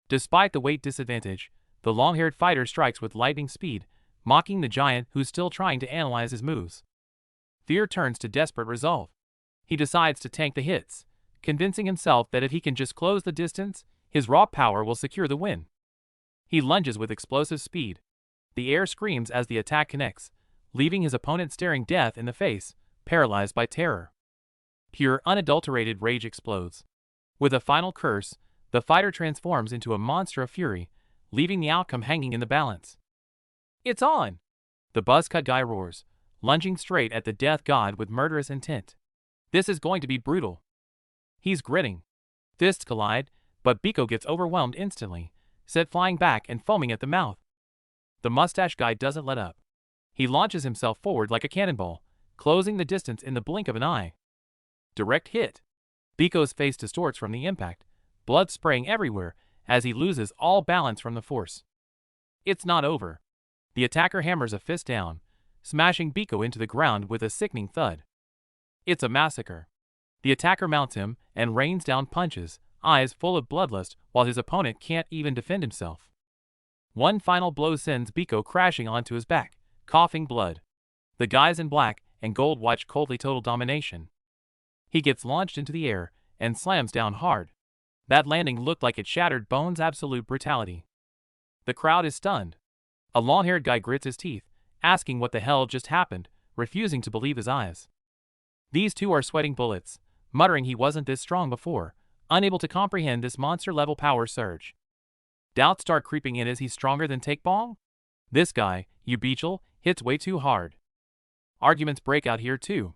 Despite the weight disadvantage, the long-haired fighter strikes with lightning speed, mocking the giant who's still trying to analyze his moves. Fear turns to desperate resolve. He decides to tank the hits, convincing himself that if he can just close the distance, his raw power will secure the win. He lunges with explosive speed. The air screams as the attack connects, leaving his opponent staring death in the face, paralyzed by terror. Pure, unadulterated rage explodes. With a final curse, the fighter transforms into a monster of fury, leaving the outcome hanging in the balance. "It's on!" the buzzcut guy roars, lunging straight at the death god with murderous intent. This is going to be brutal. He's gritting. Fists collide, but Biko gets overwhelmed instantly, set flying back and foaming at the mouth. The mustache guy doesn't let up. He launches himself forward like a cannonball, closing the distance in the blink of an eye. Direct hit. Biko's face distorts from the impact, blood spraying everywhere as he loses all balance from the force. It's not over. The attacker hammers a fist down, smashing Biko into the ground with a sickening thud. It's a massacre. The attacker mounts him and rains down punches, eyes full of bloodlust, while his opponent can't even defend himself. One final blow sends Biko crashing onto his back, coughing blood. The guys in black and gold watch coldly. Total domination. He gets launched into the air and slams down hard. That landing looked like it shattered bones. Absolute brutality. The crowd is stunned. A long-haired guy grits his teeth, asking what the hell just happened, refusing to believe his eyes. These two are sweating bullets, muttering he wasn't this strong before, unable to comprehend this monster-level power surge. Doubts start creeping in. Is he stronger than Takebong? This guy, Ubichel, hits way too hard. Arguments break out here too.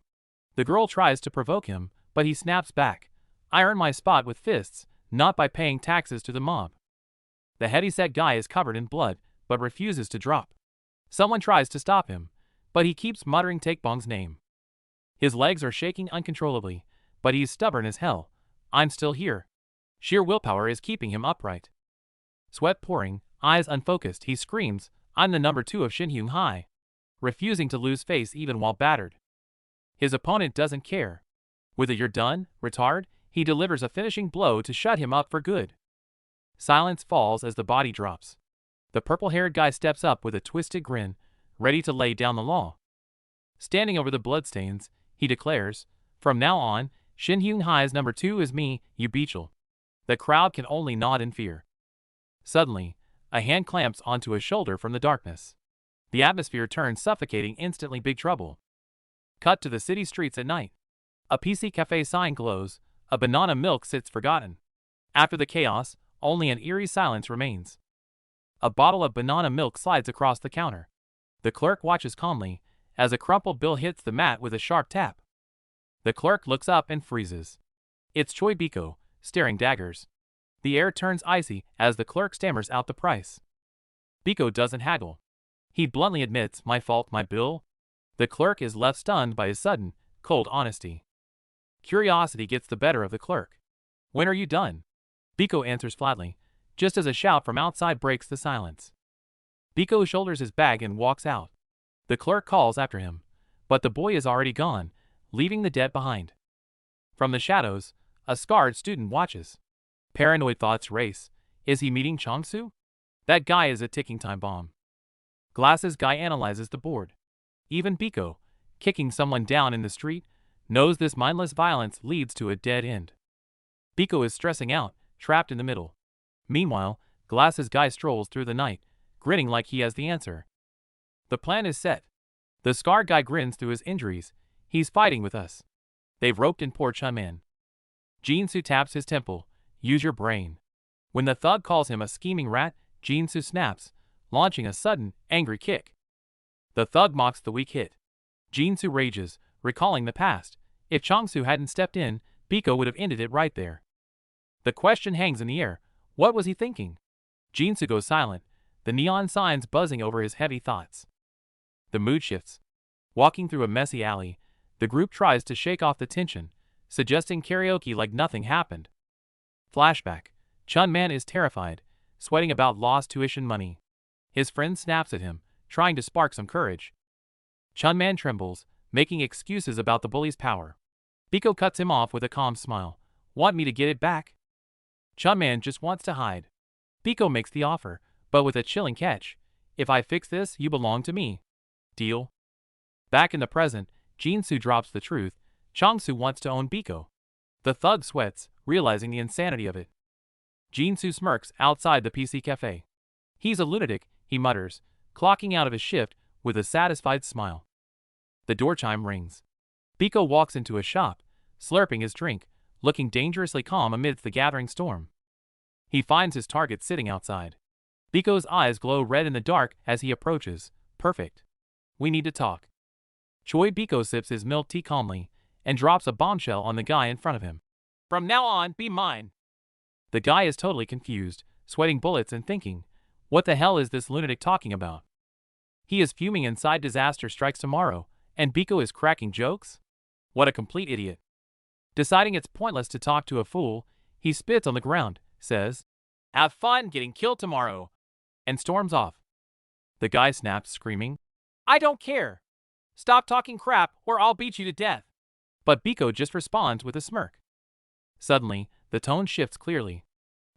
The girl tries to provoke him, but he snaps back. I earn my spot with fists, not by paying taxes to the mob. The heavyset guy is covered in blood, but refuses to drop. Someone tries to stop him, but he keeps muttering Takebong's name. His legs are shaking uncontrollably, but he's stubborn as hell. I'm still here. Sheer willpower is keeping him upright. Sweat pouring, eyes unfocused, he screams, I'm the number 2 of Shinhyung High, refusing to lose face even while battered. His opponent doesn't care. With a "you're done, retard," he delivers a finishing blow to shut him up for good. Silence falls as the body drops. The purple-haired guy steps up with a twisted grin, ready to lay down the law. Standing over the bloodstains, he declares, from now on, Shinhyung High's number 2 is me, Ubichel. The crowd can only nod in fear. Suddenly, a hand clamps onto his shoulder from the darkness. The atmosphere turns suffocating instantly. Big trouble. Cut to the city streets at night. A PC cafe sign glows, a banana milk sits forgotten. After the chaos, only an eerie silence remains. A bottle of banana milk slides across the counter. The clerk watches calmly as a crumpled bill hits the mat with a sharp tap. The clerk looks up and freezes. It's Choi Biko, staring daggers. The air turns icy as the clerk stammers out the price. Biko doesn't haggle. He bluntly admits, "My fault, my bill." The clerk is left stunned by his sudden, cold honesty. Curiosity gets the better of the clerk. "When are you done?" Biko answers flatly, just as a shout from outside breaks the silence. Biko shoulders his bag and walks out. The clerk calls after him, but the boy is already gone, leaving the debt behind. From the shadows, a scarred student watches. Paranoid thoughts race. Is he meeting Changsu? That guy is a ticking time bomb. Glasses guy analyzes the board. Even Biko, kicking someone down in the street, knows this mindless violence leads to a dead end. Biko is stressing out, trapped in the middle. Meanwhile, Glasses guy strolls through the night, grinning like he has the answer. The plan is set. The scar guy grins through his injuries. He's fighting with us. They've roped in poor Chun-Man. Jinsu taps his temple. Use your brain. When the thug calls him a scheming rat, Jinsu snaps, launching a sudden, angry kick. The thug mocks the weak hit. Jinsu rages, recalling the past. If Changsu hadn't stepped in, Biko would have ended it right there. The question hangs in the air. What was he thinking? Jinsu goes silent, the neon signs buzzing over his heavy thoughts. The mood shifts. Walking through a messy alley, the group tries to shake off the tension, suggesting karaoke like nothing happened. Flashback. Chun-Man is terrified, sweating about lost tuition money. His friend snaps at him, trying to spark some courage. Chun-Man trembles, making excuses about the bully's power. Biko cuts him off with a calm smile. Want me to get it back? Chun-Man just wants to hide. Biko makes the offer, but with a chilling catch. If I fix this, you belong to me. Deal? Back in the present, Jinsu drops the truth. Changsu wants to own Biko. The thug sweats, realizing the insanity of it. Jinsu smirks outside the PC cafe. He's a lunatic, he mutters, clocking out of his shift with a satisfied smile. The door chime rings. Biko walks into a shop, slurping his drink, looking dangerously calm amidst the gathering storm. He finds his target sitting outside. Biko's eyes glow red in the dark as he approaches. Perfect. We need to talk. Choi Biko sips his milk tea calmly and drops a bombshell on the guy in front of him. From now on, be mine. The guy is totally confused, sweating bullets and thinking, what the hell is this lunatic talking about? He is fuming inside disaster strikes tomorrow, and Biko is cracking jokes? What a complete idiot. Deciding it's pointless to talk to a fool, he spits on the ground, says, have fun getting killed tomorrow, and storms off. The guy snaps, screaming, I don't care. Stop talking crap or I'll beat you to death. But Biko just responds with a smirk. Suddenly, the tone shifts clearly.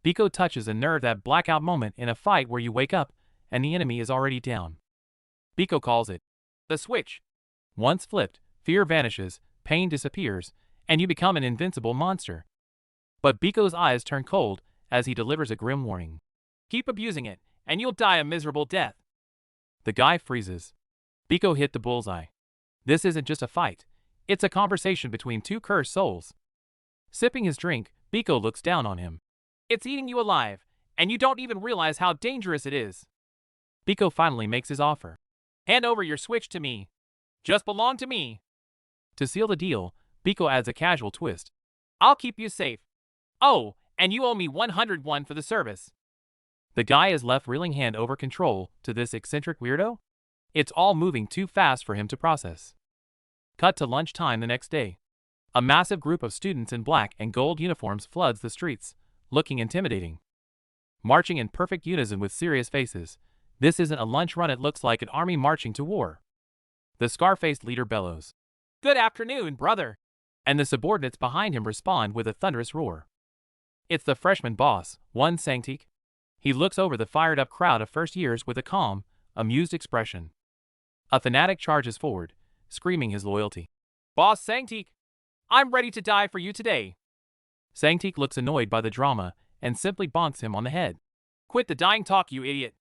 Biko touches a nerve, that blackout moment in a fight where you wake up and the enemy is already down. Biko calls it the switch. Once flipped, fear vanishes, pain disappears, and you become an invincible monster. But Biko's eyes turn cold as he delivers a grim warning. Keep abusing it, and you'll die a miserable death. The guy freezes. Biko hit the bullseye. This isn't just a fight. It's a conversation between two cursed souls. Sipping his drink, Biko looks down on him. It's eating you alive, and you don't even realize how dangerous it is. Biko finally makes his offer. Hand over your switch to me. Just belong to me. To seal the deal, Biko adds a casual twist. I'll keep you safe. Oh, and you owe me 101 for the service. The guy is left reeling, hand over control to this eccentric weirdo. It's all moving too fast for him to process. Cut to lunchtime the next day. A massive group of students in black and gold uniforms floods the streets, looking intimidating. Marching in perfect unison with serious faces. This isn't a lunch run, it looks like an army marching to war. The scar-faced leader bellows, Good afternoon, brother. And the subordinates behind him respond with a thunderous roar. It's the freshman boss, one Sangtik. He looks over the fired-up crowd of first years with a calm, amused expression. A fanatic charges forward, screaming his loyalty. Boss Sangtik, I'm ready to die for you today. Sangtik looks annoyed by the drama and simply bonks him on the head. Quit the dying talk, you idiot.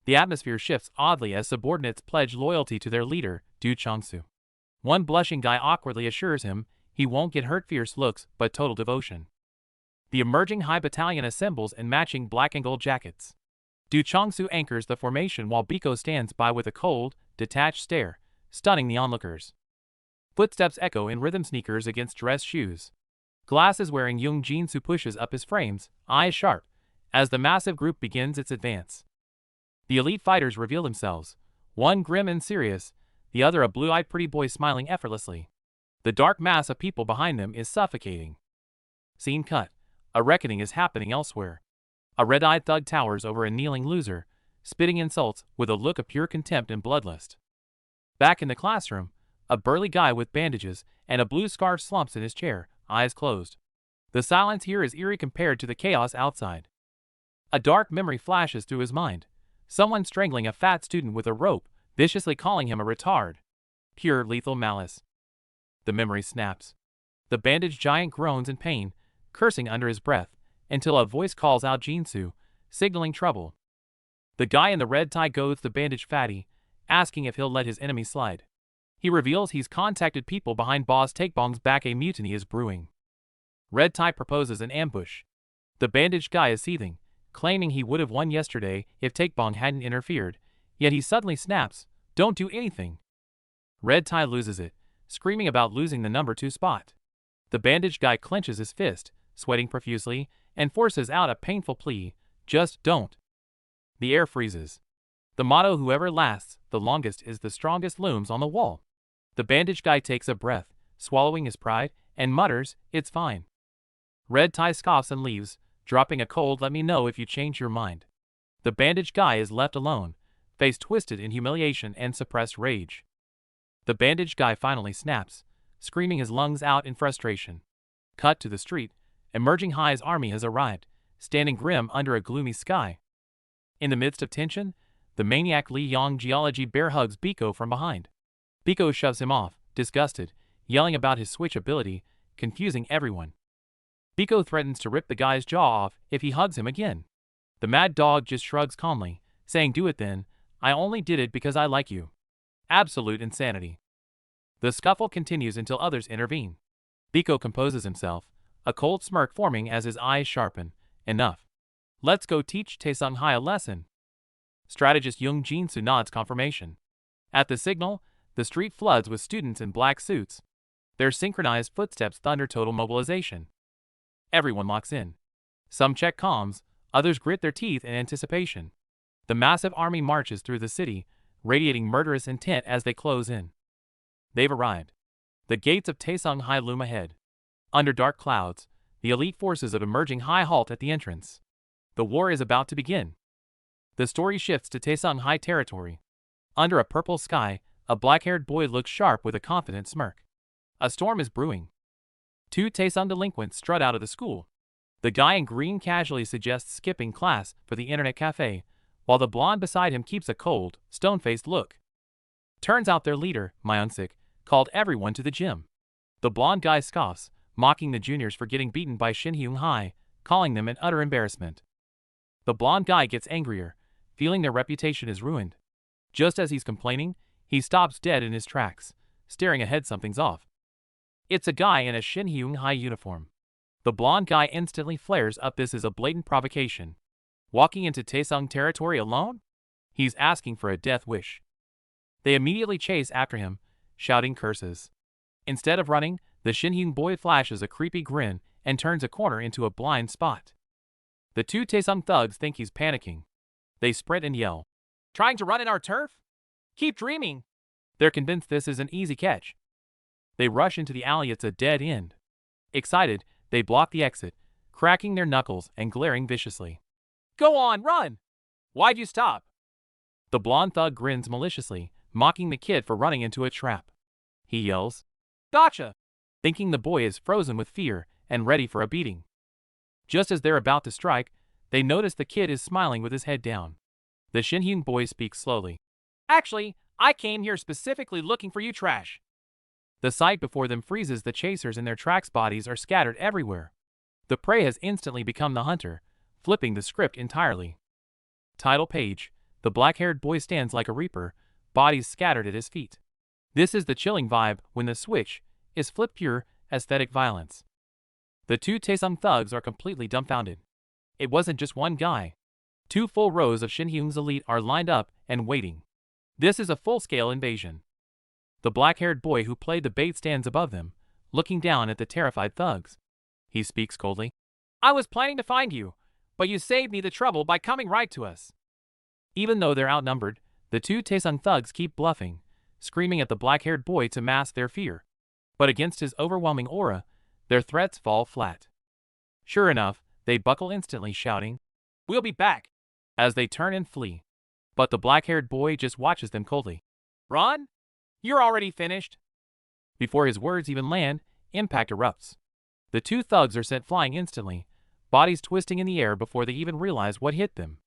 The atmosphere shifts oddly as subordinates pledge loyalty to their leader, Du Changsu. One blushing guy awkwardly assures him he won't get hurt, fierce looks, but total devotion. The emerging high battalion assembles in matching black and gold jackets. Du Chongsu anchors the formation while Biko stands by with a cold, detached stare, stunning the onlookers. Footsteps echo in rhythm sneakers against dress shoes. Glasses-wearing Young Jinsu pushes up his frames, eyes sharp, as the massive group begins its advance. The elite fighters reveal themselves, one grim and serious, the other a blue-eyed pretty boy smiling effortlessly. The dark mass of people behind them is suffocating. Scene cut. A reckoning is happening elsewhere. A red-eyed thug towers over a kneeling loser, spitting insults with a look of pure contempt and bloodlust. Back in the classroom, a burly guy with bandages and a blue scarf slumps in his chair, eyes closed. The silence here is eerie compared to the chaos outside. A dark memory flashes through his mind. Someone strangling a fat student with a rope, viciously calling him a retard. Pure lethal malice. The memory snaps. The bandaged giant groans in pain, cursing under his breath, until a voice calls out Jinsu, signaling trouble. The guy in the red tie goads the bandaged fatty, asking if he'll let his enemy slide. He reveals he's contacted people behind Boss Takebong's back. A mutiny is brewing. Red tie proposes an ambush. The bandaged guy is seething, claiming he would have won yesterday if Takebong hadn't interfered, yet he suddenly snaps, "Don't do anything." Red tie loses it, screaming about losing the number 2 spot. The bandaged guy clenches his fist, sweating profusely, and forces out a painful plea, "Just don't." The air freezes. The motto "Whoever lasts the longest is the strongest" looms on the wall. The bandaged guy takes a breath, swallowing his pride, and mutters, "It's fine." Red tie scoffs and leaves, dropping a cold "Let me know if you change your mind." The bandaged guy is left alone, face twisted in humiliation and suppressed rage. The bandaged guy finally snaps, screaming his lungs out in frustration. Cut to the street. Emerging High's army has arrived, standing grim under a gloomy sky. In the midst of tension, the maniac Li Yang Geology bear hugs Biko from behind. Biko shoves him off, disgusted, yelling about his switch ability, confusing everyone. Biko threatens to rip the guy's jaw off if he hugs him again. The mad dog just shrugs calmly, saying, "Do it then, I only did it because I like you." Absolute insanity. The scuffle continues until others intervene. Biko composes himself, a cold smirk forming as his eyes sharpen. "Enough. Let's go teach Taesung Hai a lesson." Strategist Young Jinsu nods confirmation. At the signal, the street floods with students in black suits. Their synchronized footsteps thunder total mobilization. Everyone locks in. Some check comms, others grit their teeth in anticipation. The massive army marches through the city, radiating murderous intent as they close in. They've arrived. The gates of Taesung Hai loom ahead. Under dark clouds, the elite forces of emerging Hai halt at the entrance. The war is about to begin. The story shifts to Taesung Hai territory. Under a purple sky, a black-haired boy looks sharp with a confident smirk. A storm is brewing. 2 Taesung delinquents strut out of the school. The guy in green casually suggests skipping class for the internet cafe, while the blonde beside him keeps a cold, stone-faced look. Turns out their leader, Myeongsik, called everyone to the gym. The blonde guy scoffs, mocking the juniors for getting beaten by Shinhyung Hai, calling them an utter embarrassment. The blonde guy gets angrier, feeling their reputation is ruined. Just as he's complaining, he stops dead in his tracks, staring ahead. Something's off. It's a guy in a Shinhyung Hai uniform. The blonde guy instantly flares up. This is a blatant provocation. Walking into Taesung territory alone? He's asking for a death wish. They immediately chase after him, shouting curses. Instead of running, the Shinhyung boy flashes a creepy grin and turns a corner into a blind spot. The 2 Taesung thugs think he's panicking. They sprint and yell, "Trying to run in our turf? Keep dreaming!" They're convinced this is an easy catch. They rush into the alley. It's a dead end. Excited, they block the exit, cracking their knuckles and glaring viciously. "Go on, run! Why'd you stop?" The blonde thug grins maliciously, mocking the kid for running into a trap. He yells, "Gotcha!" thinking the boy is frozen with fear and ready for a beating. Just as they're about to strike, they notice the kid is smiling with his head down. The Shinhyun boy speaks slowly. "Actually, I came here specifically looking for you, trash." The sight before them freezes. The chasers in their tracks. Bodies are scattered everywhere. The prey has instantly become the hunter, flipping the script entirely. Title page. The black-haired boy stands like a reaper, bodies scattered at his feet. This is the chilling vibe when the switch is flipped. Pure, aesthetic violence. The 2 Taesung thugs are completely dumbfounded. It wasn't just one guy. 2 full rows of Shinhyung's elite are lined up and waiting. This is a full-scale invasion. The black-haired boy who played the bait stands above them, looking down at the terrified thugs. He speaks coldly. I was planning to find you, but you saved me the trouble by coming right to us. Even though they're outnumbered, the 2 Taesung thugs keep bluffing, screaming at the black-haired boy to mask their fear. But against his overwhelming aura, their threats fall flat. Sure enough, they buckle instantly, shouting, We'll be back, as they turn and flee. But the black-haired boy just watches them coldly. Run? You're already finished. Before his words even land, impact erupts. The 2 thugs are sent flying instantly, bodies twisting in the air before they even realize what hit them.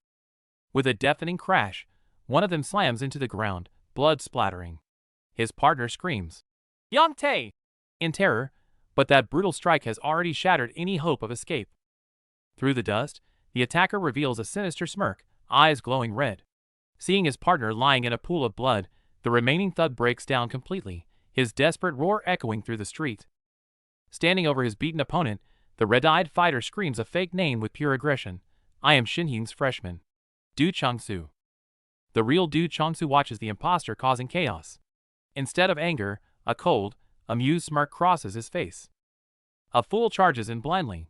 With a deafening crash, one of them slams into the ground, blood splattering. His partner screams, Young Tae! In terror, but that brutal strike has already shattered any hope of escape. Through the dust, the attacker reveals a sinister smirk, eyes glowing red. Seeing his partner lying in a pool of blood, the remaining thug breaks down completely, his desperate roar echoing through the street. Standing over his beaten opponent, the red-eyed fighter screams a fake name with pure aggression. I am Shinhyung's freshman, Do Chang-soo. The real Do Chang-soo watches the imposter causing chaos. Instead of anger, a cold, amused smirk crosses his face. A fool charges in blindly.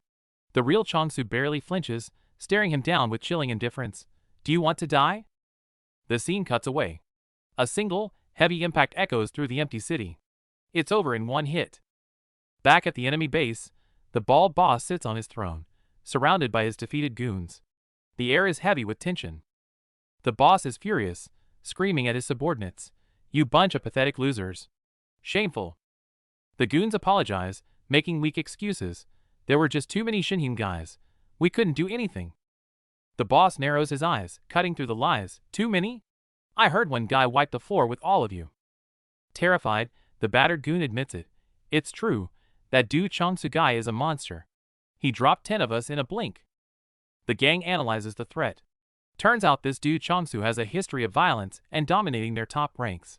The real Chang-soo barely flinches, staring him down with chilling indifference. Do you want to die? The scene cuts away. A single, heavy impact echoes through the empty city. It's over in one hit. Back at the enemy base, the bald boss sits on his throne, surrounded by his defeated goons. The air is heavy with tension. The boss is furious, screaming at his subordinates. You bunch of pathetic losers. Shameful. The goons apologize, making weak excuses. There were just too many Shinhyun guys. We couldn't do anything. The boss narrows his eyes, cutting through the lies. Too many? I heard one guy wipe the floor with all of you. Terrified, the battered goon admits it. It's true, that Do Chang-soo guy is a monster. He dropped 10 of us in a blink. The gang analyzes the threat. Turns out this Do Chang-soo has a history of violence and dominating their top ranks.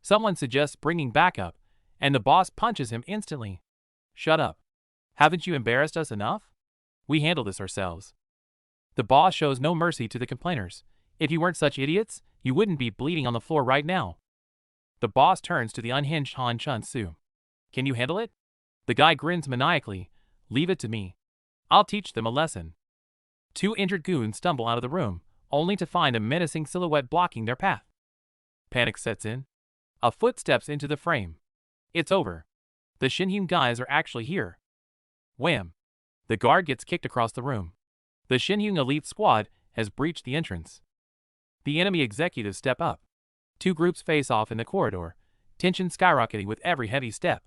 Someone suggests bringing backup, and the boss punches him instantly. Shut up. Haven't you embarrassed us enough? We handle this ourselves. The boss shows no mercy to the complainers. If you weren't such idiots, you wouldn't be bleeding on the floor right now. The boss turns to the unhinged Han Chun-soo. Can you handle it? The guy grins maniacally. Leave it to me. I'll teach them a lesson. 2 injured goons stumble out of the room, only to find a menacing silhouette blocking their path. Panic sets in. A foot steps into the frame. It's over. The Shinhyun guys are actually here. Wham! The guard gets kicked across the room. The Shinhyun elite squad has breached the entrance. The enemy executives step up. 2 groups face off in the corridor, tension skyrocketing with every heavy step.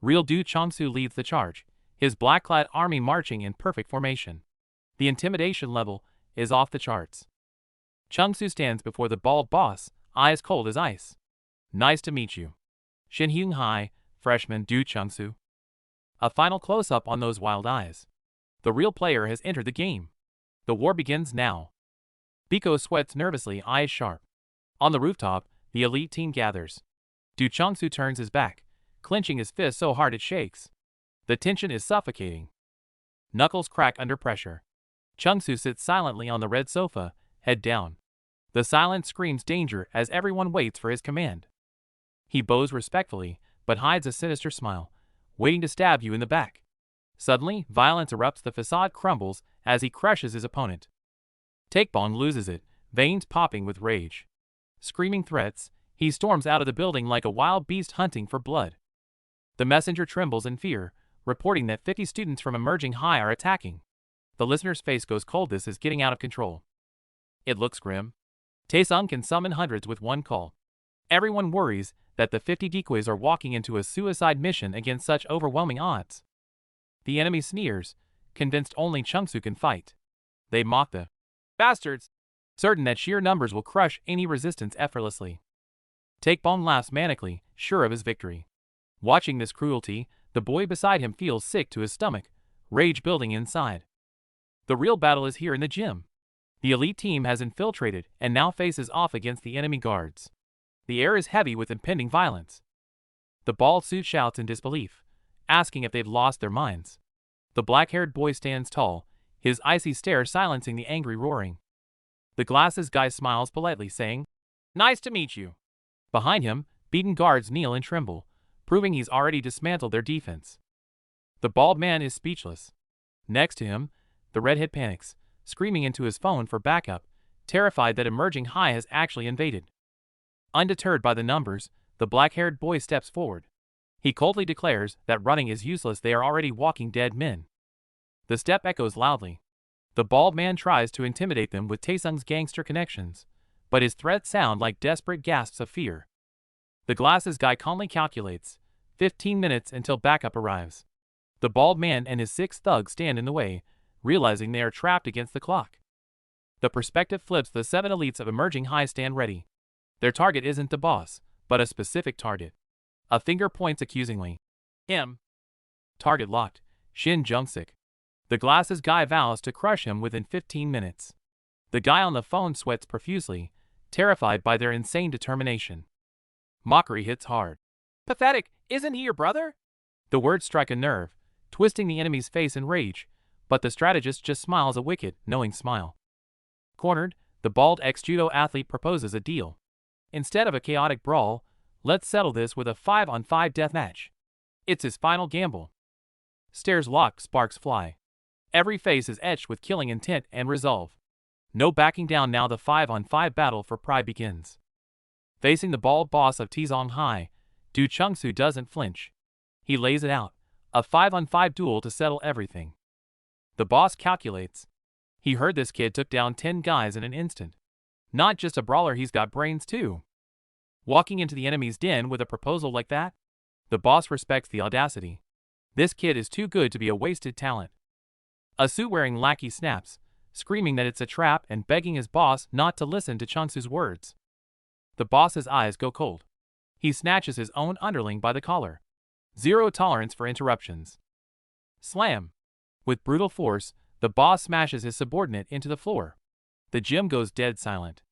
Real Do Chang-soo leads the charge, his black-clad army marching in perfect formation. The intimidation level is off the charts. Chang-soo stands before the bald boss, eyes cold as ice. Nice to meet you. Shinhyun High, freshman Do Chang-soo. A final close-up on those wild eyes. The real player has entered the game. The war begins now. Biko sweats nervously, eyes sharp. On the rooftop, the elite team gathers. Do Chang-soo turns his back, clenching his fist so hard it shakes. The tension is suffocating. Knuckles crack under pressure. Chang-soo sits silently on the red sofa, head down. The silence screams danger as everyone waits for his command. He bows respectfully, but hides a sinister smile, waiting to stab you in the back. Suddenly, violence erupts, the facade crumbles as he crushes his opponent. Taekbon loses it, veins popping with rage. Screaming threats, he storms out of the building like a wild beast hunting for blood. The messenger trembles in fear, reporting that 50 students from emerging high are attacking. The listener's face goes cold. This is getting out of control. It looks grim. Taesung can summon hundreds with one call. Everyone worries that the 50 decoys are walking into a suicide mission against such overwhelming odds. The enemy sneers, convinced only Chang-soo can fight. They mock the bastards, certain that sheer numbers will crush any resistance effortlessly. Taekbon laughs manically, sure of his victory. Watching this cruelty, the boy beside him feels sick to his stomach, rage building inside. The real battle is here in the gym. The elite team has infiltrated and now faces off against the enemy guards. The air is heavy with impending violence. The bald suit shouts in disbelief, asking if they've lost their minds. The black-haired boy stands tall, his icy stare silencing the angry roaring. The glasses guy smiles politely, saying, "Nice to meet you." Behind him, beaten guards kneel and tremble, proving he's already dismantled their defense. The bald man is speechless. Next to him, the redhead panics, screaming into his phone for backup, terrified that emerging high has actually invaded. Undeterred by the numbers, the black-haired boy steps forward. He coldly declares that running is useless, they are already walking dead men. The step echoes loudly. The bald man tries to intimidate them with Taesung's gangster connections, but his threats sound like desperate gasps of fear. The glasses guy calmly calculates 15 minutes until backup arrives. The bald man and his 6 thugs stand in the way, realizing they are trapped against the clock. The perspective flips, the 7 elites of emerging high stand ready. Their target isn't the boss, but a specific target. A finger points accusingly. Him. Target locked. Shin Jung-sik. The glasses guy vows to crush him within 15 minutes. The guy on the phone sweats profusely, terrified by their insane determination. Mockery hits hard. Pathetic, isn't he your brother? The words strike a nerve, twisting the enemy's face in rage, but the strategist just smiles a wicked, knowing smile. Cornered, the bald ex-judo athlete proposes a deal. Instead of a chaotic brawl, let's settle this with a 5-on-5 deathmatch. It's his final gamble. Stares lock, sparks fly. Every face is etched with killing intent and resolve. No backing down now, the 5-on-5 battle for pride begins. Facing the bald boss of Taesung High, Du Chung-soo doesn't flinch. He lays it out, a 5-on-5 duel to settle everything. The boss calculates. He heard this kid took down 10 guys in an instant. Not just a brawler, he's got brains too. Walking into the enemy's den with a proposal like that? The boss respects the audacity. This kid is too good to be a wasted talent. A suit-wearing lackey snaps, screaming that it's a trap and begging his boss not to listen to Chung-soo's words. The boss's eyes go cold. He snatches his own underling by the collar. Zero tolerance for interruptions. Slam! With brutal force, the boss smashes his subordinate into the floor. The gym goes dead silent.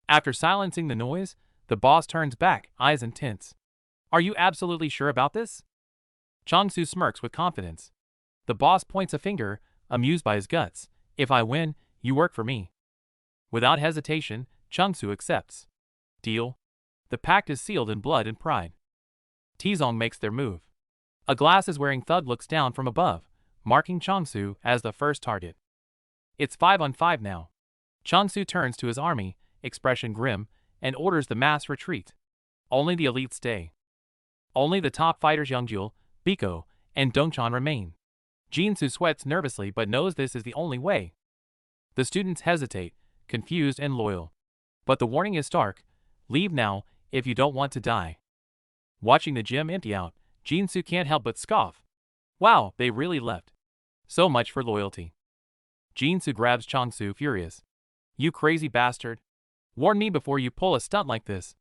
After silencing the noise, the boss turns back, eyes intense. "Are you absolutely sure about this?" Chung-soo smirks with confidence. The boss points a finger, amused by his guts. "If I win, you work for me." Without hesitation, Chung-soo accepts. Deal. The pact is sealed in blood and pride. Taesung makes their move. A glasses-wearing thug looks down from above, marking Chung-soo as the first target. It's 5-on-5 now. Chung-soo turns to his army, expression grim, and orders the mass retreat. Only the elites stay. Only the top fighters Youngjul, Biko, and Dongchan remain. Jin-soo sweats nervously but knows this is the only way. The students hesitate, confused and loyal. But the warning is stark: leave now if you don't want to die. Watching the gym empty out, Jin-soo can't help but scoff. Wow, they really left. So much for loyalty. Jin-soo grabs Chung-soo, furious. "You crazy bastard. Warn me before you pull a stunt like this."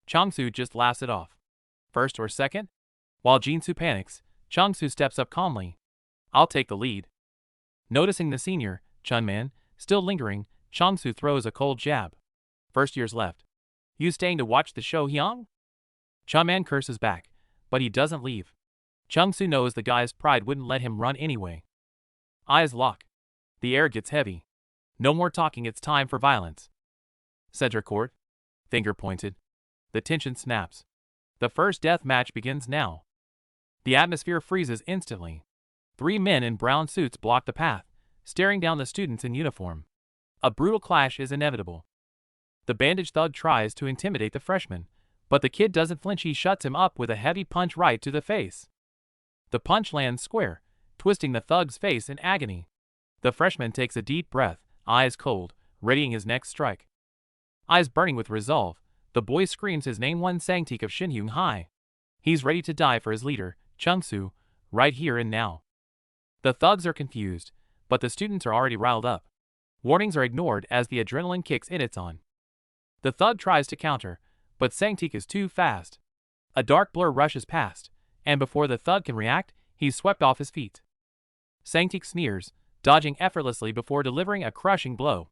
Chung-soo just laughs it off. First or second? While Jin-soo panics, Chung-soo steps up calmly. "I'll take the lead." Noticing the senior, Chun-man, still lingering, Chung-soo throws a cold jab. "First year's left. You staying to watch the show, Hyung?" Chun-man curses back, but he doesn't leave. Chung-soo knows the guy's pride wouldn't let him run anyway. Eyes lock. The air gets heavy. No more talking, it's time for violence. Center court. Finger pointed. The tension snaps. The first death match begins now. The atmosphere freezes instantly. 3 men in brown suits block the path, staring down the students in uniform. A brutal clash is inevitable. The bandaged thug tries to intimidate the freshman, but the kid doesn't flinch. He shuts him up with a heavy punch right to the face. The punch lands square, twisting the thug's face in agony. The freshman takes a deep breath, eyes cold, readying his next strike. Eyes burning with resolve, the boy screams his name, one Sangtik of Shinhyung High. He's ready to die for his leader, Chung-soo, right here and now. The thugs are confused, but the students are already riled up. Warnings are ignored as the adrenaline kicks in. It's on. The thug tries to counter, but Sangtik is too fast. A dark blur rushes past, and before the thug can react, he's swept off his feet. Sangtik sneers, dodging effortlessly before delivering a crushing blow.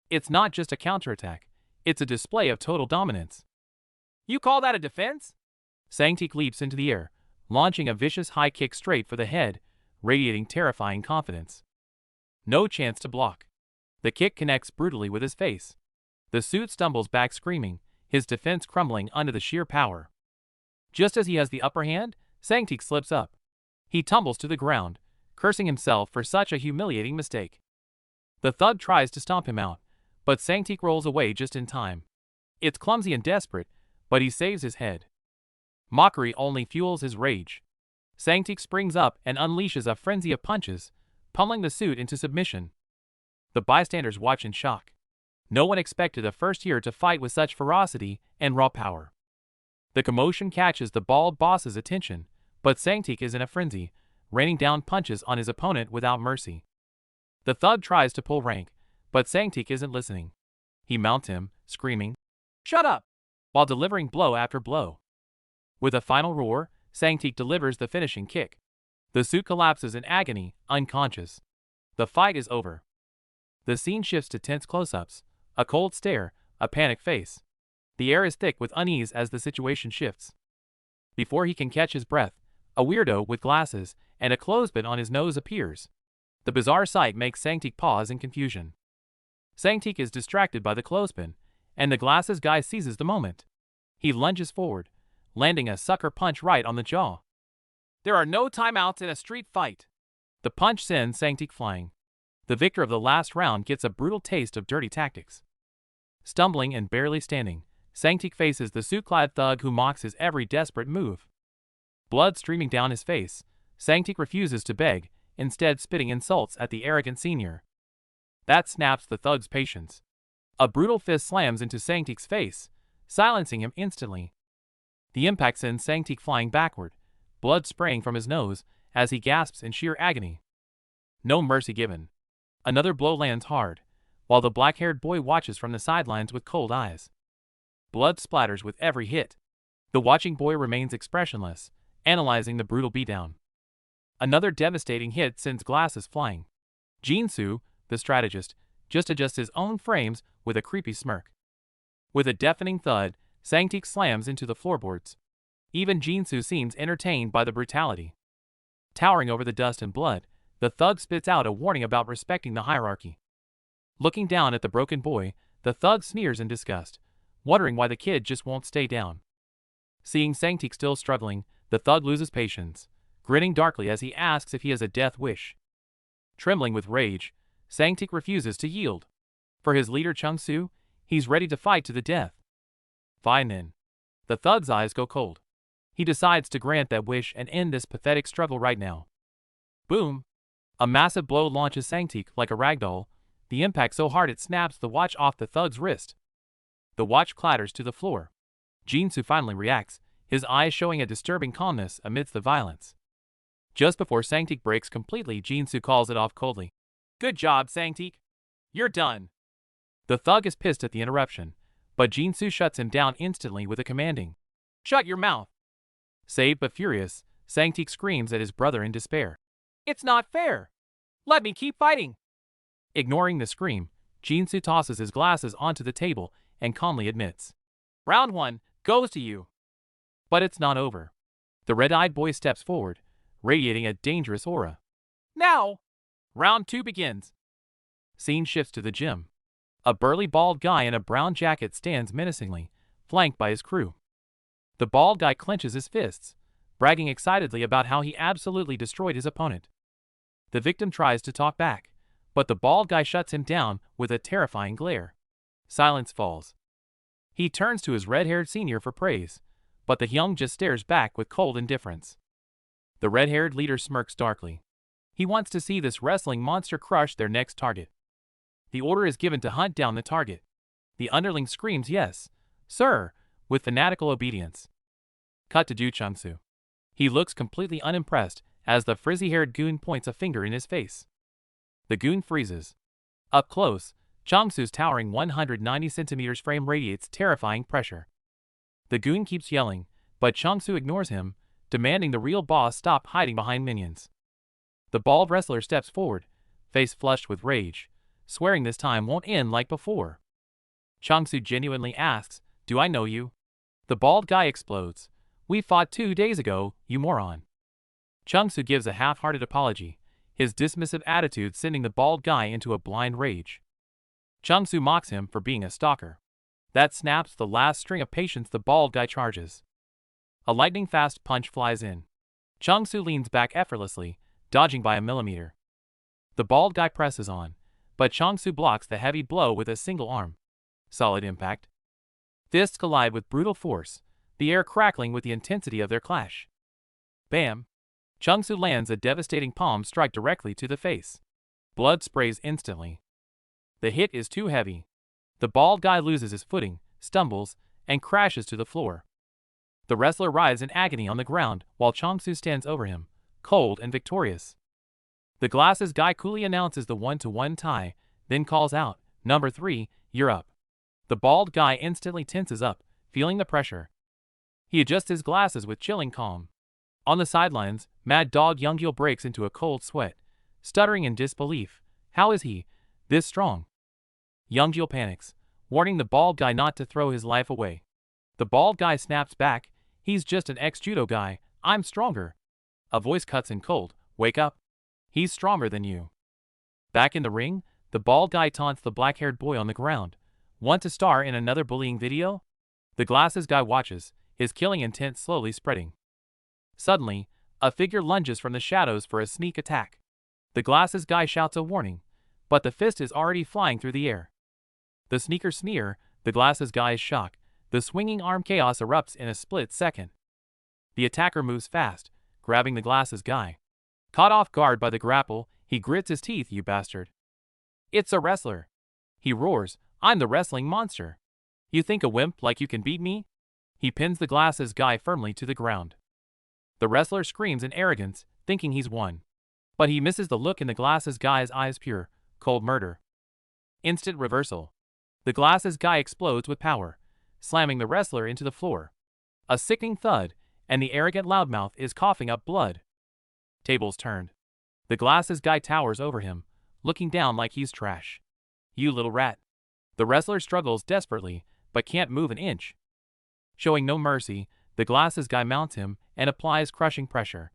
It's not just a counterattack, it's a display of total dominance. "You call that a defense?" Sangtik leaps into the air, launching a vicious high kick straight for the head, radiating terrifying confidence. No chance to block. The kick connects brutally with his face. The suit stumbles back screaming, his defense crumbling under the sheer power. Just as he has the upper hand, Sangtik slips up. He tumbles to the ground, cursing himself for such a humiliating mistake. The thug tries to stomp him out, but Sangtik rolls away just in time. It's clumsy and desperate, but he saves his head. Mockery only fuels his rage. Sangtik springs up and unleashes a frenzy of punches, pummeling the suit into submission. The bystanders watch in shock. No one expected a first year to fight with such ferocity and raw power. The commotion catches the bald boss's attention, but Sangtik is in a frenzy, raining down punches on his opponent without mercy. The thug tries to pull rank, but Sangtik isn't listening. He mounts him, screaming, "Shut up!" while delivering blow after blow. With a final roar, Sangtik delivers the finishing kick. The suit collapses in agony, unconscious. The fight is over. The scene shifts to tense close-ups, a cold stare, a panicked face. The air is thick with unease as the situation shifts. Before he can catch his breath, a weirdo with glasses and a clothespin on his nose appears. The bizarre sight makes Sangtik pause in confusion. Sangtik is distracted by the clothespin, and the glasses guy seizes the moment. He lunges forward, landing a sucker punch right on the jaw. There are no timeouts in a street fight. The punch sends Sangtik flying. The victor of the last round gets a brutal taste of dirty tactics. Stumbling and barely standing, Sangtik faces the suit-clad thug who mocks his every desperate move. Blood streaming down his face, Sangtik refuses to beg, instead spitting insults at the arrogant senior. That snaps the thug's patience. A brutal fist slams into Sangtik's face, silencing him instantly. The impact sends Sangtik flying backward, blood spraying from his nose as he gasps in sheer agony. No mercy given. Another blow lands hard, while the black-haired boy watches from the sidelines with cold eyes. Blood splatters with every hit. The watching boy remains expressionless, analyzing the brutal beatdown. Another devastating hit sends glasses flying. Jinsu, the strategist, just adjusts his own frames with a creepy smirk. With a deafening thud, Sangtik slams into the floorboards. Even Jinsu seems entertained by the brutality. Towering over the dust and blood, the thug spits out a warning about respecting the hierarchy. Looking down at the broken boy, the thug sneers in disgust, wondering why the kid just won't stay down. Seeing Sangtik still struggling, the thug loses patience, grinning darkly as he asks if he has a death wish. Trembling with rage, Sangtik refuses to yield. For his leader Chungsu, he's ready to fight to the death. Fine then. The thug's eyes go cold. He decides to grant that wish and end this pathetic struggle right now. Boom! A massive blow launches Sangtik like a ragdoll, the impact so hard it snaps the watch off the thug's wrist. The watch clatters to the floor. Jinsu finally reacts, his eyes showing a disturbing calmness amidst the violence. Just before Sangtik breaks completely, Jinsu calls it off coldly. Good job, Sangtik. You're done. The thug is pissed at the interruption, but Jinsu shuts him down instantly with a commanding, "Shut your mouth." Saved but furious, Sangtik screams at his brother in despair. It's not fair. Let me keep fighting. Ignoring the scream, Jinsu tosses his glasses onto the table and calmly admits, Round 1 goes to you. But it's not over. The red-eyed boy steps forward, radiating a dangerous aura. Now, Round 2 begins. Scene shifts to the gym. A burly bald guy in a brown jacket stands menacingly, flanked by his crew. The bald guy clenches his fists, bragging excitedly about how he absolutely destroyed his opponent. The victim tries to talk back, but the bald guy shuts him down with a terrifying glare. Silence falls. He turns to his red-haired senior for praise, but the young just stares back with cold indifference. The red-haired leader smirks darkly. He wants to see this wrestling monster crush their next target. The order is given to hunt down the target. The underling screams yes, sir, with fanatical obedience. Cut to Chungsu. He looks completely unimpressed as the frizzy-haired goon points a finger in his face. The goon freezes. Up close, Chungsu's towering 190 centimeters frame radiates terrifying pressure. The goon keeps yelling, but Chungsu ignores him, demanding the real boss stop hiding behind minions. The bald wrestler steps forward, face flushed with rage, swearing this time won't end like before. Chungsu genuinely asks, Do I know you? The bald guy explodes. We fought 2 days ago, you moron. Chungsu gives a half-hearted apology, his dismissive attitude sending the bald guy into a blind rage. Changsu mocks him for being a stalker. That snaps the last string of patience the bald guy charges. A lightning-fast punch flies in. Changsu leans back effortlessly, dodging by a millimeter. The bald guy presses on, but Changsu blocks the heavy blow with a single arm. Solid impact. Fists collide with brutal force, the air crackling with the intensity of their clash. Bam! Changsu lands a devastating palm strike directly to the face. Blood sprays instantly. The hit is too heavy. The bald guy loses his footing, stumbles, and crashes to the floor. The wrestler writhes in agony on the ground while Changsu stands over him, cold and victorious. The glasses guy coolly announces the 1-1 tie, then calls out, "Number 3, you're up." The bald guy instantly tenses up, feeling the pressure. He adjusts his glasses with chilling calm. On the sidelines, Mad Dog Younggil breaks into a cold sweat, stuttering in disbelief. How is he this strong? Younggil panics, warning the bald guy not to throw his life away. The bald guy snaps back, "He's just an ex-judo guy, I'm stronger." A voice cuts in cold, "Wake up. He's stronger than you." Back in the ring, the bald guy taunts the black-haired boy on the ground. "Want to star in another bullying video?" The glasses guy watches, his killing intent slowly spreading. Suddenly, a figure lunges from the shadows for a sneak attack. The glasses guy shouts a warning, but the fist is already flying through the air. The sneakers sneer, the glasses guy's shock. The swinging arm chaos erupts in a split second. The attacker moves fast, grabbing the glasses guy. Caught off guard by the grapple, he grits his teeth, "You bastard. It's a wrestler." He roars, "I'm the wrestling monster. You think a wimp like you can beat me?" He pins the glasses guy firmly to the ground. The wrestler screams in arrogance, thinking he's won. But he misses the look in the glasses guy's eyes, pure, cold murder. Instant reversal. The glasses guy explodes with power, slamming the wrestler into the floor. A sickening thud, and the arrogant loudmouth is coughing up blood. Tables turned. The glasses guy towers over him, looking down like he's trash. "You little rat." The wrestler struggles desperately, but can't move an inch. Showing no mercy, the glasses guy mounts him and applies crushing pressure.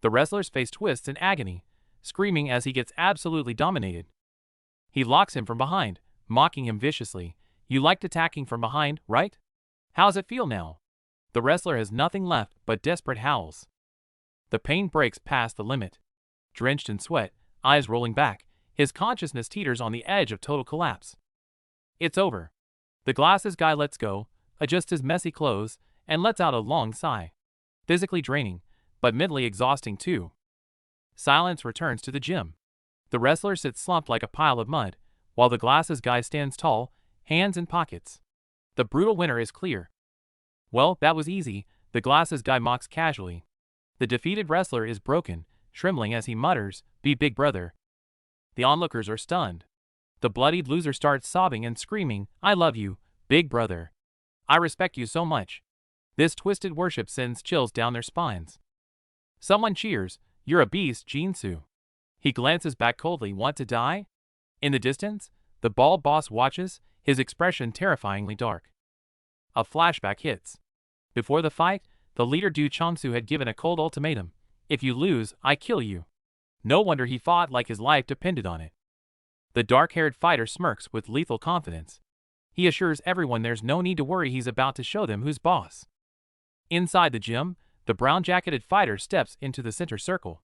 The wrestler's face twists in agony, screaming as he gets absolutely dominated. He locks him from behind, mocking him viciously. "You liked attacking from behind, right? How's it feel now?" The wrestler has nothing left but desperate howls. The pain breaks past the limit. Drenched in sweat, eyes rolling back, his consciousness teeters on the edge of total collapse. It's over. The glasses guy lets go, adjusts his messy clothes, and lets out a long sigh. Physically draining, but mentally exhausting too. Silence returns to the gym. The wrestler sits slumped like a pile of mud, while the glasses guy stands tall, hands in pockets. The brutal winner is clear. "Well, that was easy," the glasses guy mocks casually. The defeated wrestler is broken, shriveling as he mutters, "Be big brother." The onlookers are stunned. The bloodied loser starts sobbing and screaming, "I love you, big brother. I respect you so much." This twisted worship sends chills down their spines. Someone cheers, "You're a beast, Jinsu." He glances back coldly, "Want to die?" In the distance, the bald boss watches, his expression terrifyingly dark. A flashback hits. Before the fight, the leader Du Changsu had given a cold ultimatum: "If you lose, I kill you." No wonder he fought like his life depended on it. The dark-haired fighter smirks with lethal confidence. He assures everyone there's no need to worry, he's about to show them who's boss. Inside the gym, the brown-jacketed fighter steps into the center circle.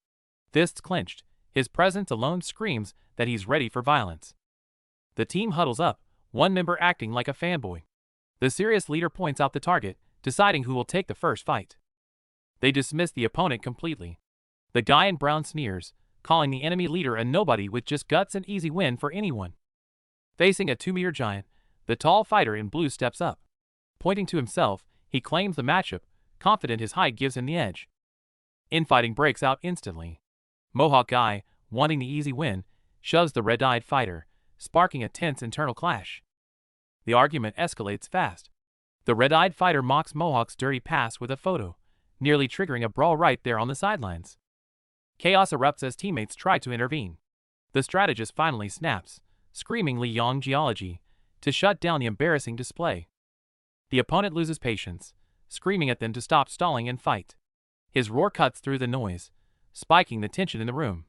Fists clenched, his presence alone screams that he's ready for violence. The team huddles up, one member acting like a fanboy. The serious leader points out the target, deciding who will take the first fight. They dismiss the opponent completely. The guy in brown sneers, calling the enemy leader a nobody with just guts and easy win for anyone. Facing a 2-meter giant, the tall fighter in blue steps up. Pointing to himself, he claims the matchup, confident his height gives him the edge. Infighting breaks out instantly. Mohawk guy, wanting the easy win, shoves the red-eyed fighter, sparking a tense internal clash. The argument escalates fast. The red-eyed fighter mocks Mohawk's dirty past with a photo, nearly triggering a brawl right there on the sidelines. Chaos erupts as teammates try to intervene. The strategist finally snaps, screaming Li Yang geology, to shut down the embarrassing display. The opponent loses patience, screaming at them to stop stalling and fight. His roar cuts through the noise, spiking the tension in the room.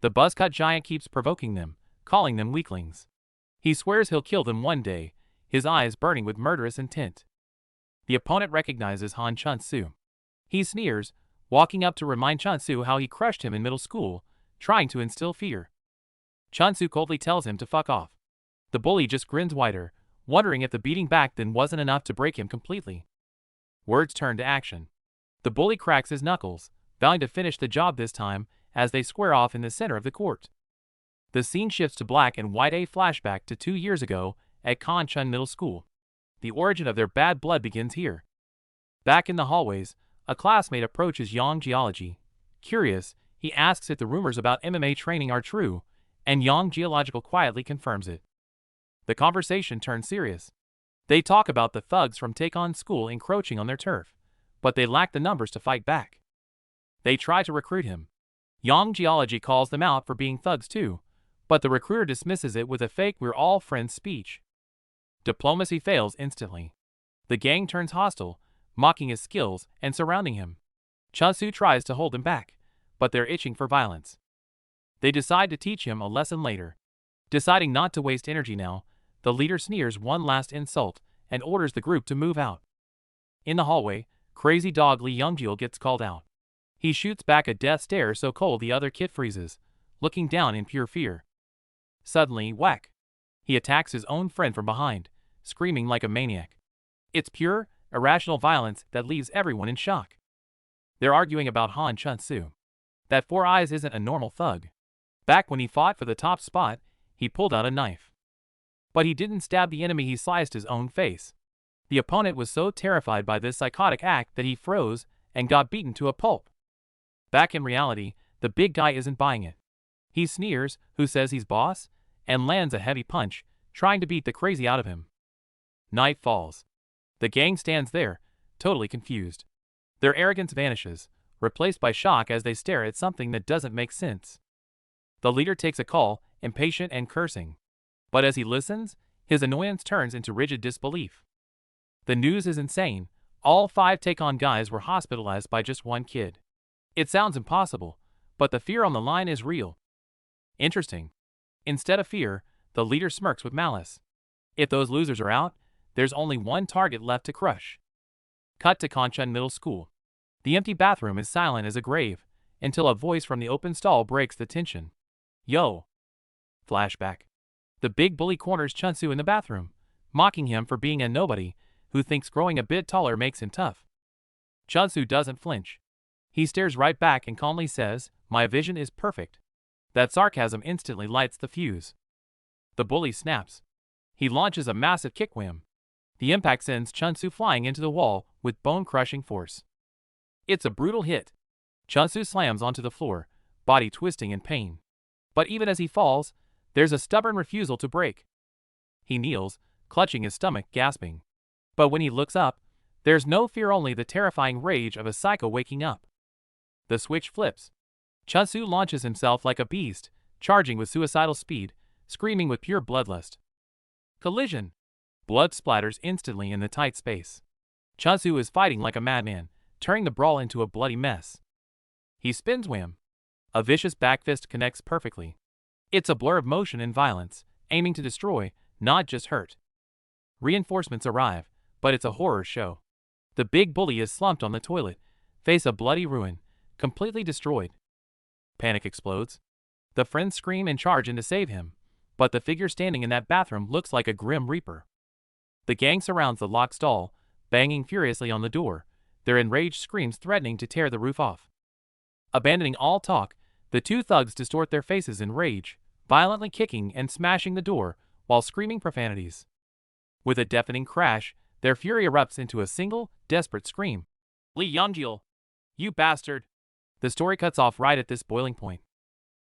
The buzzcut giant keeps provoking them, calling them weaklings. He swears he'll kill them one day, his eyes burning with murderous intent. The opponent recognizes Han Chun-Soo. He sneers, walking up to remind Chun-Soo how he crushed him in middle school, trying to instill fear. Chun-Soo coldly tells him to fuck off. The bully just grins wider, wondering if the beating back then wasn't enough to break him completely. Words turn to action. The bully cracks his knuckles, vowing to finish the job this time, as they square off in the center of the court. The scene shifts to black and white, a flashback to 2 years ago at Kanchun Middle School. The origin of their bad blood begins here. Back in the hallways, a classmate approaches Yang Geology. Curious, he asks if the rumors about MMA training are true, and Yang Geological quietly confirms it. The conversation turns serious. They talk about the thugs from Take On School encroaching on their turf, but they lack the numbers to fight back. They try to recruit him. Yang Geology calls them out for being thugs too, but the recruiter dismisses it with a fake "we're all friends" speech. Diplomacy fails instantly. The gang turns hostile, mocking his skills and surrounding him. Chun-Soo tries to hold him back, but they're itching for violence. They decide to teach him a lesson later. Deciding not to waste energy now, the leader sneers one last insult and orders the group to move out. In the hallway, crazy dog Lee Youngjil gets called out. He shoots back a death stare so cold the other kid freezes, looking down in pure fear. Suddenly, whack! He attacks his own friend from behind, screaming like a maniac. It's pure, irrational violence that leaves everyone in shock. They're arguing about Han Chun-Soo. That Four Eyes isn't a normal thug. Back when he fought for the top spot, he pulled out a knife. But he didn't stab the enemy, he sliced his own face. The opponent was so terrified by this psychotic act that he froze and got beaten to a pulp. Back in reality, the big guy isn't buying it. He sneers, who says he's boss, and lands a heavy punch, trying to beat the crazy out of him. Night falls. The gang stands there, totally confused. Their arrogance vanishes, replaced by shock as they stare at something that doesn't make sense. The leader takes a call, impatient and cursing. But as he listens, his annoyance turns into rigid disbelief. The news is insane. All 5 take-on guys were hospitalized by just one kid. It sounds impossible, but the fear on the line is real. Interesting. Instead of fear, the leader smirks with malice. If those losers are out, there's only one target left to crush. Cut to Kanchun Middle School. The empty bathroom is silent as a grave, until a voice from the open stall breaks the tension. Yo! Flashback. The big bully corners Chun-Soo in the bathroom, mocking him for being a nobody who thinks growing a bit taller makes him tough. Chun-Soo doesn't flinch. He stares right back and calmly says, "My vision is perfect." That sarcasm instantly lights the fuse. The bully snaps. He launches a massive kick wham. The impact sends Chun-Soo flying into the wall with bone-crushing force. It's a brutal hit. Chun-Soo slams onto the floor, body twisting in pain. But even as he falls, there's a stubborn refusal to break. He kneels, clutching his stomach, gasping. But when he looks up, there's no fear, only the terrifying rage of a psycho waking up. The switch flips. Chun-Soo launches himself like a beast, charging with suicidal speed, screaming with pure bloodlust. Collision! Blood splatters instantly in the tight space. Chun-Soo is fighting like a madman, turning the brawl into a bloody mess. He spins wham. A vicious back fist connects perfectly. It's a blur of motion and violence, aiming to destroy, not just hurt. Reinforcements arrive, but it's a horror show. The big bully is slumped on the toilet, face a bloody ruin, completely destroyed. Panic explodes. The friends scream and charge in to save him, but the figure standing in that bathroom looks like a grim reaper. The gang surrounds the locked stall, banging furiously on the door, their enraged screams threatening to tear the roof off. Abandoning all talk, the 2 thugs distort their faces in rage, violently kicking and smashing the door while screaming profanities. With a deafening crash, their fury erupts into a single, desperate scream. Lee Youngjil! You bastard! The story cuts off right at this boiling point.